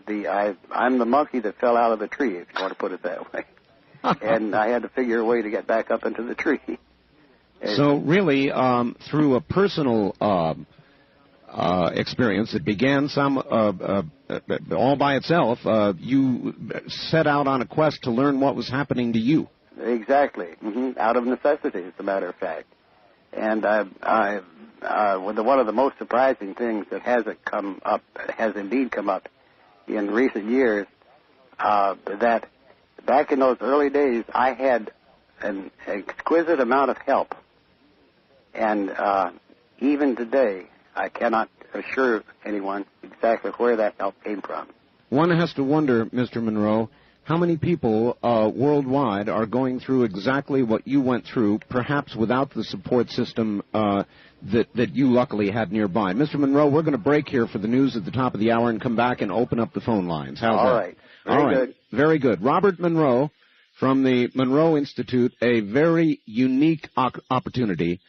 the monkey that fell out of the tree, if you want to put it that way. And I had to figure a way to get back up into the tree. So really, through a personal experience, it began all by itself. You set out on a quest to learn what was happening to you. Exactly. Out of necessity, as a matter of fact. And one of the most surprising things that has indeed come up in recent years, that back in those early days, I had an exquisite amount of help. And even today, I cannot assure anyone exactly where that help came from. One has to wonder, Mr. Monroe, how many people worldwide are going through exactly what you went through, perhaps without the support system that you luckily had nearby. Mr. Monroe, we're going to break here for the news at the top of the hour and come back and open up the phone lines. How's that? All right. Very good. Very good. Robert Monroe from the Monroe Institute, a very unique opportunity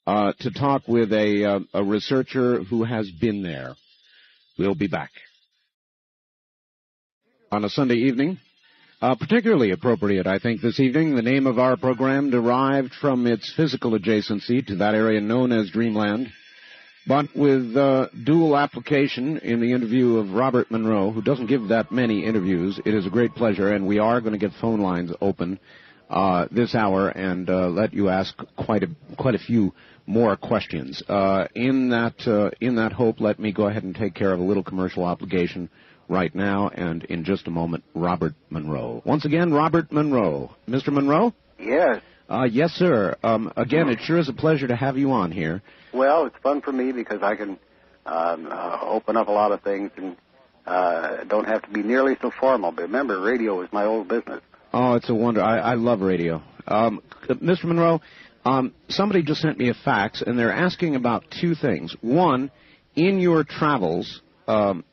to talk with a researcher who has been there. We'll be back. On a Sunday evening, particularly appropriate, I think, this evening. The name of our program derived from its physical adjacency to that area known as Dreamland, but with dual application in the interview of Robert Monroe, who doesn't give that many interviews. It is a great pleasure, and we are going to get phone lines open this hour and let you ask quite a few more questions. In that hope, let me go ahead and take care of a little commercial obligation right now, and in just a moment, Robert Monroe. Once again, Robert Monroe. Mr. Monroe? Yes. Yes, sir. Again, it sure is a pleasure to have you on here. Well, it's fun for me because I can open up a lot of things and don't have to be nearly so formal. But remember, radio is my old business. Oh, it's a wonder. I love radio. Mr. Monroe, somebody just sent me a fax, and they're asking about two things. One, in your travels, do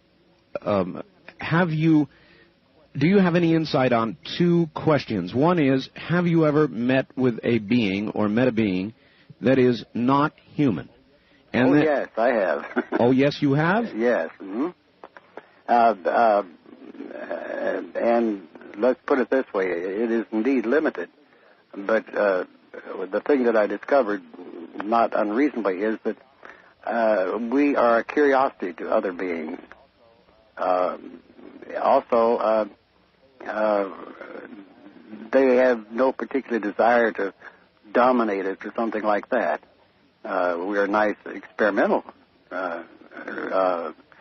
you have any insight on two questions? One is, have you ever met with a being or met a being that is not human? And yes, I have. Oh, yes, you have? Yes. And let's put it this way, it is indeed limited. But the thing that I discovered, not unreasonably, is that we are a curiosity to other beings. Also, they have no particular desire to dominate us or something like that. We are a nice experimental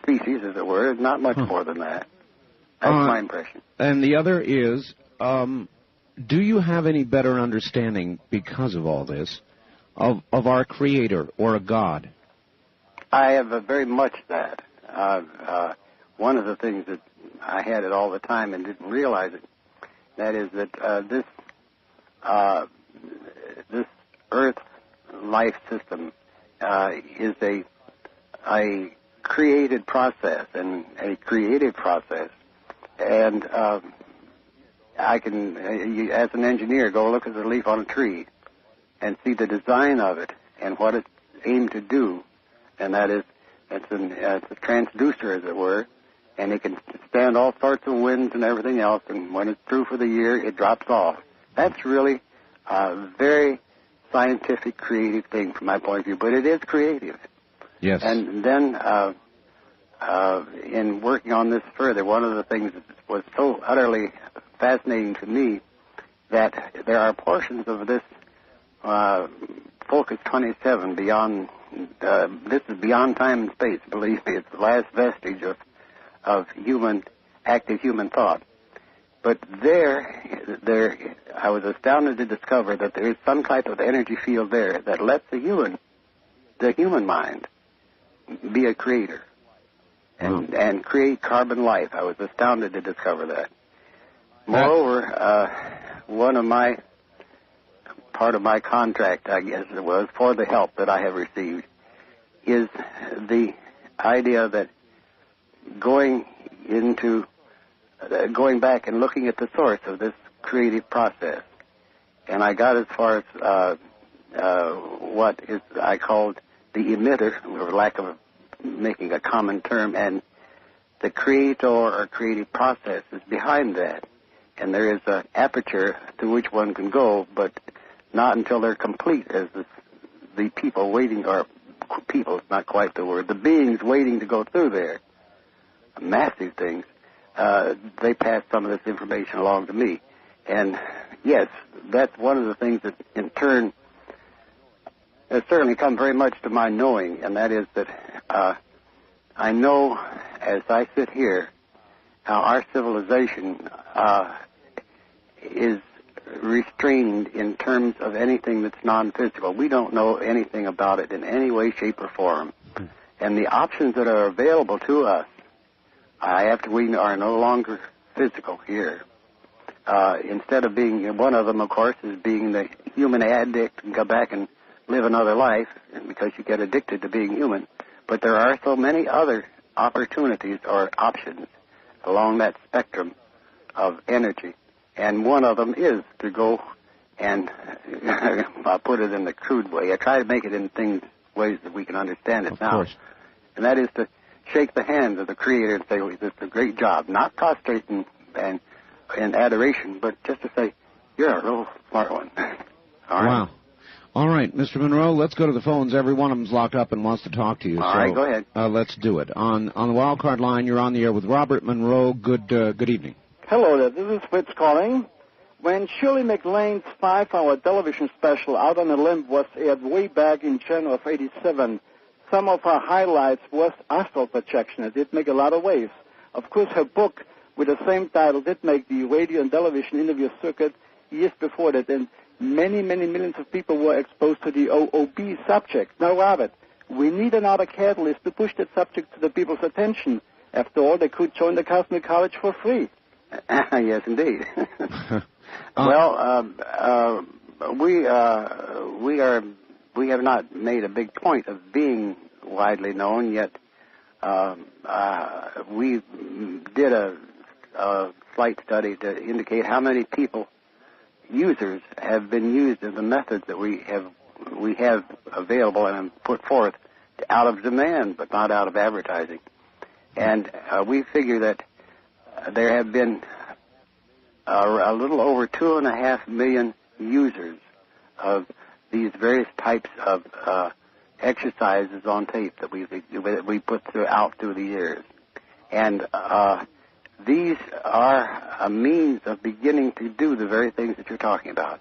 species, as it were, not much more than that. That's my impression. And the other is, do you have any better understanding, because of all this, of our Creator or a God? I have very much that. One of the things that I had it all the time and didn't realize it, that is that this Earth life system is a created process and a creative process. And I can, as an engineer, go look at the leaf on a tree and see the design of it and what it's aimed to do, and that is it's a transducer, as it were, and it can stand all sorts of winds and everything else, and when it's through for the year, it drops off. That's really a very scientific, creative thing from my point of view, but it is creative. Yes. And then in working on this further, one of the things that was so utterly fascinating to me, that there are portions of this Focus 27 beyond, this is beyond time and space, believe me, it's the last vestige of active human thought. But there, I was astounded to discover that there is some type of energy field there that lets the human mind be a creator and create carbon life. I was astounded to discover that. Moreover, part of my contract, I guess it was, for the help that I have received, is the idea that going back and looking at the source of this creative process. And I got as far as what is I called the emitter, for lack of making a common term, and the creator or creative process is behind that. And there is an aperture through which one can go, but not until they're complete, as the people waiting, or people, it's not quite the word, the beings waiting to go through there, massive things, they pass some of this information along to me. And yes, that's one of the things that in turn has certainly come very much to my knowing, and that is that I know as I sit here how our civilization is restrained in terms of anything that's non-physical. We don't know anything about it in any way, shape, or form. And the options that are available to us, after we are no longer physical here, instead of being, one of them, of course, is being the human addict and go back and live another life, because you get addicted to being human. But there are so many other opportunities or options along that spectrum of energy. And one of them is to go and, I'll put it in the crude way, I try to make it in ways that we can understand it now. Of course. And that is to shake the hand of the Creator and say, well, this is a great job. Not prostrate and in adoration, but just to say, you're a real smart one. All right? Wow. All right, Mr. Monroe, let's go to the phones. Every one of them's locked up and wants to talk to you. All right, go ahead. Let's do it. On the wild card line, you're on the air with Robert Monroe. Good evening. Hello there, this is Fritz calling. When Shirley MacLaine's 5-hour television special, Out on a Limb, was aired way back in January of '87, some of her highlights was astral projection. It did make a lot of waves. Of course, her book with the same title did make the radio and television interview circuit years before that, and many millions of people were exposed to the OOB subject. Now, Robert, we need another catalyst to push that subject to the people's attention. After all, they could join the Cosmic College for free. Yes, indeed. Well, we have not made a big point of being widely known yet. We did a slight study to indicate how many users have been used in the methods that we have available and put forth out of demand, but not out of advertising. And we figure that there have been a little over 2.5 million users of these various types of exercises on tape that we put out through the years. And these are a means of beginning to do the very things that you're talking about.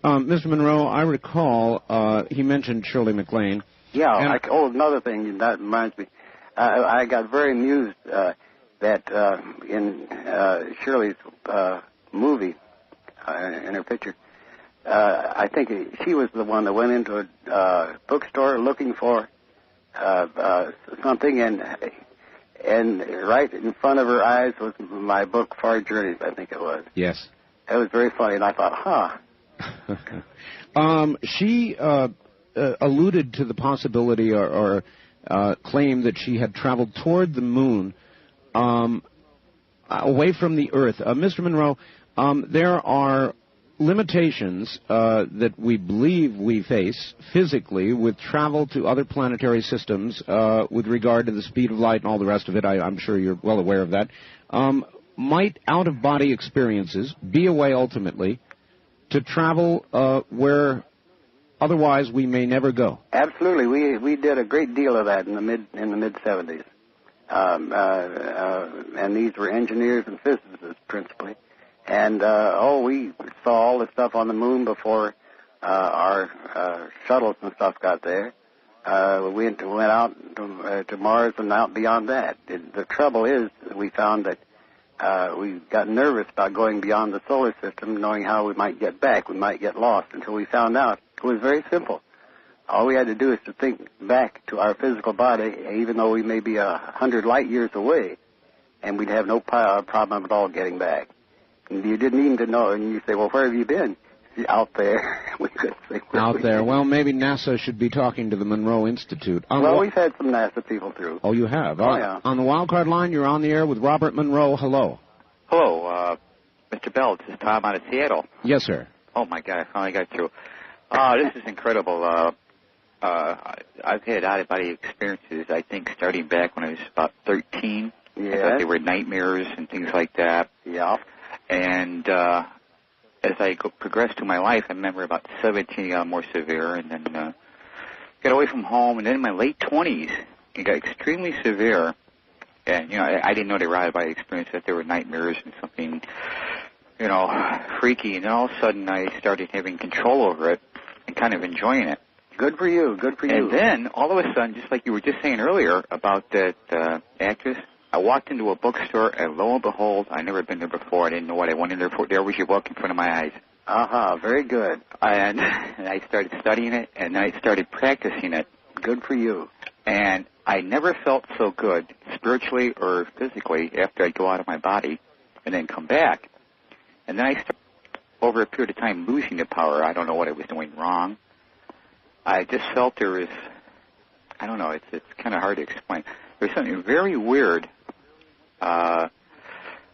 Mr. Monroe, I recall he mentioned Shirley MacLaine. Yeah, another thing, that reminds me. I got very amused that in Shirley's movie, in her picture, I think she was the one that went into a bookstore looking for something, and right in front of her eyes was my book, Far Journeys, I think it was. Yes. It was very funny, and I thought, She alluded to the possibility or claimed that she had traveled toward the moon away from the Earth. Mr. Monroe, there are limitations that we believe we face physically with travel to other planetary systems with regard to the speed of light and all the rest of it. I'm sure you're well aware of that. Might out-of-body experiences be a way ultimately to travel where otherwise we may never go? Absolutely. We did a great deal of that in the mid 70s. And these were engineers and physicists principally. And we saw all the stuff on the moon before our shuttles and stuff got there. We went out to Mars and out beyond that. The trouble is, we found that we got nervous about going beyond the solar system, knowing how we might get back. We might get lost, until we found out it was very simple. All we had to do is to think back to our physical body, even though we may be 100 light years away, and we'd have no problem at all getting back. And you didn't even know, and you say, well, where have you been? Out there. We could say out there. Well, maybe NASA should be talking to the Monroe Institute. We've had some NASA people through. Oh, you have? Oh, yeah. On the wildcard line, you're on the air with Robert Monroe. Hello. Hello. Mr. Bell, this is Tom out of Seattle. Yes, sir. Oh, my God, I finally got through. This is incredible. I've had out-of-body experiences, I think, starting back when I was about 13. Yeah. I thought they were nightmares and things like that. Yeah. And as I progressed through my life, I remember about 17 got more severe, and then got away from home. And then in my late 20s, it got extremely severe. And, I didn't know they were out-of-body experiences, that they were nightmares and something, freaky. And then all of a sudden, I started having control over it and kind of enjoying it. Good for you. Good for you. And then, all of a sudden, just like you were just saying earlier about that actress, I walked into a bookstore, and lo and behold, I'd never been there before. I didn't know what I went in there for. There was your book in front of my eyes. Very good. And I started studying it, and I started practicing it. Good for you. And I never felt so good, spiritually or physically, after I'd go out of my body and then come back. And then I started, over a period of time, losing the power. I don't know what I was doing wrong. I just felt there was, I don't know, it's kind of hard to explain. There's something very weird. I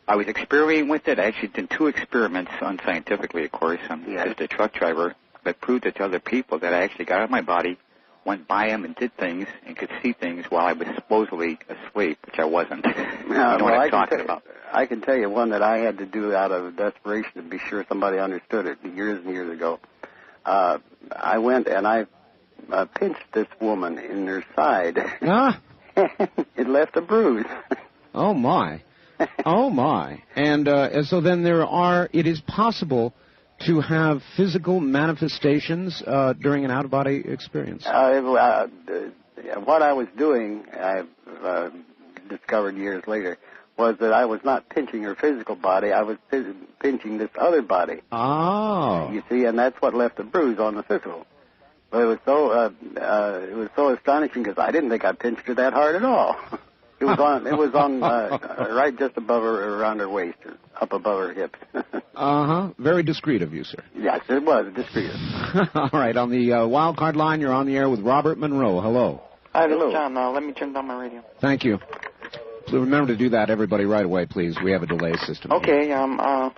was experimenting with it. I actually did 2 experiments, unscientifically, of course. I'm just a truck driver, that proved it to other people that I actually got out of my body, went by them and did things, and could see things while I was supposedly asleep, which I wasn't. You know what I'm talking about. I can tell you one that I had to do out of desperation to be sure somebody understood it years and years ago. I went and I pinched this woman in her side. It left a bruise. Oh, my. Oh, my. And so then it is possible to have physical manifestations during an out-of-body experience. What I was doing, I've discovered years later, was that I was not pinching her physical body. I was pinching this other body. Oh. You see, and that's what left the bruise on the physical. But it was so astonishing because I didn't think I pinched her that hard at all. It was on right just above her, around her waist, or up above her hips. Very discreet of you, sir. Yes, it was discreet. All right, on the wild card line, you're on the air with Robert Monroe. Hello. Hi, this is John. Let me turn down my radio. Thank you. So remember to do that, everybody, right away, please. We have a delay system. Okay. I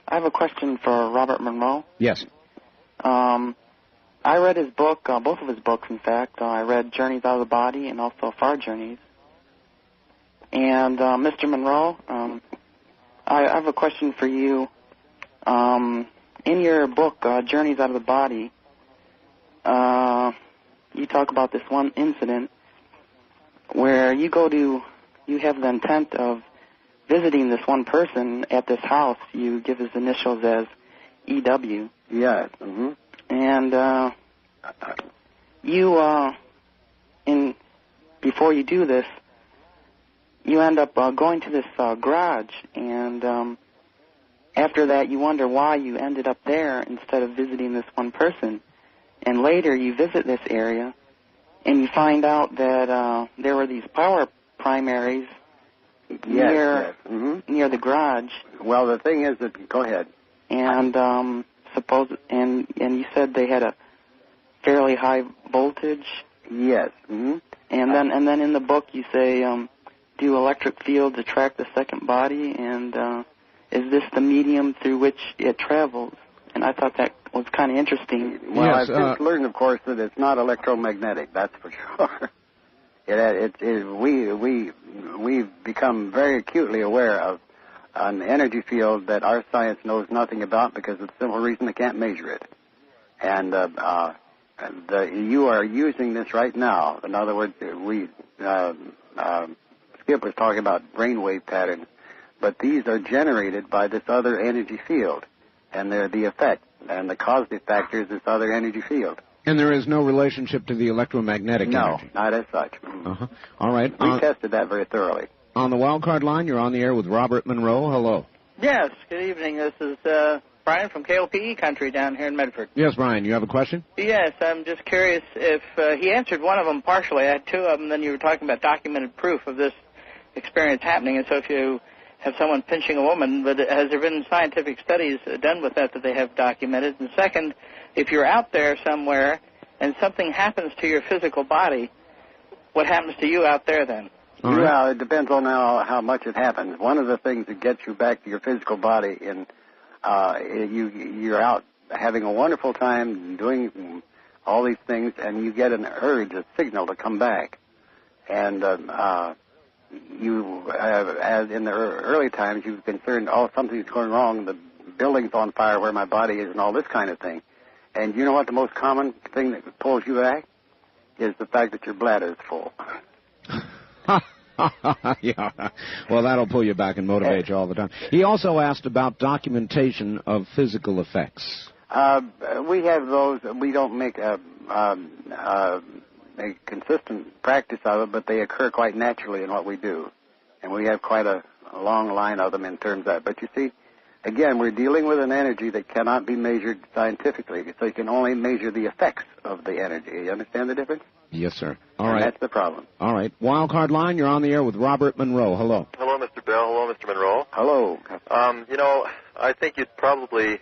have a question for Robert Monroe. Yes. I read his book, both of his books, in fact. I read Journeys Out of the Body and also Far Journeys. And Mr. Monroe, I have a question for you. In your book, Journeys Out of the Body, you talk about this one incident where you have the intent of visiting this one person at this house. You give his initials as EW. Yes. Mm-hmm. And before you do this, you end up going to this garage, and after that you wonder why you ended up there instead of visiting this one person. And later you visit this area, and you find out that there were these power primaries near the garage. Well, the thing is that, go ahead. And and you said they had a fairly high voltage. Yes. Mm-hmm. And then in the book you say, do electric fields attract the second body, and is this the medium through which it travels? And I thot that was kind of interesting. Well, I've just learned, of course, that it's not electromagnetic. That's for sure. We've become very acutely aware of an energy field that our science knows nothing about because of the simple reason they can't measure it. And you are using this right now. In other words, Skip was talking about brainwave patterns, but these are generated by this other energy field, and they're the effect, and the causative factor is this other energy field. And there is no relationship to the electromagnetic energy? No, not as such. All right. We tested that very thoroughly. On the wild card line, you're on the air with Robert Monroe. Hello. Yes, good evening. This is Brian from KLPE country down here in Medford. Yes, Brian, you have a question? Yes, I'm just curious if he answered one of them partially. I had 2 of them, then you were talking about documented proof of this experience happening. And so if you have someone pinching a woman, but has there been scientific studies done with that they have documented? And second, if you're out there somewhere and something happens to your physical body, what happens to you out there then? All right. Well, it depends on how much it happens. One of the things that gets you back to your physical body, and you're out having a wonderful time doing all these things, and you get an urge, a signal to come back. And as in the early times, you were concerned, something's going wrong, the building's on fire where my body is, and all this kind of thing. And you know what the most common thing that pulls you back is the fact that your bladder is full. Yeah. Well, that'll pull you back and motivate you all the time. He also asked about documentation of physical effects. We have those. We don't make a consistent practice of it, but they occur quite naturally in what we do. And we have quite a long line of them in terms of that. But you see, again, we're dealing with an energy that cannot be measured scientifically, so you can only measure the effects of the energy. You understand the difference? Yes, sir. All and right. That's the problem. All right. Wildcard line, you're on the air with Robert Monroe. Hello. Hello, Mr. Bell. Hello, Mr. Monroe. Hello. I think you'd probably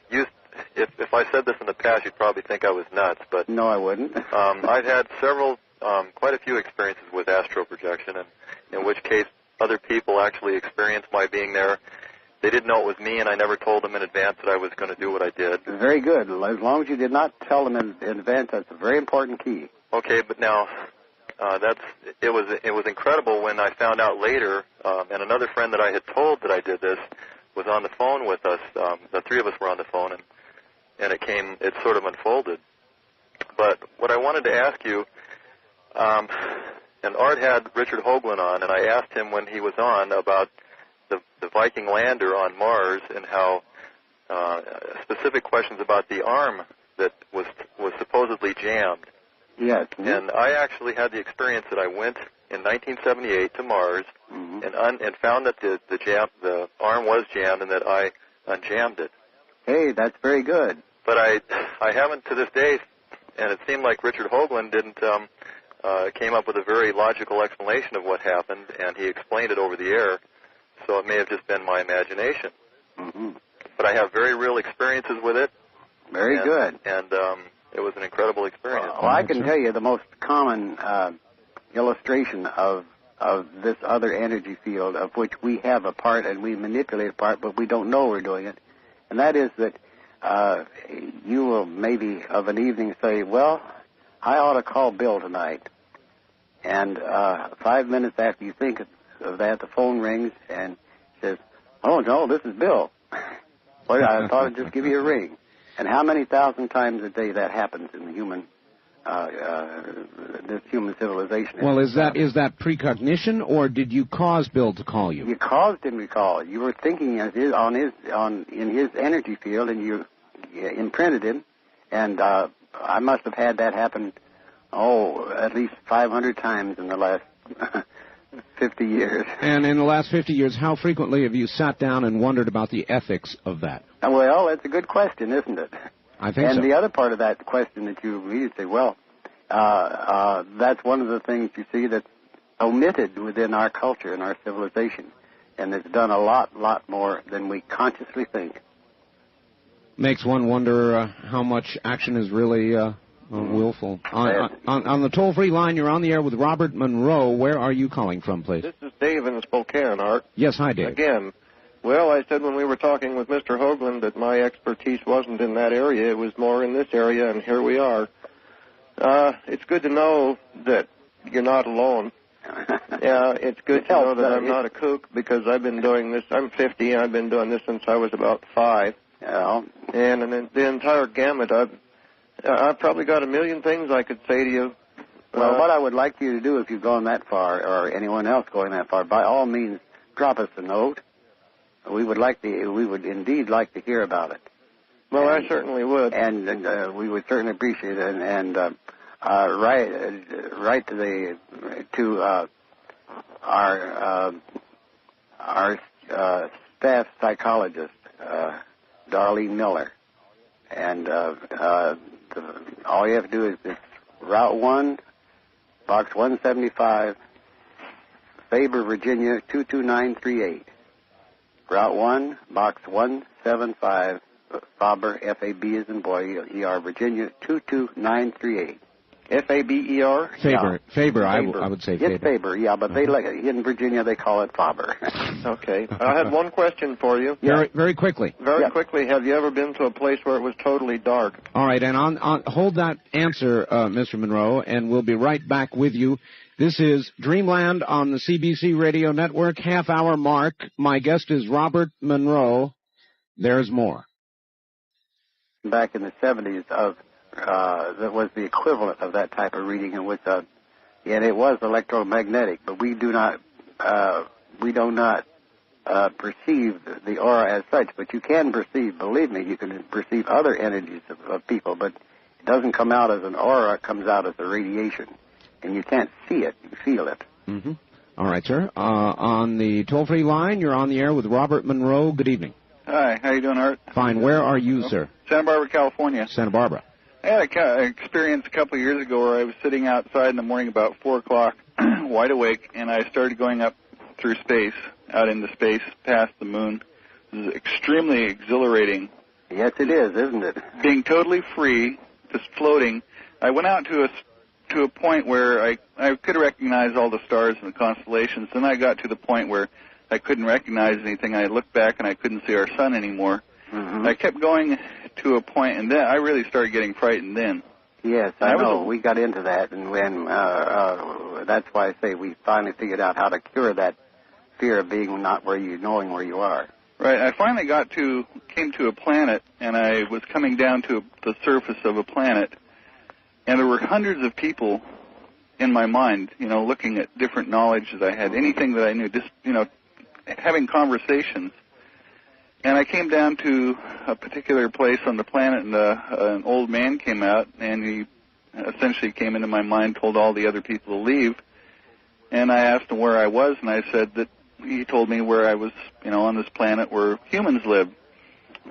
if I said this in the past, you'd probably think I was nuts, but... No, I wouldn't. I've had quite a few experiences with astral projection, and in which case other people actually experienced my being there. They didn't know it was me, and I never told them in advance that I was going to do what I did. Very good. As long as you did not tell them in advance, that's a very important key. Okay, but now it was incredible when I found out later, and another friend that I had told that I did this was on the phone with us. The three of us were on the phone, and it sort of unfolded. But what I wanted to ask you, and Art had Richard Hoagland on, and I asked him when he was on about the Viking lander on Mars and how specific questions about the arm that was supposedly jammed. Yes. And I actually had the experience that I went in 1978 to Mars and found that the arm was jammed and that I unjammed it. Hey, that's very good. But I haven't to this day, and it seemed like Richard Hoagland didn't came up with a very logical explanation of what happened, and he explained it over the air. So it may have just been my imagination. But I have very real experiences with it. Very good. And it was an incredible experience. Well, I can tell you the most common illustration of this other energy field of which we have a part and we manipulate a part, but we don't know we're doing it. And that is that you will maybe of an evening say, well, I ought to call Bill tonight. And 5 minutes after you think of that, the phone rings and says, oh, no, this is Bill. Well, I thought I'd just give you a ring. And how many thousand times a day that happens in the human, this human civilization? Well, is that precognition, or did you cause Bill to call you? You caused him to call. You were thinking in his energy field, and you imprinted him. And I must have had that happen, at least 500 times in the last 50 years. And in the last 50 years, how frequently have you sat down and wondered about the ethics of that? Well, that's a good question, isn't it? I think so. And the other part of that question that you immediately say, well, that's one of the things you see that's omitted within our culture and our civilization, and it's done a lot more than we consciously think. Makes one wonder how much action is really willful. On the toll-free line, you're on the air with Robert Monroe. Where are you calling from, please? This is Dave in Spokane, Art. Yes, hi, Dave. Again, well, I said when we were talking with Mr. Hoagland that my expertise wasn't in that area. It was more in this area, and here we are. It's good to know that you're not alone. Yeah, it's good to know that I'm not a kook because I've been doing this. I'm 50, and I've been doing this since I was about 5. Yeah. And in the entire gamut, I've probably got a million things I could say to you. Well, what I would like you to do if you've gone that far, or anyone else going that far, by all means, drop us a note. We would indeed like to hear about it. Well, I certainly would. And we would certainly appreciate it. And write to our staff psychologist, Darlene Miller. And all you have to do is it's Route 1, Box 175, Faber, Virginia, 22938. Route 1, Box 175, Faber, F-A-B as in boy, E-R, Virginia, 22938. F-A-B-E-R? Faber. I would say Faber. It's Faber, yeah, but they like in Virginia they call it Faber. Okay. I had one question for you. Very quickly. Very quickly, have you ever been to a place where it was totally dark? All right, and on hold that answer, Mr. Monroe, and we'll be right back with you. This is Dreamland on the CBC Radio Network, half-hour mark. My guest is Robert Monroe. There's more. Back in the 70s, that was the equivalent of that type of reading, and it was electromagnetic, but we do not perceive the aura as such. But you can perceive, believe me, you can perceive other energies of people, but it doesn't come out as an aura; it comes out as a radiation, and you can't see it; you feel it. Mm-hmm. All right, sir. On the toll-free line, you're on the air with Robert Monroe. Good evening. Hi, how you doing, Art? Fine. Where are you, sir? Santa Barbara, California. Santa Barbara. I had an experience a couple of years ago where I was sitting outside in the morning about 4 o'clock, wide awake, and I started going up through space, out into space, past the moon. It was extremely exhilarating. Yes, it is, isn't it? Being totally free, just floating. I went out to a point where I could recognize all the stars and the constellations. Then I got to the point where I couldn't recognize anything. I looked back and I couldn't see our sun anymore. Mm-hmm. I kept going to a point, and then I really started getting frightened then. Yes, I know. We got into that, and that's why I say we finally figured out how to cure that fear of being not knowing where you are. Right. I finally came to a planet, and I was coming down to the surface of a planet, and there were hundreds of people in my mind, looking at different knowledge that I had, anything that I knew, just, having conversations. And I came down to a particular place on the planet, and an old man came out, and he essentially came into my mind, told all the other people to leave. And I asked him where I was, and I said that he told me where I was, on this planet where humans live.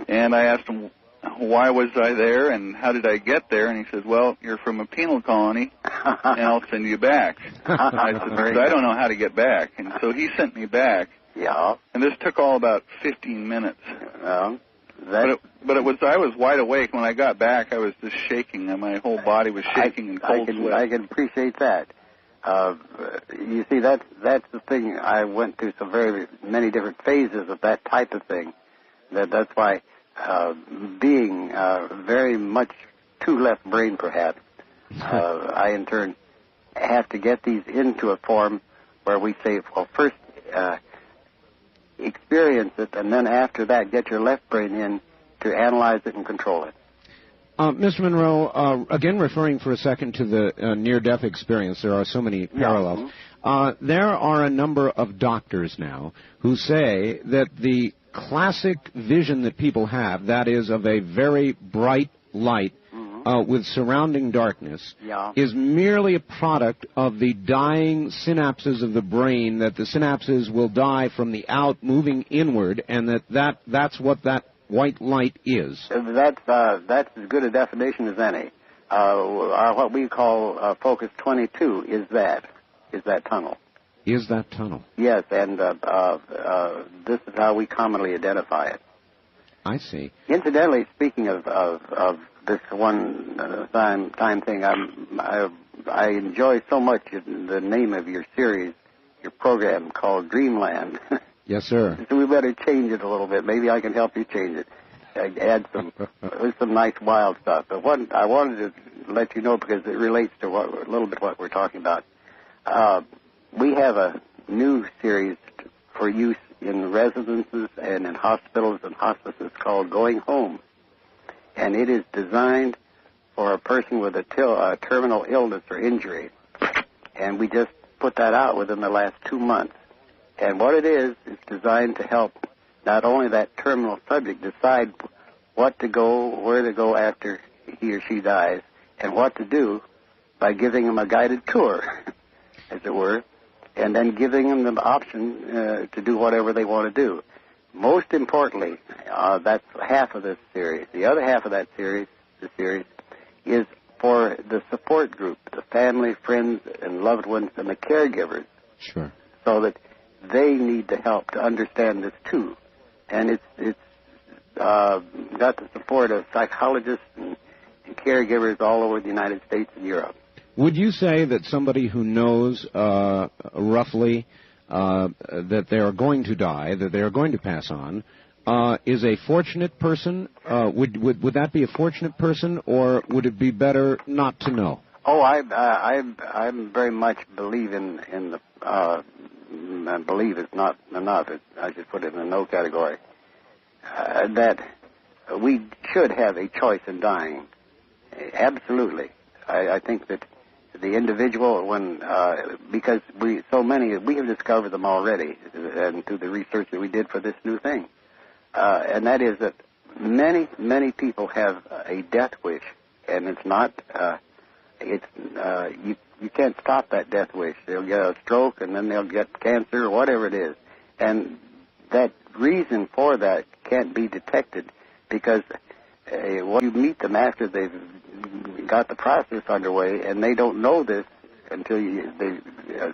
And I asked him, why was I there, and how did I get there? And he said, well, you're from a penal colony, and I'll send you back. I said, but I don't know how to get back. And so he sent me back. Yeah. And this took all about 15 minutes. Well, I was wide awake. When I got back, I was just shaking, and my whole body was shaking in cold sweat. I can appreciate that. You see, that's the thing. I went through some very many different phases of that type of thing. That's why being very much too left brain, perhaps, I in turn have to get these into a form where we say, well, first experience it, and then after that, get your left brain in to analyze it and control it. Mr. Monroe, again referring for a second to the near-death experience, there are so many parallels. There are a number of doctors now who say that the classic vision that people have, that is of a very bright light with surrounding darkness, is merely a product of the dying synapses of the brain, that the synapses will die from the out moving inward, and that's what that white light is. That's as good a definition as any. What we call Focus 22 is that tunnel. Is that tunnel? Yes, and this is how we commonly identify it. I see. Incidentally, speaking of this one time thing, I enjoy so much the name of your series, your program called Dreamland. Yes, sir. So we better change it a little bit. Maybe I can help you change it. Add some nice wild stuff. But what I wanted to let you know, because it relates to a little bit what we're talking about. We have a new series for use in residences and in hospitals and hospices called Going Home. And it is designed for a person with a terminal illness or injury. And we just put that out within the last 2 months. And what it is designed to help not only that terminal subject decide where to go after he or she dies, and what to do by giving them a guided tour, as it were, and then giving them the option to do whatever they want to do. Most importantly, that's half of this series. The other half of the series is for the support group, the family, friends, and loved ones, and the caregivers. Sure. So that they need the help to understand this too. And it's got the support of psychologists and caregivers all over the United States and Europe. Would you say that somebody who knows roughly that they are going to die, that they are going to pass on, is a fortunate person? Would that be a fortunate person, or would it be better not to know? Oh, I very much believe in the believe is not enough. I should put it in the no category. That we should have a choice in dying. Absolutely. I think that the individual, because we have discovered them already, and through the research that we did for this new thing, and that is that many people have a death wish, and it's not. You can't stop that death wish. They'll get a stroke, and then they'll get cancer, or whatever it is, and that reason for that can't be detected because when you meet them after they've got the process underway, and they don't know this until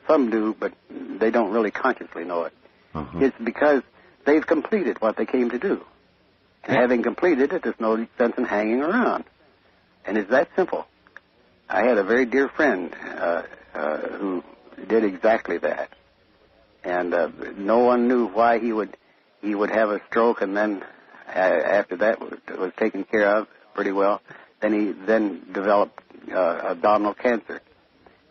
some do, but they don't really consciously know it. It's because they've completed what they came to do. And having completed it, there's no sense in hanging around. And it's that simple. I had a very dear friend who did exactly that. And no one knew why he would have a stroke, and then after that was taken care of pretty well. Then he developed abdominal cancer.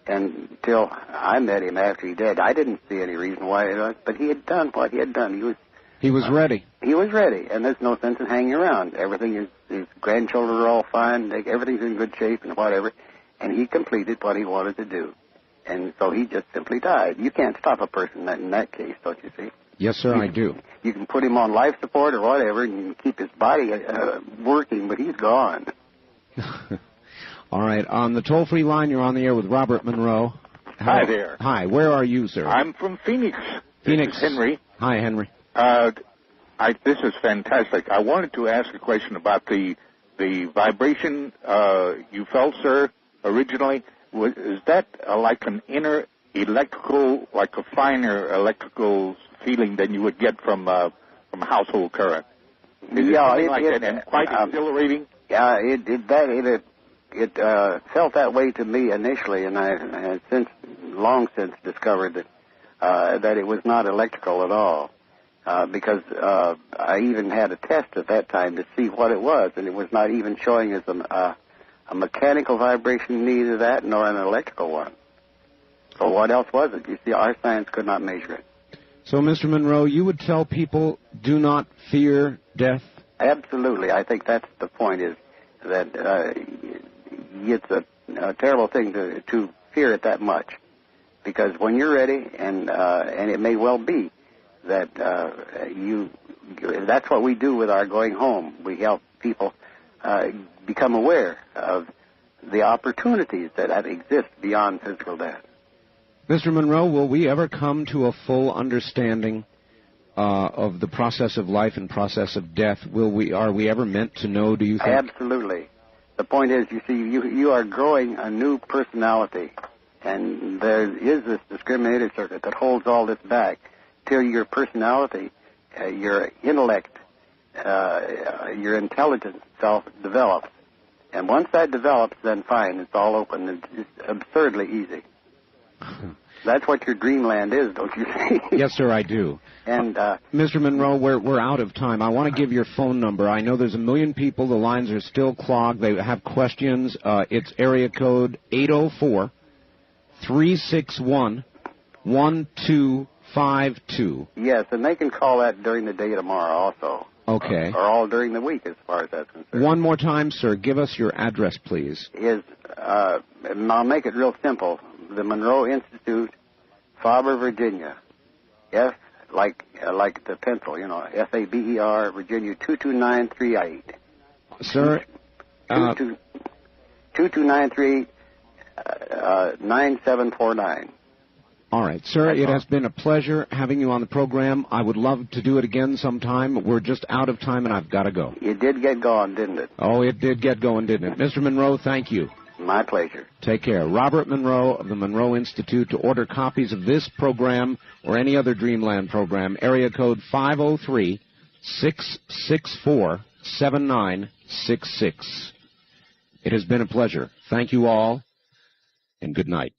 And until I met him after he did, I didn't see any reason why it was, but he had done what he had done. He was ready. He was ready, and there's no sense in hanging around. His grandchildren are all fine, everything's in good shape and whatever, and he completed what he wanted to do. And so he just simply died. You can't stop a person in that case, don't you see? Yes, sir, I do. You can put him on life support or whatever, and you can keep his body working, but he's gone. All right. On the toll-free line, you're on the air with Robert Monroe. Hello. Hi there. Hi. Where are you, sir? I'm from Phoenix. Phoenix. This is Henry. Hi, Henry. This is fantastic. I wanted to ask a question about the vibration you felt, sir, originally. Is that like an inner electrical, like a finer electrical feeling than you would get from household current? Is it something like that, and quite exhilarating? Yeah, it felt that way to me initially, and I have long since discovered that it was not electrical at all, because I even had a test at that time to see what it was, and it was not even showing as a mechanical vibration, neither that nor an electrical one. So what else was it? You see, our science could not measure it. So, Mr. Monroe, you would tell people, do not fear death? Absolutely. I think that's the point, is that it's a terrible thing to fear it that much. Because when you're ready, and it may well be that that's what we do with our going home. We help people become aware of the opportunities that exist beyond physical death. Mr. Monroe, will we ever come to a full understanding of the process of life and process of death? Are we ever meant to know, do you think? Absolutely. The point is, you see, you are growing a new personality, and there is this discriminator circuit that holds all this back till your personality, your intellect, your intelligence self develops. And once that develops, then fine, it's all open. It's absurdly easy. That's what your dreamland is, don't you see? Yes, sir, I do. And Mr. Monroe, we're out of time. I want to give your phone number. I know there's 1 million people. The lines are still clogged. They have questions. It's area code 804-361-1252. Yes, and they can call that during the day tomorrow also. Okay. Or all during the week, as far as that's concerned. One more time, sir. Give us your address, please. And I'll make it real simple. The Monroe Institute, Faber, Virginia. F, like the pencil, Faber, Virginia, 22938. Sir? 22938, 9749. All right, sir, it has been a pleasure having you on the program. I would love to do it again sometime. We're just out of time, and I've got to go. It did get going, didn't it? Oh, it did get going, didn't it? Mr. Monroe, thank you. My pleasure. Take care. Robert Monroe of the Monroe Institute. To order copies of this program or any other Dreamland program, area code 503-664-7966. It has been a pleasure. Thank you all. and good night.